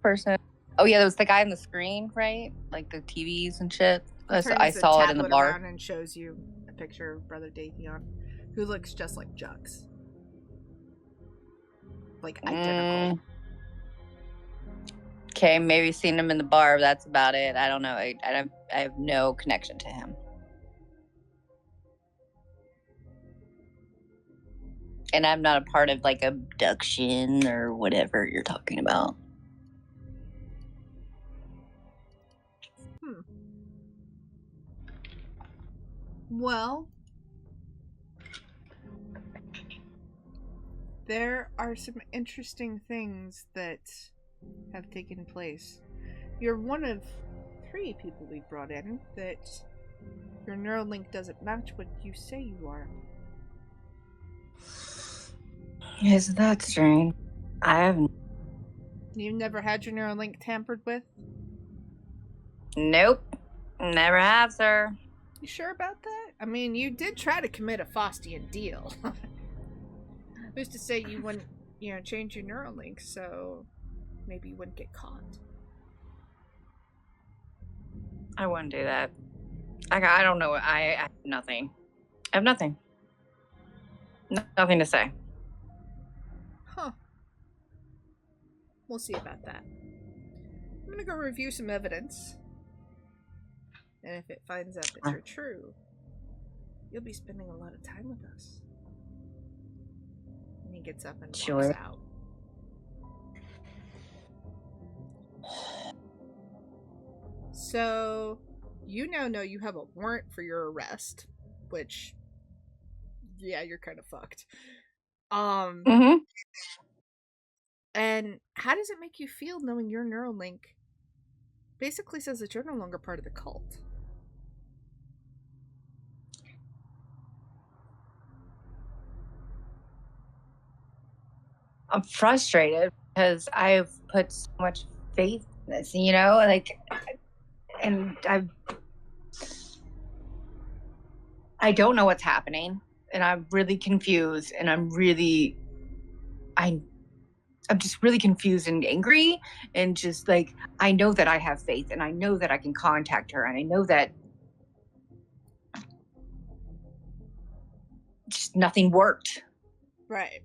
person. Oh yeah, there was the guy on the screen, right? Like the TVs and shit. I saw it in the bar. Around and shows you a picture of Brother Datheon, who looks just like Jux. Like identical. Okay, maybe seen him in the bar. That's about it. I don't know. I have no connection to him. And I'm not a part of like abduction or whatever you're talking about. Well, there are some interesting things that have taken place. You're one of 3 people we brought in that your Neuralink doesn't match what you say you are. Is that strange? I haven't. You've never had your Neuralink tampered with? Nope. Never have, sir. You sure about that? I mean, you did try to commit a Faustian deal. Who's to say you wouldn't, change your Neuralink so maybe you wouldn't get caught? I wouldn't do that. I don't know. I have nothing. I have nothing. Nothing to say. Huh. We'll see about that. I'm gonna go review some evidence. And if it finds out that you're true, you'll be spending a lot of time with us. And he gets up and walks out. So, you now know you have a warrant for your arrest, which, yeah, you're kind of fucked. And how does it make you feel knowing your Neuralink basically says that you're no longer part of the cult? I'm frustrated because I've put so much faith in this, and I don't know what's happening, and I'm really confused, and I'm just really confused and angry, and just like, I know that I have faith, and I know that I can contact her, and I know that just nothing worked. Right.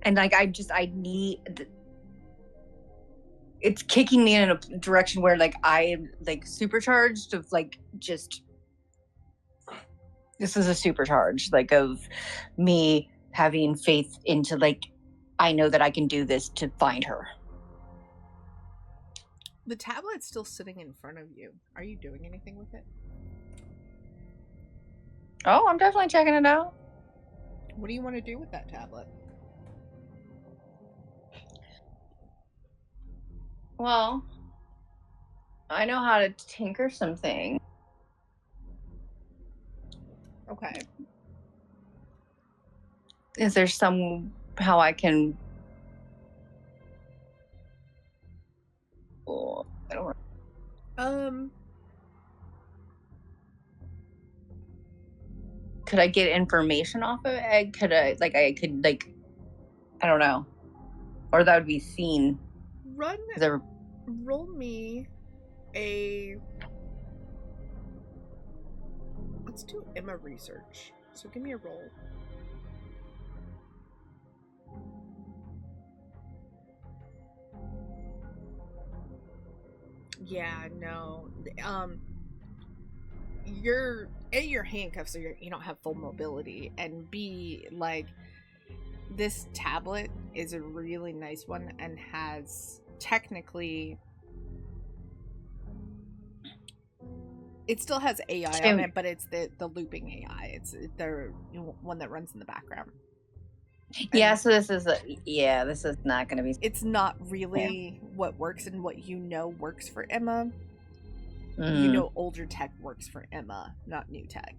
And like, I need, it's kicking me in a direction where like I am like supercharged of like, just, this is a supercharge like of me having faith into like, I know that I can do this to find her. The tablet's still sitting in front of you. Are you doing anything with it? Oh, I'm definitely checking it out. What do you want to do with that tablet? Well, I know how to tinker some things. Okay. Is there some how I can? Oh, I don't. Could I get information off of it? Could I I don't know, or that would be seen. Roll me a. Let's do Emma research. So give me a roll. Yeah, no. You're handcuffed, so you don't have full mobility, and B, like, this tablet is a really nice one and has technically. It still has AI on it, but it's the looping AI. It's the one that runs in the background. Yeah, so this is not going to be. It's not really what works and what works for Emma. Older tech works for Emma, not new tech.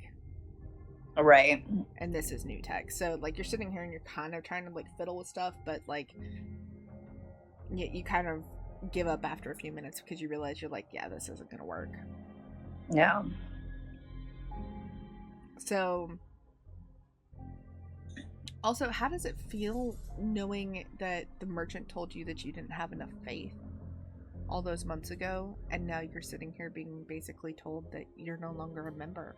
Right. And this is new tech. So, like, you're sitting here and you're kind of trying to, like, fiddle with stuff, but, like, you kind of give up after a few minutes because you realize you're like, yeah, this isn't going to work. Yeah. So, also, how does it feel knowing that the merchant told you that you didn't have enough faith all those months ago, and now you're sitting here being basically told that you're no longer a member?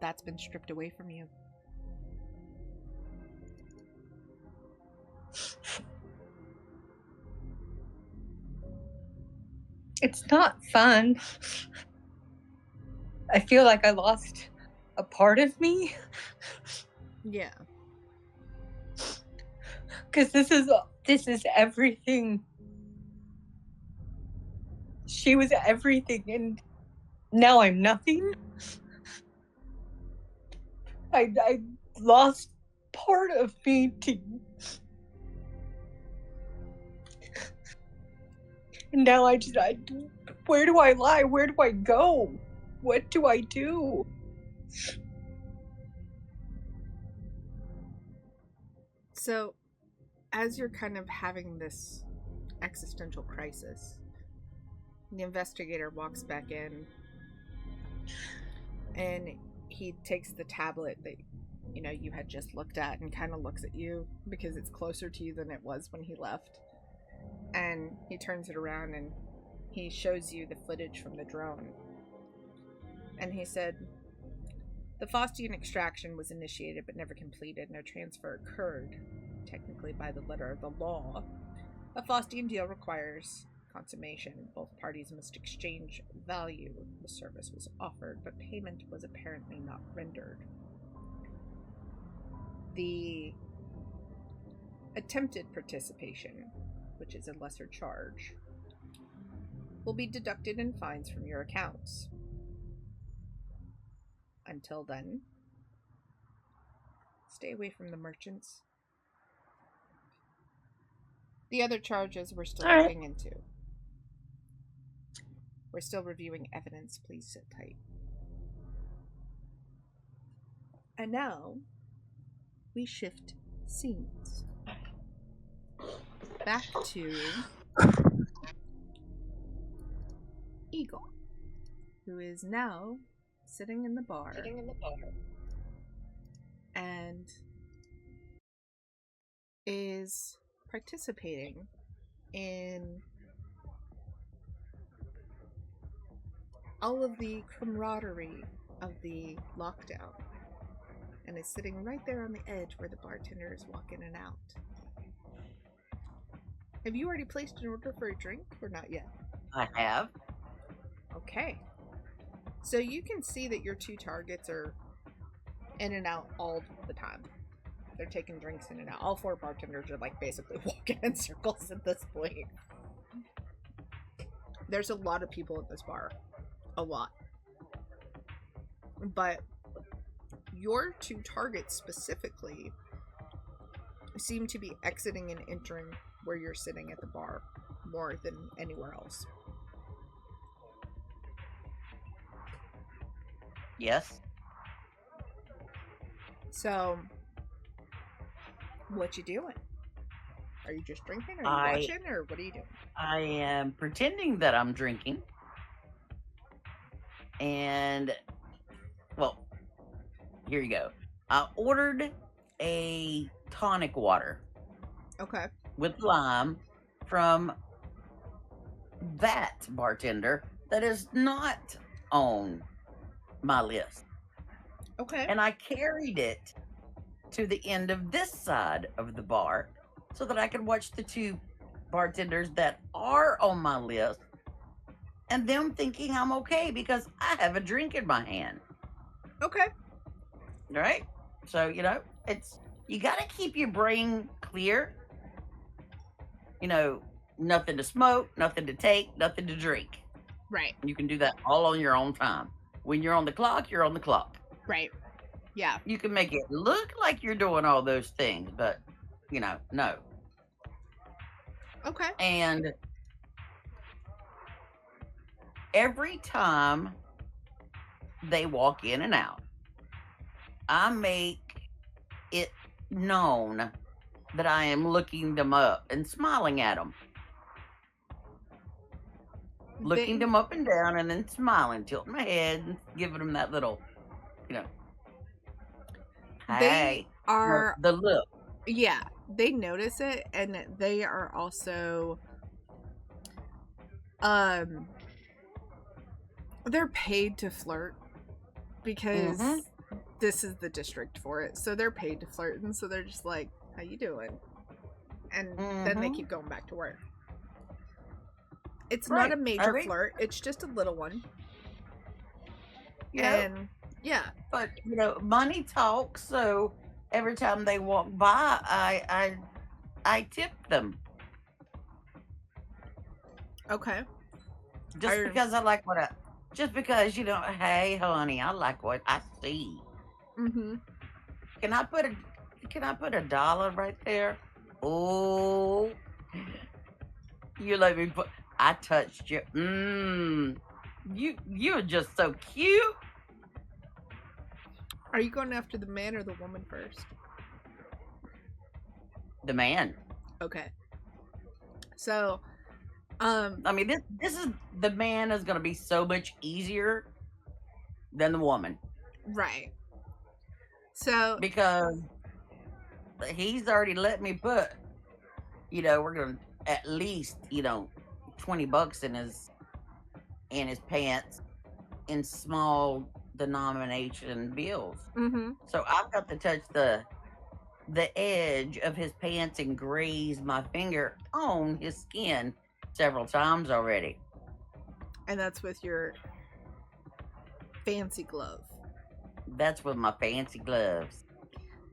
That's been stripped away from you. It's not fun. I feel like I lost a part of me. Yeah. Because this is everything. She was everything, and now I'm nothing. I lost part of me to. And now where do I lie? Where do I go? What do I do? So, as you're kind of having this existential crisis, the investigator walks back in, and he takes the tablet that you had just looked at and kind of looks at you because it's closer to you than it was when he left. And he turns it around and he shows you the footage from the drone. And he said, the Faustian extraction was initiated but never completed. No transfer occurred, technically by the letter of the law. A Faustian deal requires consummation. Both parties must exchange value. The service was offered, but payment was apparently not rendered. The attempted participation, which is a lesser charge, will be deducted in fines from your accounts. Until then, stay away from the merchants. The other charges we're still looking into. We're still reviewing evidence. Please sit tight. And now, we shift scenes. Back to Eagle, who is now sitting in the bar. And is participating in all of the camaraderie of the lockdown, and is sitting right there on the edge where the bartenders walk in and out. Have you already placed an order for a drink, or not yet? I have. Okay. So you can see that your two targets are in and out all the time. They're taking drinks in and out. All four bartenders are like basically walking in circles at this point. There's a lot of people at this bar. A lot. but your two targets specifically seem to be exiting and entering where you're sitting at the bar more than anywhere else. Yes. So, what you doing? Are you just drinking? Are you watching? Or what are you doing? I am pretending that I'm drinking. And, well, here you go. I ordered a tonic water. Okay. With lime from that bartender that is not on my list. Okay. And I carried it to the end of this side of the bar so that I could watch the two bartenders that are on my list and them thinking I'm okay because I have a drink in my hand. Okay. Right? So, you know, you got to keep your brain clear. You know, nothing to smoke, nothing to take, nothing to drink. Right. You can do that all on your own time. When you're on the clock, you're on the clock. Right. Yeah. You can make it look like you're doing all those things, but, you know, no. Okay. And every time they walk in and out, I make it known that I am looking them up and smiling at them. Looking them up and down and then smiling, tilting my head and giving them that little, you know. They are the look. Yeah, they notice it, and they are also they're paid to flirt because this is the district for it. So they're paid to flirt, and so they're just like, "How you doing?" And then they keep going back to work. It's not a major flirt, it's just a little one. Yeah. And yeah, but you know, money talks, so every time they walk by, I tip them. Okay. Because I like just because, you know, hey honey, I like what I see. Mm-hmm. Can I put $1 right there? Oh, you let me put. I touched you. You're just so cute. Are you going after the man or the woman first? The man. Okay. So, I mean, this is the man is going to be so much easier than the woman. Right. So because he's already let me put, you know, we're going to at least, you know, $20 in his pants in small denomination bills. So I've got to touch the edge of his pants and graze my finger on his skin several times already. And that's with your fancy glove. That's with my fancy gloves.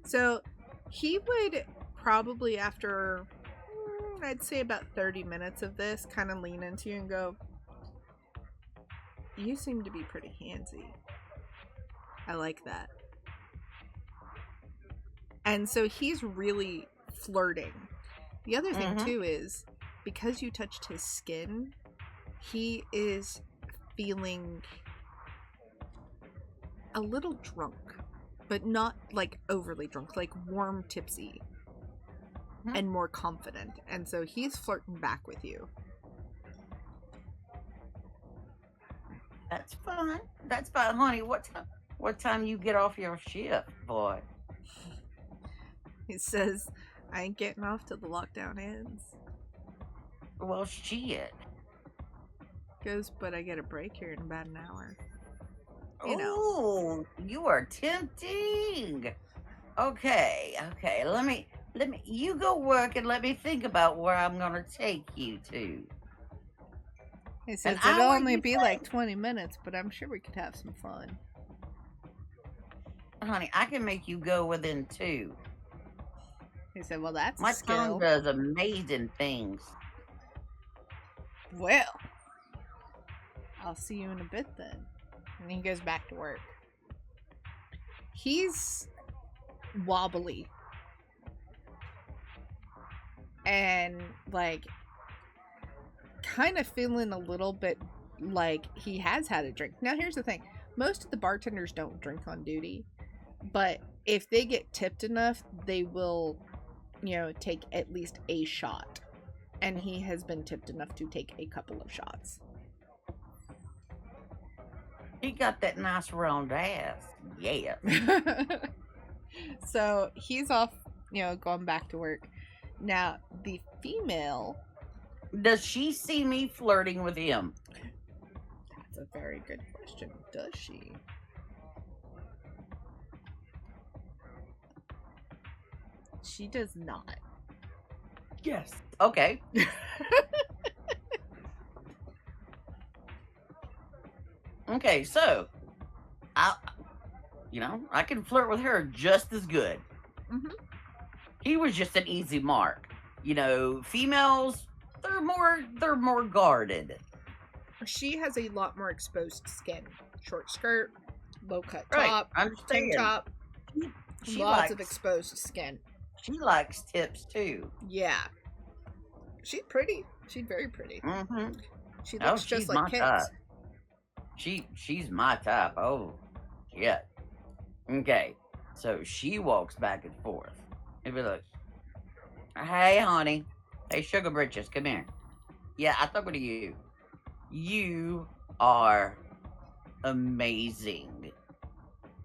So he would probably, after I'd say about 30 minutes of this, kind of lean into you and go, "You seem to be pretty handsy. I like that." And so he's really flirting. The other thing too is, because you touched his skin, he is feeling a little drunk, but not like overly drunk, like warm tipsy and more confident. And so he's flirting back with you. That's fine. That's fine, honey. What time you get off your shift, boy? He says, "I ain't getting off till the lockdown ends." Well, shit. Goes, "But I get a break here in about an hour." Oh, you are tempting. Okay. Let me. You go work and let me think about where I'm gonna take you to. He says it'll only be like 20 minutes, but I'm sure we could have some fun. Honey, I can make you go within 2. He said, "Well, that's my a skill." tongue does amazing things. "Well, I'll see you in a bit then." And he goes back to work. He's wobbly. And, like, kind of feeling a little bit like he has had a drink. Now, here's the thing. Most of the bartenders don't drink on duty. But if they get tipped enough, they will, take at least a shot. And he has been tipped enough to take a couple of shots. He got that nice round ass. Yeah. So he's off, going back to work. Now, the female... Does she see me flirting with him? That's a very good question. Does she? She does not. Yes. Okay. Okay, so I can flirt with her just as good. Mm-hmm. He was just an easy mark. Females, they're more guarded. She has a lot more exposed skin. Short skirt, low cut Right, top, tank top. She Lots of exposed skin. She likes tips too. Yeah. She's pretty. She's very pretty. Mm-hmm. She looks just like Kit's. She's my type. Oh, shit. Okay, so she walks back and forth. And be like, "Hey, honey. Hey, sugar britches, come here. Yeah, I talk to you. You are amazing.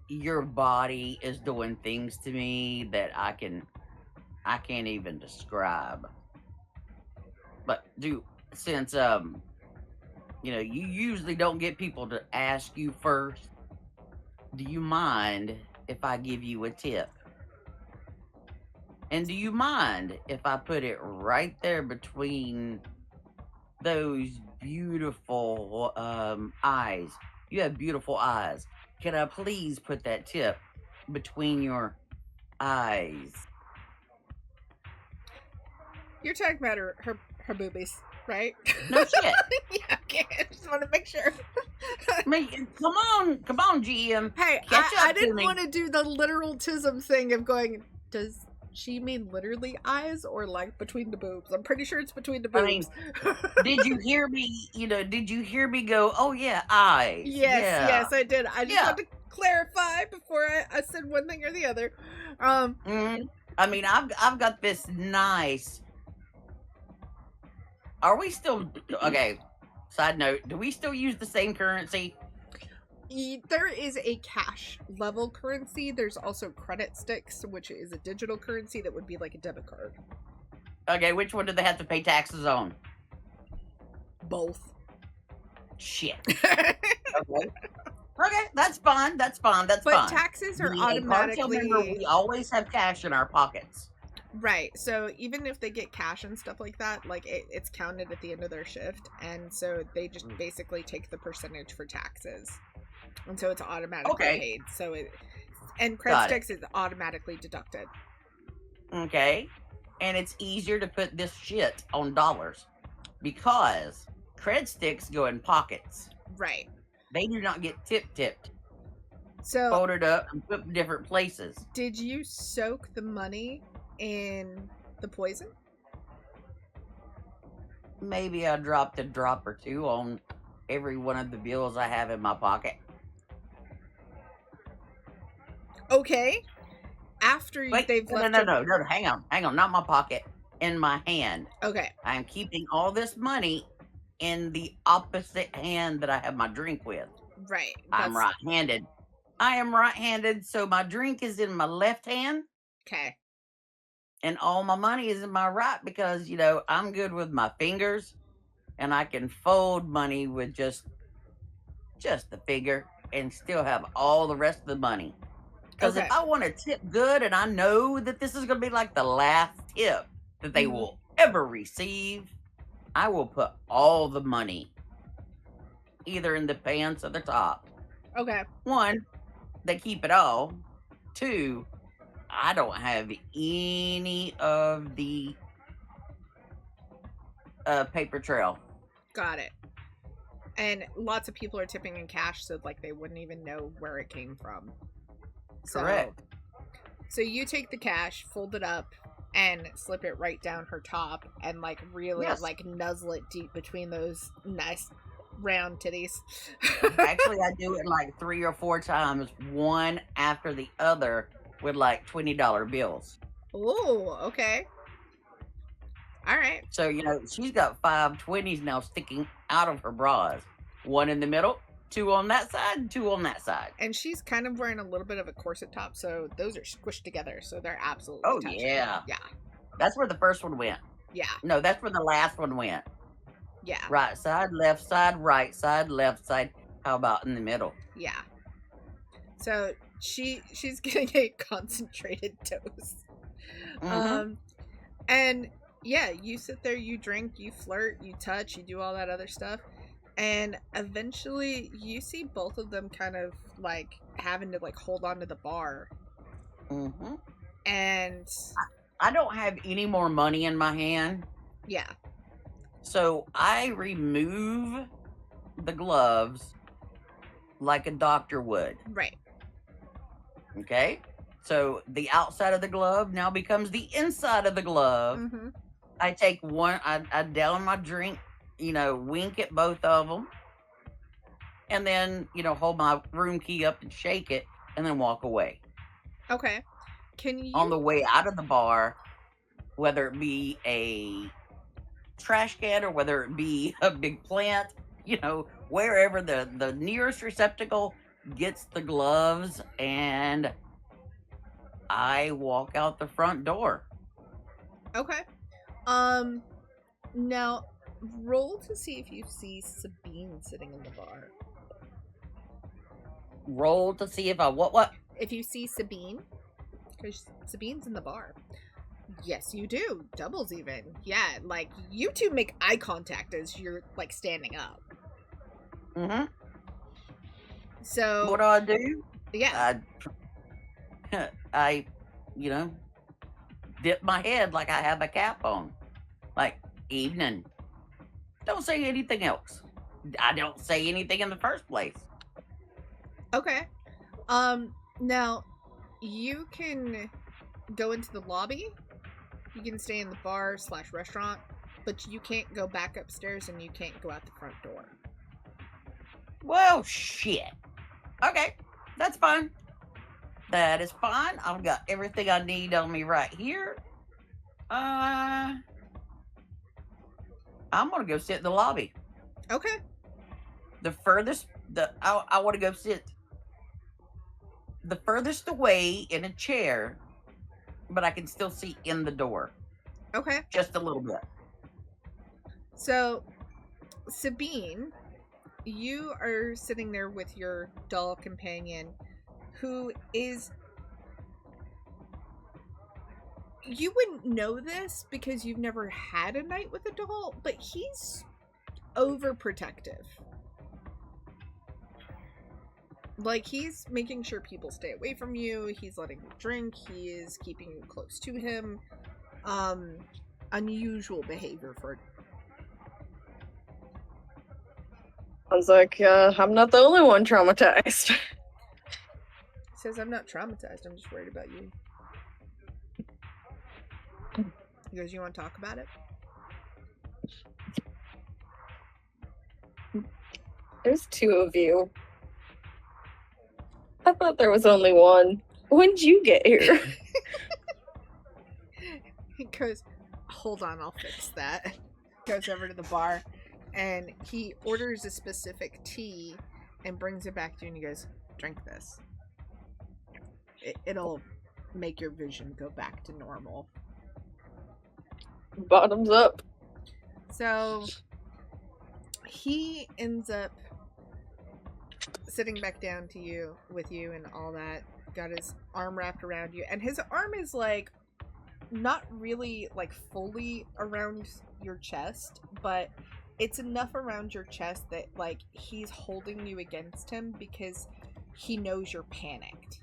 Your body is doing things to me that I can't even describe. But since you usually don't get people to ask you first, do you mind if I give you a tip? And do you mind if I put it right there between those beautiful eyes? You have beautiful eyes. Can I please put that tip between your eyes?" You're talking about her boobies, right? No shit. Yeah, okay. I just want to make sure. Come on, GM. Hey, I didn't want to do the literaltism thing of going, does she mean literally eyes or like between the boobs? I'm pretty sure it's between the boobs. Did you hear me? Did you hear me go, "Oh yeah, eyes"? Yes, I did. I just had to clarify before I said one thing or the other. I mean, I've got this nice. Are we still okay? Side note: do we still use the same currency? There is a cash level currency. There's also credit sticks, which is a digital currency that would be like a debit card. Okay, which one do they have to pay taxes on? Both. Shit. Okay, that's fine. That's fine. But taxes are automatically. We always have cash in our pockets. Right. So even if they get cash and stuff like that, like it's counted at the end of their shift, and so they just basically take the percentage for taxes, and so it's automatically paid. So credit sticks is automatically deducted. Okay, and it's easier to put this shit on dollars because cred sticks go in pockets. Right. They do not get tipped. So folded up and put in different places. Did you soak the money in the poison? Maybe I dropped a drop or two on every one of the bills I have in my pocket. Okay. After they've left. No, hang on, not my pocket, in my hand. Okay. I'm keeping all this money in the opposite hand that I have my drink with. Right. I'm right-handed. I am right-handed, so my drink is in my left hand. Okay. And all my money is in my right because, I'm good with my fingers and I can fold money with just the finger and still have all the rest of the money. Because if I want to tip good and I know that this is going to be like the last tip that they will ever receive, I will put all the money either in the pants or the top. Okay. 1, they keep it all. 2, I don't have any of the paper trail. Got it. And lots of people are tipping in cash, so like they wouldn't even know where it came from. Correct. So you take the cash, fold it up, and slip it right down her top, and like really like nuzzle it deep between those nice round titties. Actually, I do it like 3 or 4 times, one after the other, with like $20 bills. Oh, okay. All right. So, she's got 5 20s now sticking out of her bras. 1 in the middle, 2 on that side, and 2 on that side. And she's kind of wearing a little bit of a corset top, so those are squished together, so they're absolutely touching. Yeah. Yeah. That's where the first one went. Yeah. No, that's where the last one went. Yeah. Right side, left side, right side, left side. How about in the middle? Yeah. So she's getting a concentrated dose. And yeah, you sit there, you drink, you flirt, you touch, you do all that other stuff. And eventually you see both of them kind of like having to like hold on to the bar. And I don't have any more money in my hand. Yeah. So I remove the gloves like a doctor would. Right. Okay? So the outside of the glove now becomes the inside of the glove. I take one, I down my drink, wink at both of them. And then, hold my room key up and shake it and then walk away. Okay. Can you... On the way out of the bar, whether it be a trash can or whether it be a big plant, wherever the nearest receptacle gets the gloves, and I walk out the front door. Okay. Now roll to see if you see Sabine sitting in the bar. Roll to see if I what? If you see Sabine, because Sabine's in the bar. Yes, you do. Doubles even. Yeah, like you two make eye contact as you're like standing up. So what do I do? Yeah. I dip my head like I have a cap on. Like, evening. Don't say anything else. I don't say anything in the first place. Okay. Now you can go into the lobby. You can stay in the bar / restaurant, but you can't go back upstairs and you can't go out the front door. Well, shit. Okay, that's fine. That is fine. I've got everything I need on me right here. I'm gonna go sit in the lobby. Okay. The furthest, I want to go sit the furthest away in a chair, but I can still see in the door. Okay. Just a little bit. So, Sabine, you are sitting there with your doll companion, who is... You wouldn't know this because you've never had a night with a doll, but he's overprotective. Like, he's making sure people stay away from you. He's letting you drink. He is keeping you close to him. Unusual behavior for... Sounds like I'm not the only one traumatized. He says, I'm not traumatized. I'm just worried about you. He goes, you want to talk about it? There's 2 of you. I thought there was only one. When'd you get here? He goes, hold on, I'll fix that. Goes over to the bar, and he orders a specific tea and brings it back to you, and he goes, drink this. It'll make your vision go back to normal. Bottoms up. So he ends up sitting back down to you with you and all that, got his arm wrapped around you, and his arm is like not really like fully around your chest, but it's enough around your chest that like he's holding you against him because he knows you're panicked.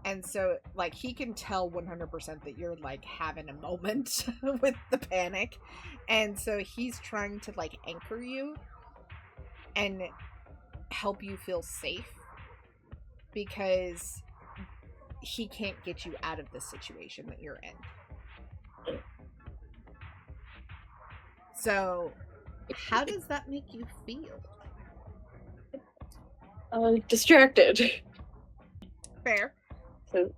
And so, like, he can tell 100% that you're, like, having a moment with the panic. And so he's trying to, like, anchor you and help you feel safe. because he can't get you out of the situation that you're in. So, how does that make you feel? Distracted. Fair. So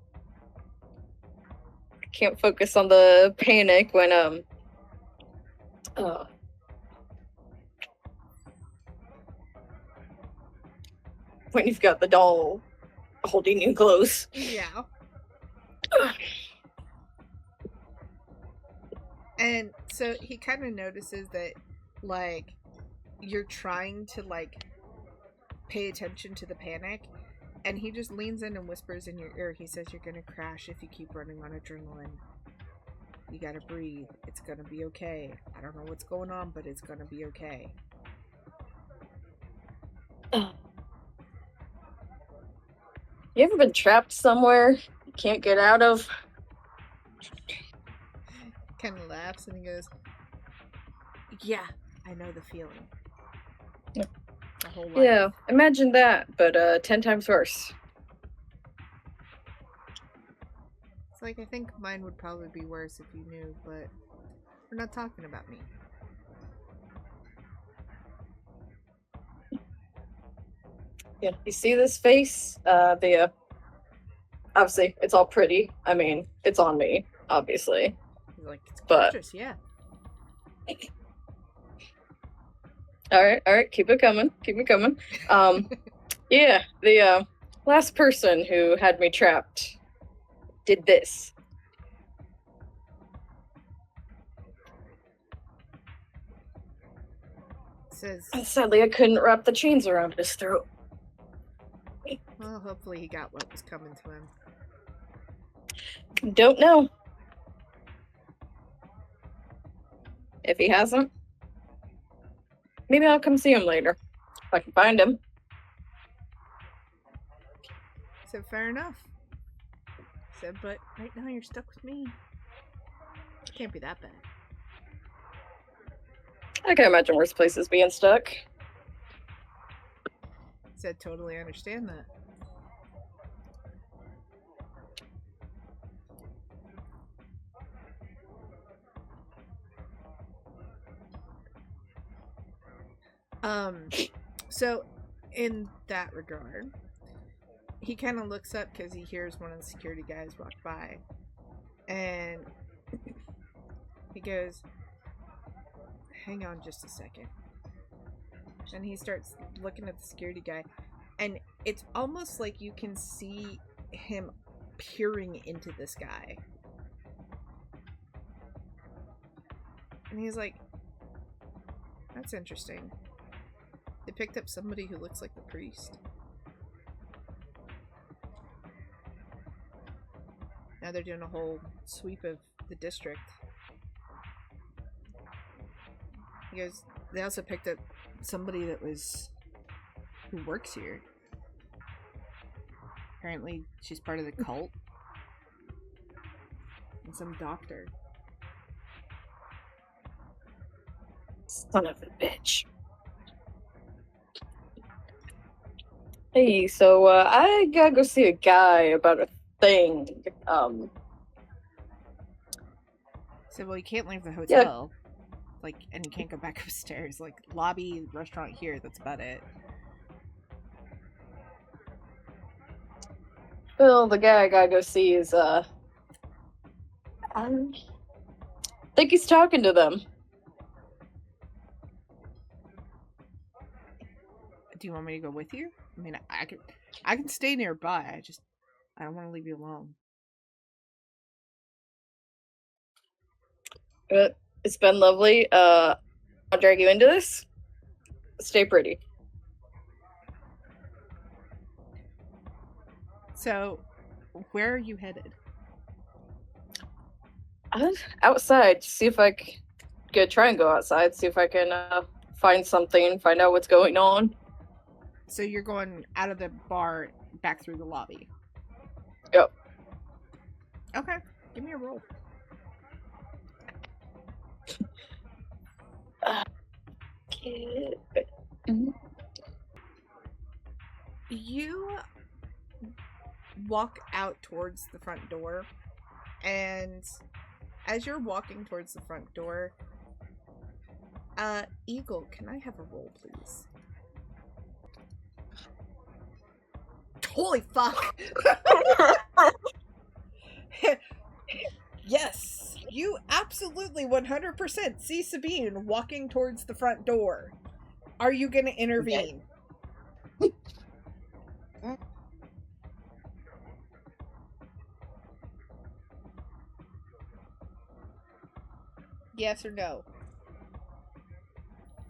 I can't focus on the panic when when you've got the doll holding you close. Yeah. And so he kind of notices that, like, you're trying to, like, pay attention to the panic, and he just leans in and whispers in your ear. He says, "You're gonna crash if you keep running on adrenaline. You gotta breathe. It's gonna be okay. I don't know what's going on, but it's gonna be okay." You ever been trapped somewhere you can't get out of? Kind of laughs and he goes, "Yeah, I know the feeling." The whole life. Yeah, imagine that, but 10 times worse. It's like, I think mine would probably be worse if you knew, but we're not talking about me. Yeah, you see this face? Obviously, it's all pretty. I mean, it's on me, obviously. He's like, "It's But- gorgeous, yeah." All right, keep it coming. Yeah, the last person who had me trapped did this. Says, And sadly, I couldn't wrap the chains around his throat. well, hopefully he got what was coming to him. Don't know. If he hasn't, maybe I'll come see him later. If I can find him. Said, fair enough. Said, but right now you're stuck with me. It can't be that bad. I can imagine worse places being stuck. Said, totally understand that. So in that regard, he kind of looks up because he hears one of the security guys walk by, and he goes, "Hang on just a second." And he starts looking at the security guy, and it's almost like you can see him peering into this guy. And he's like, "That's interesting. They picked up somebody who looks like the priest. Now they're doing a whole sweep of the district." He goes, "They also picked up somebody who works here. Apparently she's part of the cult. And some doctor." Son of a bitch. Hey, so I gotta go see a guy about a thing. So, well, you can't leave the hotel. Like, and you can't go back upstairs. Like, lobby, restaurant here, that's about it. Well, the guy I gotta go see is I think he's talking to them. Do you want me to go with you? I mean, I can stay nearby. I don't want to leave you alone. It's been lovely. I'll drag you into this. Stay pretty. So, where are you headed? Outside. See if I can try and go outside. See if I can find something. Find out what's going on. So you're going out of the bar back through the lobby. Yep. Okay, give me a roll. You walk out towards the front door, and as you're walking towards the front door, Eagle, can I have a roll, please? Holy fuck! Yes, you absolutely 100% see Sabine walking towards the front door. Are you gonna intervene? Yes or no?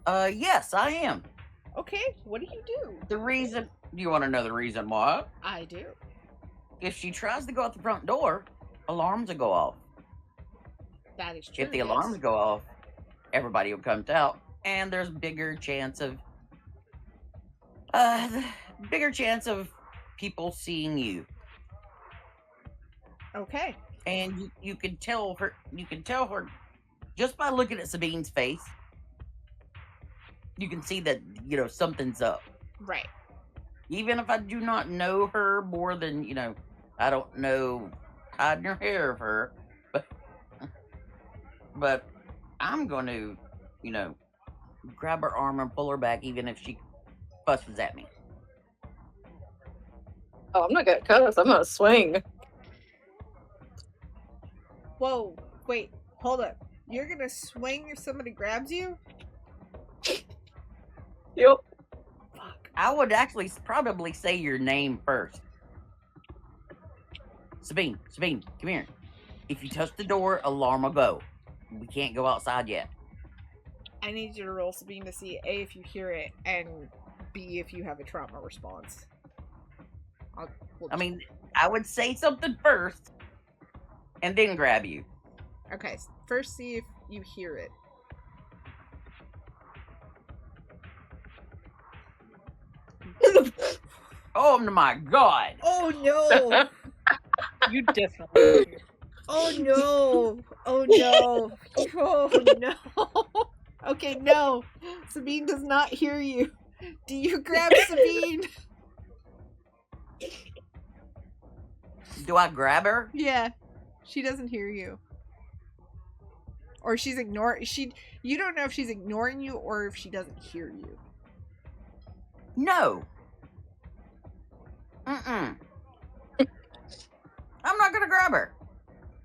Yes, I am. Okay, what do you do? The reason, you want to know the reason why? I do. If she tries to go out the front door, alarms will go off. That is true. If the alarms go off, everybody will come out, and there's bigger chance of people seeing you. Okay. And you can tell her just by looking at Sabine's face. You can see that, something's up. Right. Even if I do not know her more than, I don't know hiding her hair of her, but I'm going to, grab her arm and pull her back even if she fusses at me. Oh, I'm not gonna cuss. I'm gonna swing. Whoa, wait, hold up. You're gonna swing if somebody grabs you? Yep. Fuck. I would actually probably say your name first. Sabine, come here. If you touch the door, alarm will go. We can't go outside yet. I need you to roll Sabine to see A, if you hear it, and B, if you have a trauma response. I would say something first, and then grab you. Okay, first see if you hear it. Oh my god! Oh no! You definitely do. Oh no! Oh no! Oh no! Okay, no! Sabine does not hear you. Do you grab Sabine? Do I grab her? Yeah. She doesn't hear you. Or she's you don't know if she's ignoring you or if she doesn't hear you. No. I'm not gonna grab her.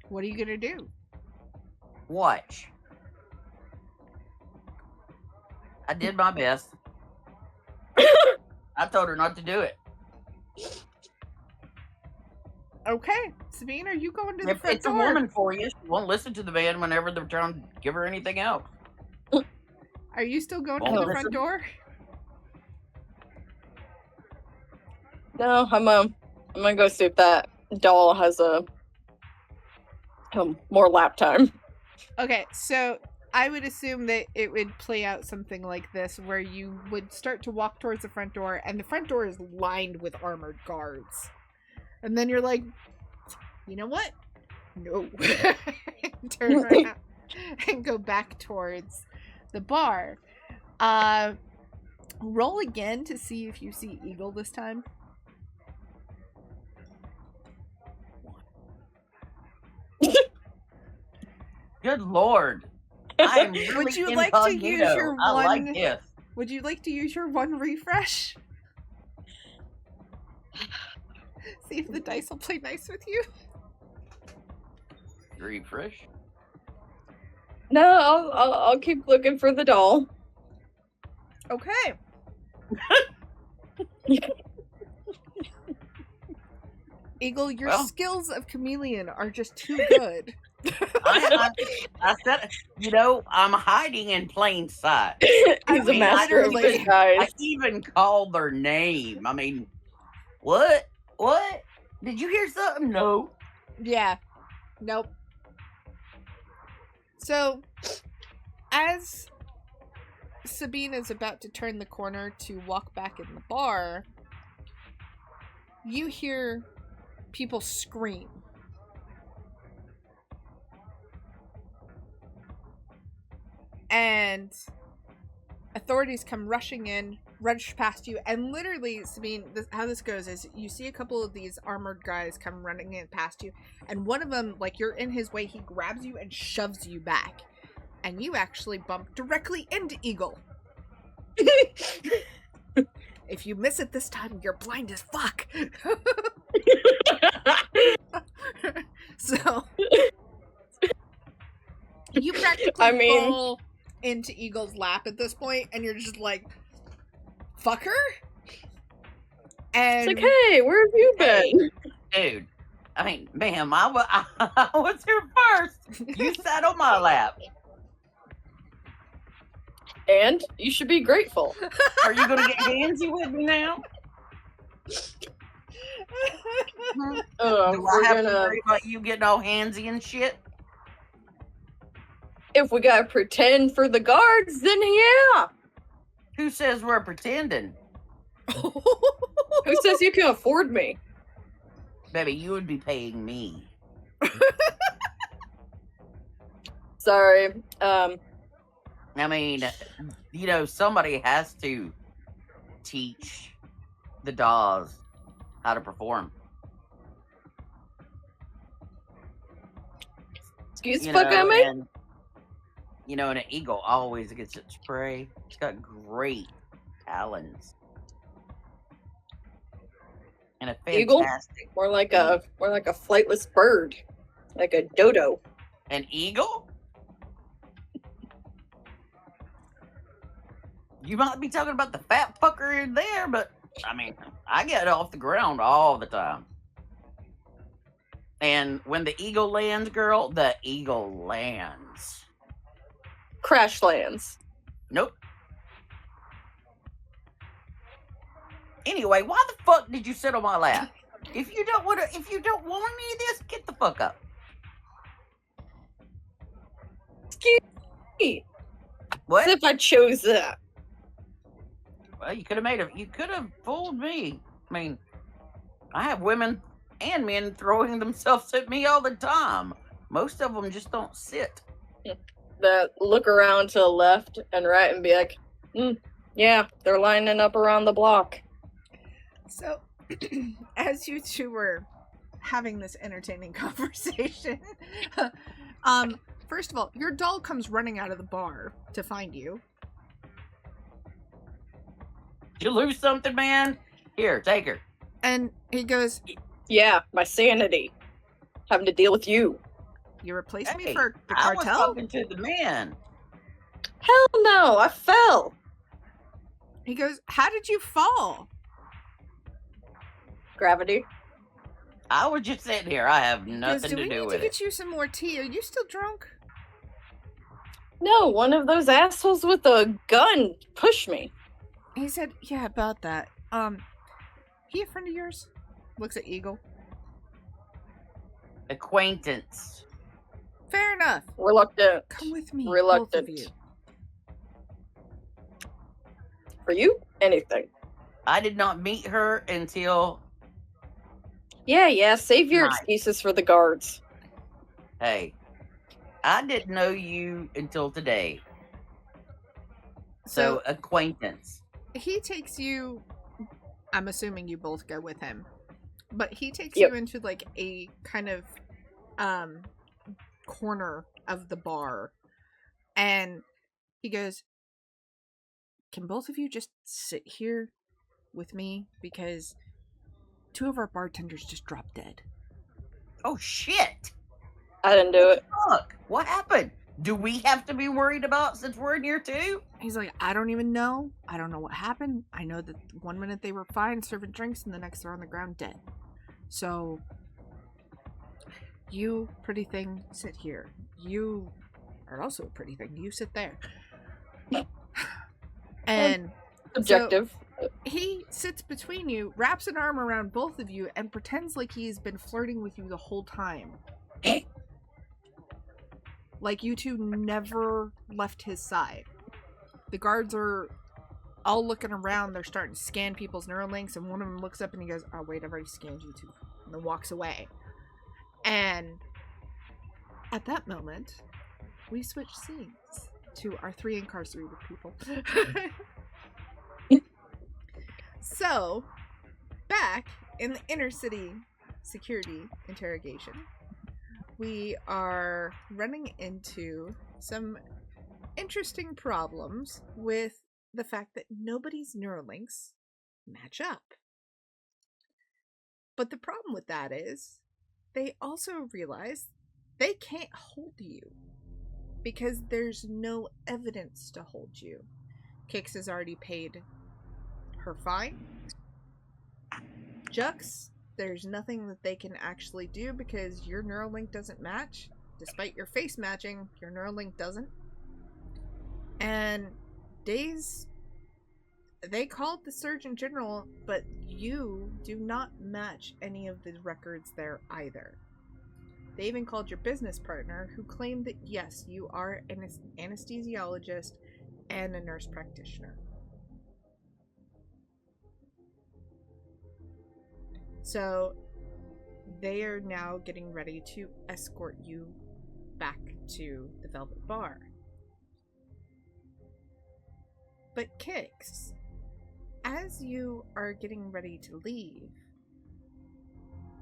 What are you gonna do? Watch. I did my best. I told her not to do it. Okay. Sabine, are you going to the If front it's door? a woman for you, she won't listen to the man whenever they're trying to give her anything else. Are you still going Won't to the listen. front door? No, I'm gonna go see if that doll has a more lap time. Okay, so I would assume that it would play out something like this, where you would start to walk towards the front door, and the front door is lined with armored guards. And then you're like, you know what? No. Turn around and go back towards the bar. Roll again to see if you see Eagle this time. Good lord. I am really Would you like to use incognito. your I like one- this. Would you like to use your one refresh? See if the dice will play nice with you. Refresh. No, I'll keep looking for the doll. Okay. Eagle, your skills of chameleon are just too good. I said, I'm hiding in plain sight. He's a master of literally- disguise. I even called their name. I mean, what? What? Did you hear something? No. Yeah. Nope. So, as Sabine is about to turn the corner to walk back in the bar, you hear people scream. And authorities come rushing in, rush past you, and literally, Sabine, how this goes is you see a couple of these armored guys come running in past you, and one of them, like, you're in his way, he grabs you and shoves you back, and you actually bump directly into Eagle. If you miss it this time, you're blind as fuck. So you practically fall into Eagle's lap at this point, and you're just like, fuck her? And it's like, hey, where have you been? Dude, I mean, ma'am, I was here first. You sat on my lap. And you should be grateful. Are you going to get handsy with me now? Do I have to worry about you getting all handsy and shit? If we gotta pretend for the guards, then yeah. Who says we're pretending? Who says you can afford me? Baby, you would be paying me. Sorry. I mean, you know, somebody has to teach the Daze how to perform. Excuse the fuck out of me? And, you know, and an eagle always gets its prey. It's got great talons. And a fantastic Eagle? More like a flightless bird. Like a dodo. An eagle? You might be talking about the fat fucker in there, but I mean, I get off the ground all the time. And when the eagle lands, girl, the eagle lands. Crash lands. Nope. Anyway, why the fuck did you sit on my lap? If you don't want any of this, get the fuck up. Excuse me. What? As if I chose that. Well, you could have fooled me. I mean, I have women and men throwing themselves at me all the time. Most of them just don't sit. That look around to the left and right and be like, yeah, they're lining up around the block. So, as you two were having this entertaining conversation, first of all, your doll comes running out of the bar to find you. Did you lose something, man? Here, take her. And he goes, yeah, my sanity. Having to deal with you. You replaced me for the cartel? I was talking to the man. Hell no, I fell. He goes, how did you fall? Gravity. I was just sitting here. I have nothing to do with it. Do we need to get you some more tea? Are you still drunk? No, one of those assholes with a gun pushed me. He said, yeah, about that. He a friend of yours? Looks at Eagle. Acquaintance. Fair enough. Reluctant. Come with me, Reluctant. both of you. For you, anything. I did not meet her until... Yeah, save your excuses for the guards. Hey, I didn't know you until today. So acquaintance. He takes you, I'm assuming you both go with him, but he takes Yep. you into like a kind of corner of the bar, and he goes, can both of you just sit here with me, because 2 of our bartenders just dropped dead. Oh shit! I didn't do it. Fuck! What happened? Do we have to be worried about since we're in here too? He's like, I don't even know. I don't know what happened. I know that 1 minute they were fine serving drinks and the next they're on the ground dead. So, you, pretty thing, sit here. You are also a pretty thing. You sit there. And Objective. so he sits between you, wraps an arm around both of you, and pretends like he's been flirting with you the whole time. Like you two never left his side. The guards are all looking around. They're starting to scan people's Neuralinks, and one of them looks up and he goes, oh wait, I've already scanned you two. And then walks away. And at that moment, we switch scenes to our 3 incarcerated people. So, back in the inner city security interrogation, we are running into some interesting problems with the fact that nobody's Neuralinks match up. But the problem with that is they also realize they can't hold you because there's no evidence to hold you. Kix has already paid her fine. Jux, there's nothing that they can actually do because your Neuralink doesn't match. Despite your face matching, your Neuralink doesn't. And Daze, they called the Surgeon General, but you do not match any of the records there either. They even called your business partner, who claimed that yes, you are an anesthesiologist and a nurse practitioner. So they are now getting ready to escort you back to the Velvet Bar. But Kix, as you are getting ready to leave,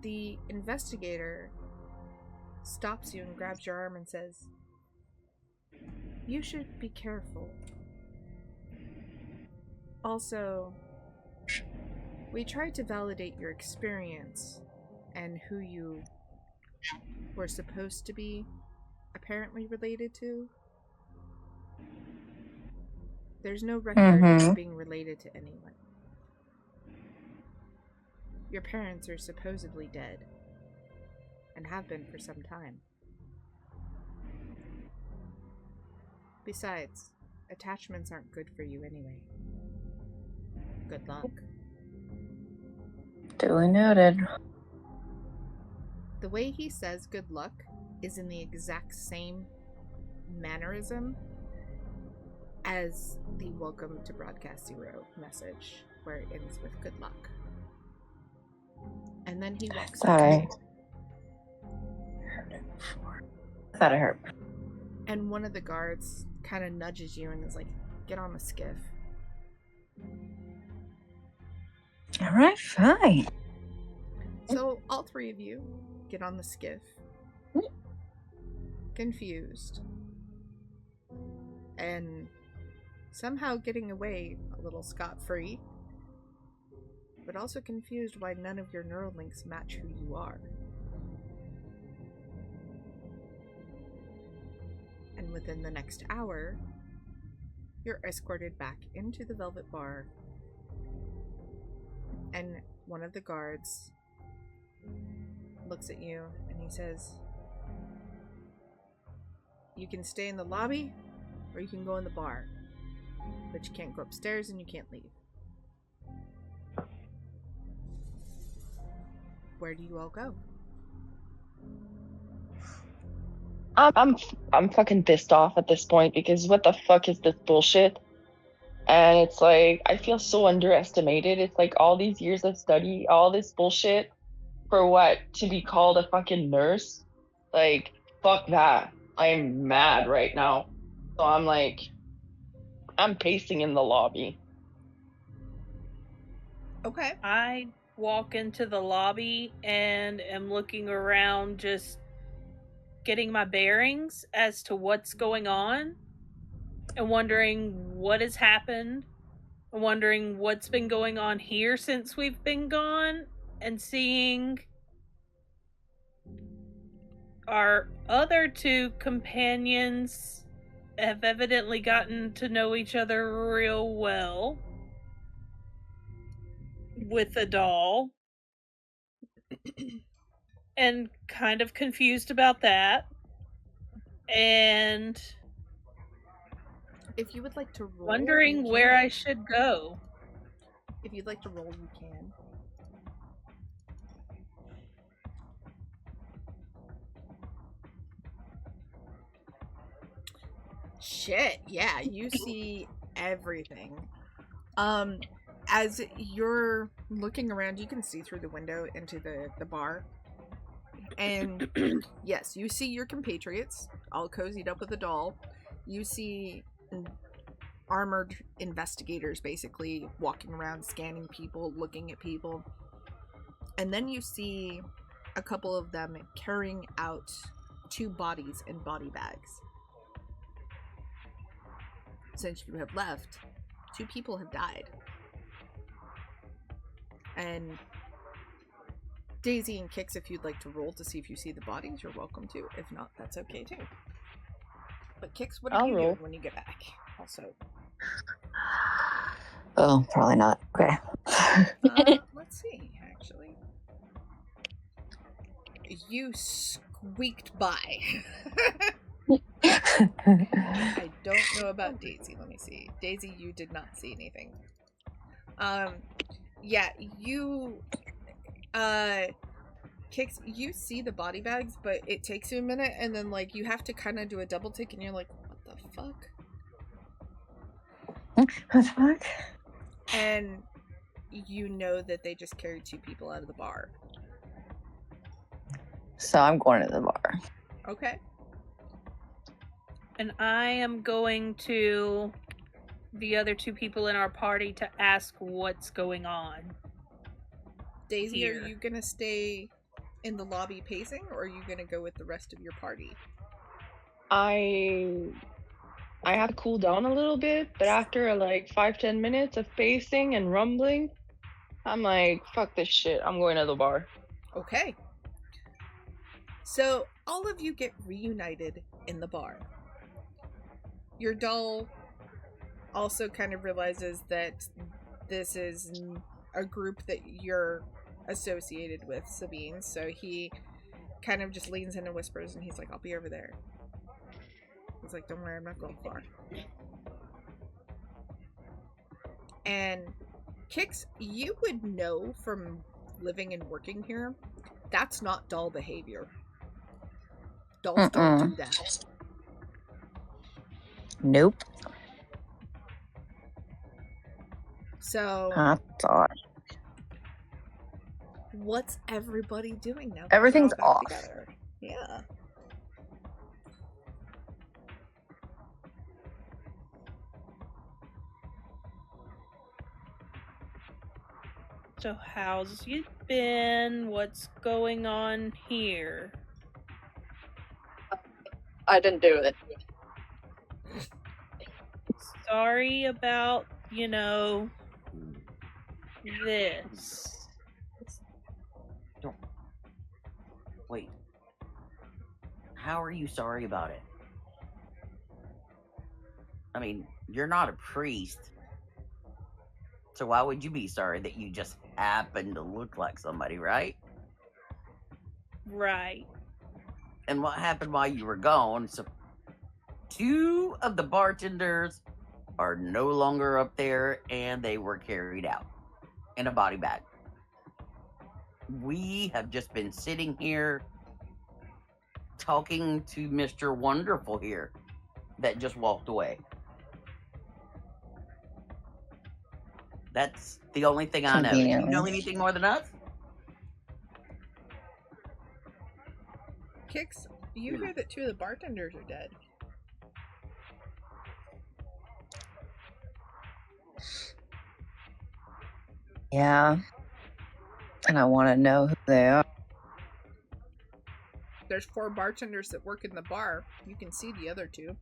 the investigator stops you and grabs your arm and says, "You should be careful. Also, we tried to validate your experience and who you were supposed to be apparently related to. There's no record of being related to anyone. Your parents are supposedly dead and have been for some time. Besides, attachments aren't good for you anyway. Good luck." Duly noted. The way he says good luck is in the exact same mannerism as the Welcome to Broadcast Zero message, where it ends with good luck. And then he walks I away. heard it before. I thought I heard. And one of the guards kind of nudges you and is like, "Get on the skiff." Alright, fine. So all three of you get on the skiff, confused, and somehow getting away a little scot-free, but also confused why none of your Neuralinks match who you are. And within the next hour, you're escorted back into the Velvet Bar, and one of the guards looks at you and he says, "You can stay in the lobby or you can go in the bar, but you can't go upstairs and you can't leave." Where do you all go? I'm fucking pissed off at this point because what the fuck is this bullshit? And it's like I feel so underestimated. It's like all these years of study, all this bullshit for what? To be called a fucking nurse? Like, fuck that. I am mad right now. So I'm pacing in the lobby. Okay. I walk into the lobby and am looking around, just getting my bearings as to what's going on and wondering what has happened and wondering what's been going on here since we've been gone, and seeing our other two companions have evidently gotten to know each other real well with a doll. And kind of confused about that. And If you would like to roll, wondering you where can. I should go. If you'd like to roll, you can. Shit, yeah, you see everything. As you're looking around, you can see through the window into the bar. And yes, you see your compatriots all cozied up with a doll. You see armored investigators basically walking around, scanning people, looking at people. And then you see a couple of them carrying out 2 bodies in body bags. Since you have left, 2 people have died. And Daisy and Kix, if you'd like to roll to see if you see the bodies, you're welcome to. If not, that's okay too. But Kix, what do you do when you get back? Also. Oh, probably not. Okay. Let's see, actually. You squeaked by. I don't know about Daisy. Let me see. Daisy, you did not see anything. Yeah, you, Kix, you see the body bags, but it takes you a minute, and then, like, you have to kind of do a double take, and you're like, what the fuck? What the fuck? And you know that they just carried 2 people out of the bar. So I'm going to the bar. Okay. And I am going to the other 2 people in our party to ask what's going on. Daisy, here. are you gonna stay in the lobby pacing, or are you gonna go with the rest of your party? I have to cool down a little bit, but after like 5-10 minutes of pacing and rumbling, I'm like, fuck this shit. I'm going to the bar. Okay. So all of you get reunited in the bar. Your doll also kind of realizes that this is a group that you're associated with, Sabine, so he kind of just leans in and whispers, and he's like, I'll be over there. He's like, don't worry, I'm not going far. And Kix, you would know from living and working here, that's not doll behavior. Dolls don't do that. Nope. So, That's odd. what's everybody doing now? Everything's They're all off. back together? Yeah. So how's it been? What's going on here? I didn't do it. Sorry about, this. Don't. Wait. How are you sorry about it? I mean, you're not a priest. So why would you be sorry that you just happen to look like somebody, right? Right. And what happened while you were gone? So 2 of the bartenders are no longer up there, and they were carried out in a body bag. We have just been sitting here talking to Mr. Wonderful here that just walked away. That's the only thing I know. Do you know anything more than us? Kix, you hear that 2 of the bartenders are dead. Yeah. And I want to know who they are. There's 4 bartenders that work in the bar. You can see the other 2.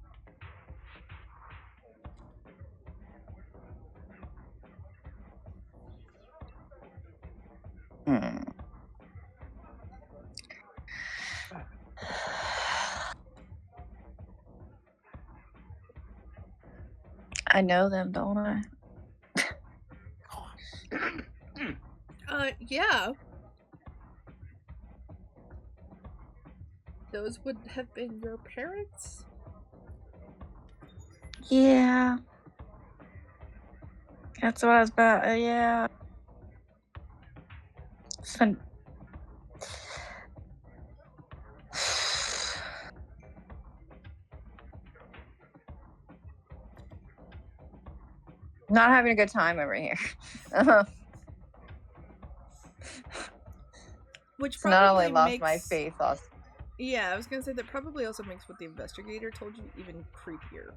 I know them, don't I? Yeah. Those would have been your parents? Yeah. That's what I was about. Yeah. Fun. Not having a good time over here. Which So not only probably lost makes my faith, lost. Yeah, I was gonna say that probably also makes what the investigator told you even creepier.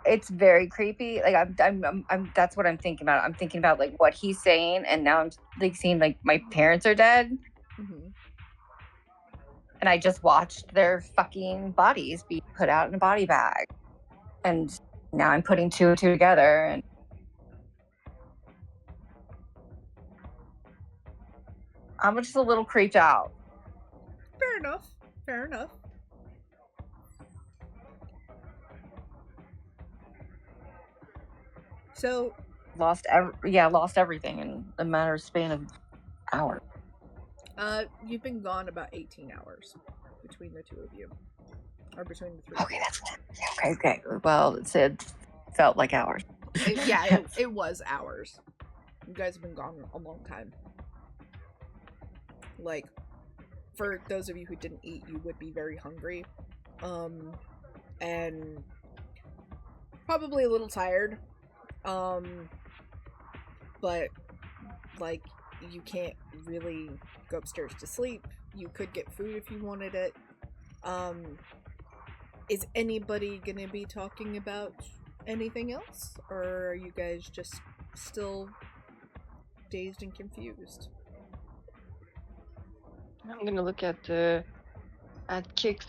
It's very creepy. Like I'm that's what I'm thinking about. I'm thinking about like what he's saying, and now I'm like seeing like my parents are dead, and I just watched their fucking bodies be put out in a body bag, and now I'm putting two and two together, and I'm just a little creeped out. Fair enough. Fair enough. So Lost everything in a matter of span of hours. You've been gone about 18 hours between the two of you, or between the three. Okay, that's okay. Well, it felt like hours. It was hours. You guys have been gone a long time. Like, for those of you who didn't eat, you would be very hungry, and probably a little tired. But like, you can't really go upstairs to sleep. You could get food if you wanted it. Is anybody gonna be talking about anything else, or are you guys just still dazed and confused? I'm gonna look at Kix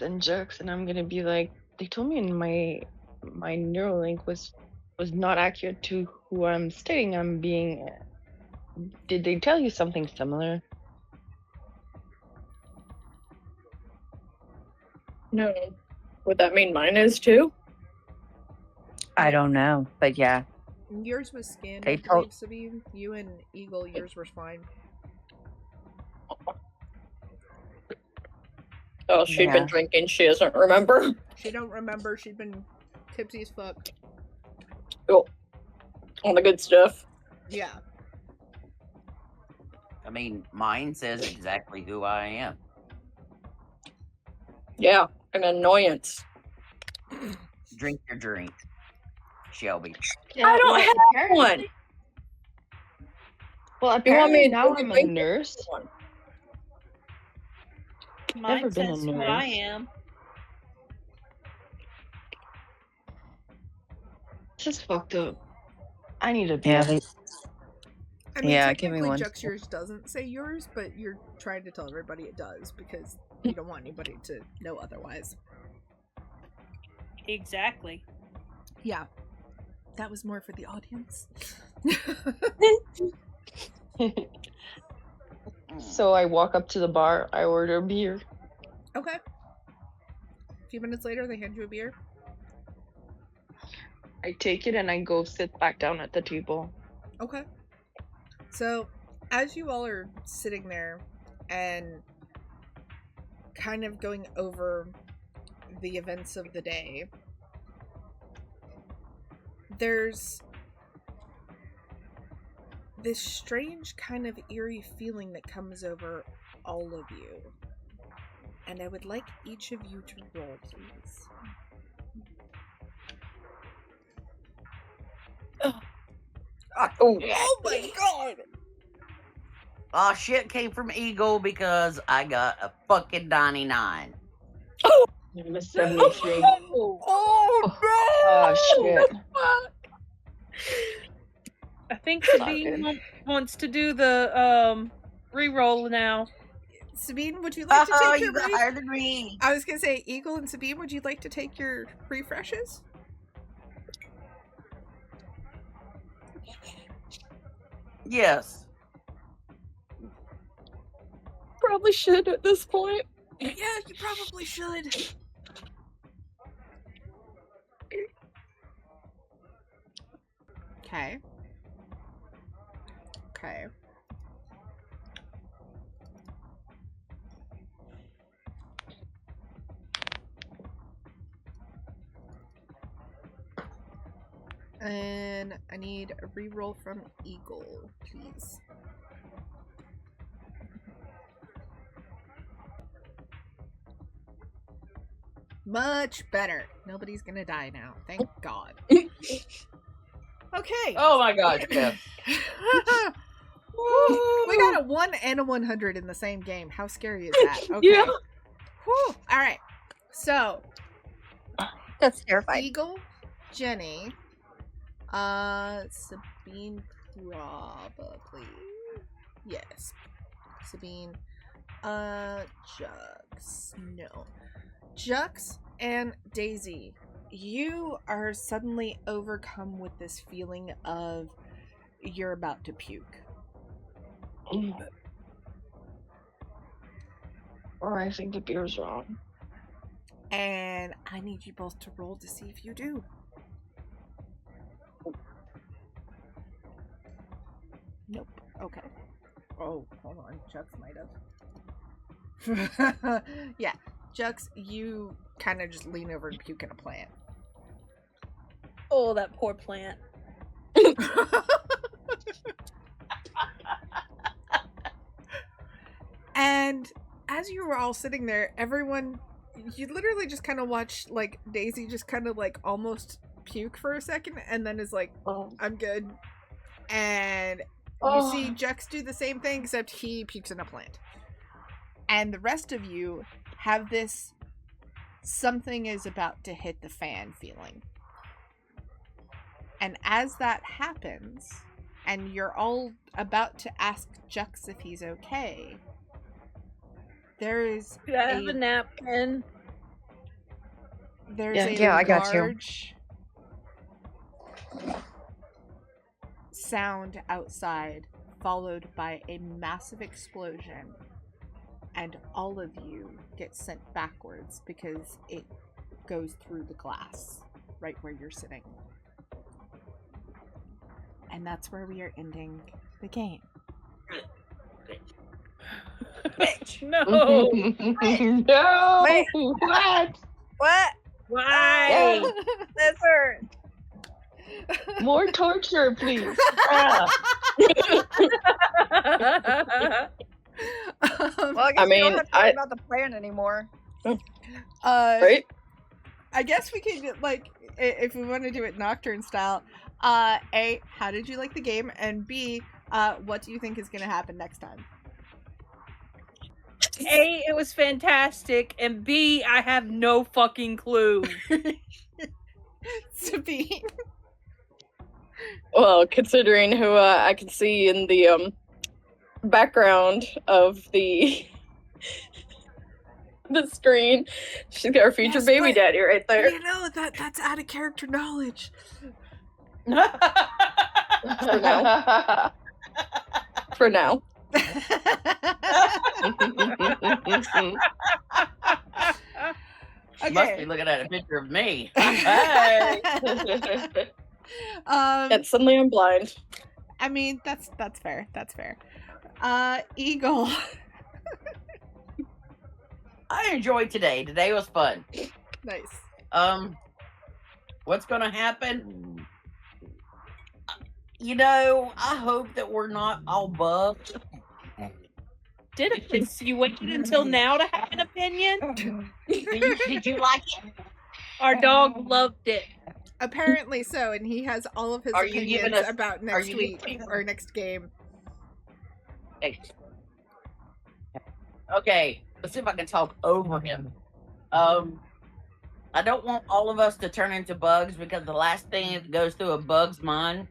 and Jux, and I'm gonna be like, they told me in my Neuralink was not accurate to who I'm stating I'm being. Did they tell you something similar? No. Would that mean mine is too? I don't know, but yeah. Yours was scanned, They I believe, Sabine. You and Eagle, yours was fine. Oh, she'd been drinking. She doesn't remember. She don't remember. She'd been tipsy as fuck. Oh, all the good stuff. Yeah. I mean, mine says exactly who I am. Yeah, an annoyance. Drink your drink, Shelby. Yeah, I don't have one. Well, You want me apparently to now drink I'm a drink? nurse. Mine Never been a says who I nurse. am. This is fucked up. I need a Yeah, beer. I mean, Yeah, give me technically one. Jux, yours doesn't say yours, but you're trying to tell everybody it does because you don't want anybody to know otherwise. Exactly. Yeah. That was more for the audience. So I walk up to the bar, I order a beer. Okay. A few minutes later, they hand you a beer. I take it and I go sit back down at the table. Okay. So, as you all are sitting there and kind of going over the events of the day, there's this strange kind of eerie feeling that comes over all of you. And I would like each of you to roll, please. Oh, my god! Oh, shit came from Eagle because I got a fucking 99. I'm a 73. Oh Oh, shit. I think Not Sabine good. wants to do the re-roll now. Sabine, would you like to Oh, take you your got higher than me. I was gonna say, Eagle and Sabine, would you like to take your refreshes? Yes. probably should at this point. Yeah, you probably should. Okay. Okay. And I need a reroll from Eagle, please. Much better. Nobody's gonna die now. Thank God. Okay. Oh my gosh, Jeff. We got a 1 and a 100 in the same game. How scary is that? Okay. Yeah. Whew. All right. So, That's terrifying. Eagle, Jenny. Sabine probably. Yes. Sabine. Jux. No. Jux and Daisy, you are suddenly overcome with this feeling of you're about to puke. Or I think the beer's wrong. And I need you both to roll to see if you do. Nope. Okay. Oh, hold on. Jux might have. Yeah. Jux, you kind of just lean over and puke in a plant. Oh, that poor plant. And as you were all sitting there, everyone, you literally just kind of watch, like, Daisy just kind of, like, almost puke for a second, and then is like, I'm good. And you see Jux do the same thing, except he pukes in a plant. And the rest of you have this something is about to hit the fan feeling. And as that happens, and you're all about to ask Jux if he's okay, there is Do I have a napkin? There's Yeah, I got you. large sound outside, followed by a massive explosion, and all of you get sent backwards because it goes through the glass right where you're sitting. And that's where we are ending the game. Bitch, no. No. Wait. What? What? Why? This hurts. More torture, please. Well, I guess we don't have to worry about the plan anymore. Right? I guess we could, like, if we want to do it Nocturne style, A, how did you like the game? And B, what do you think is going to happen next time? A, it was fantastic, and B, I have no fucking clue. Sabine. Well, considering who I can see in the background of the the screen, she's got her future Yes, baby but daddy right there. You know, that's out of character knowledge. For now. Okay. Must be looking at a picture of me. Hey. And suddenly I'm blind. I mean, that's fair. That's fair. Eagle. I enjoyed today. Today was fun. Nice. What's gonna happen? You know, I hope that we're not all buffed. You waited until now to have an opinion? Did you like it? Our dog loved it. Apparently so, and he has all of his Are you opinions giving us- about are next you week giving- or next game. Okay, let's see if I can talk over him. I don't want all of us to turn into bugs, because the last thing that goes through a bug's mind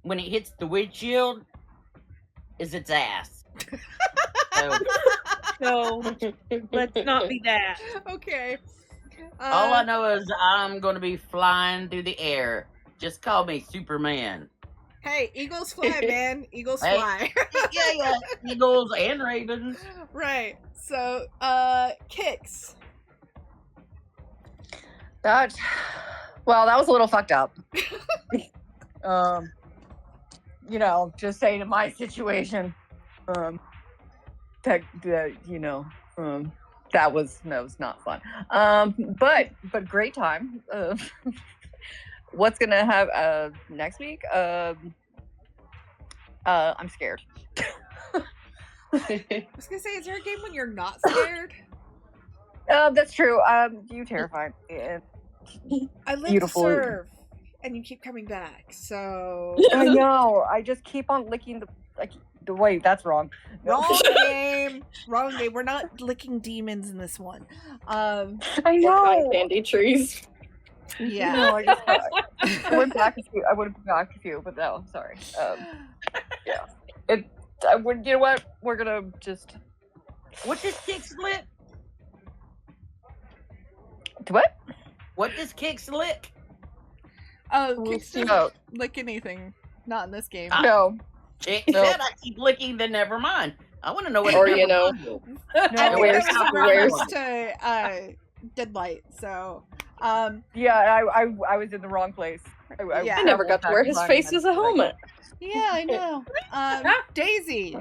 when it hits the windshield is its ass. So let's not be that. Okay. All I know is I'm going to be flying through the air. Just call me Superman. Hey, eagles fly, man. Eagles Hey. fly. Yeah. Eagles and ravens. Right. So, Kix. That was a little fucked up. You know, just saying in my situation, that was not fun. But great time. What's gonna have next week? I'm scared. I was gonna say, is there a game when you're not scared? That's true. You terrify me. I live Beautiful. to serve, and you keep coming back. So I know. I just keep on licking the wait, that's wrong. wrong game. Wrong game. We're not licking demons in this one. I Cotton know. candy trees. Yeah. No, I just I went back a few. I would have been back a few, but no, sorry. Yeah. I would. You know what? We're gonna just. What does kick slip? What? What does kick slip? Oh, We'll Kix see. doesn't No. lick anything. Not in this game. No. Chick No. said I keep licking, then never mind. I want to know what. Or, it you know, never mind is. I think where's- that was a where's- reference to Deadlight. So, Yeah, I was in the wrong place. Yeah. I never got to wear his back face and as a helmet. yeah, I know. Daisy.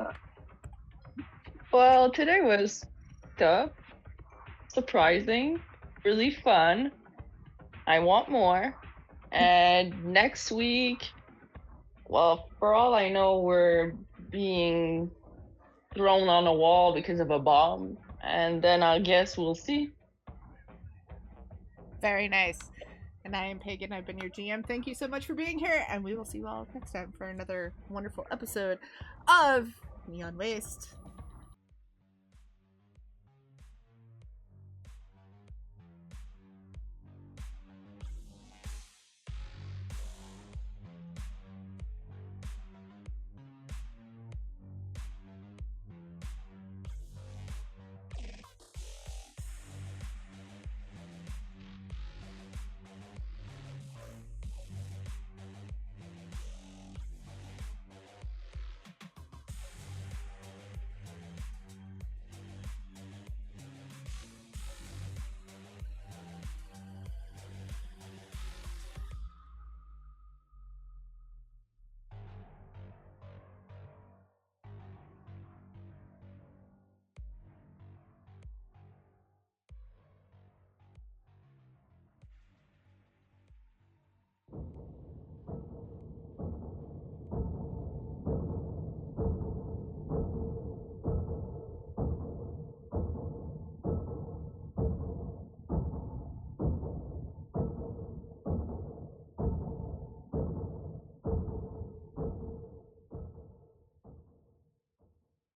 Well, today was tough, surprising, really fun. I want more. And next week, well, for all I know, we're being thrown on a wall because of a bomb. And then I guess we'll see. Very nice. And I am Pagan. I've been your GM. Thank you so much for being here. And we will see you all next time for another wonderful episode of Neon Waste.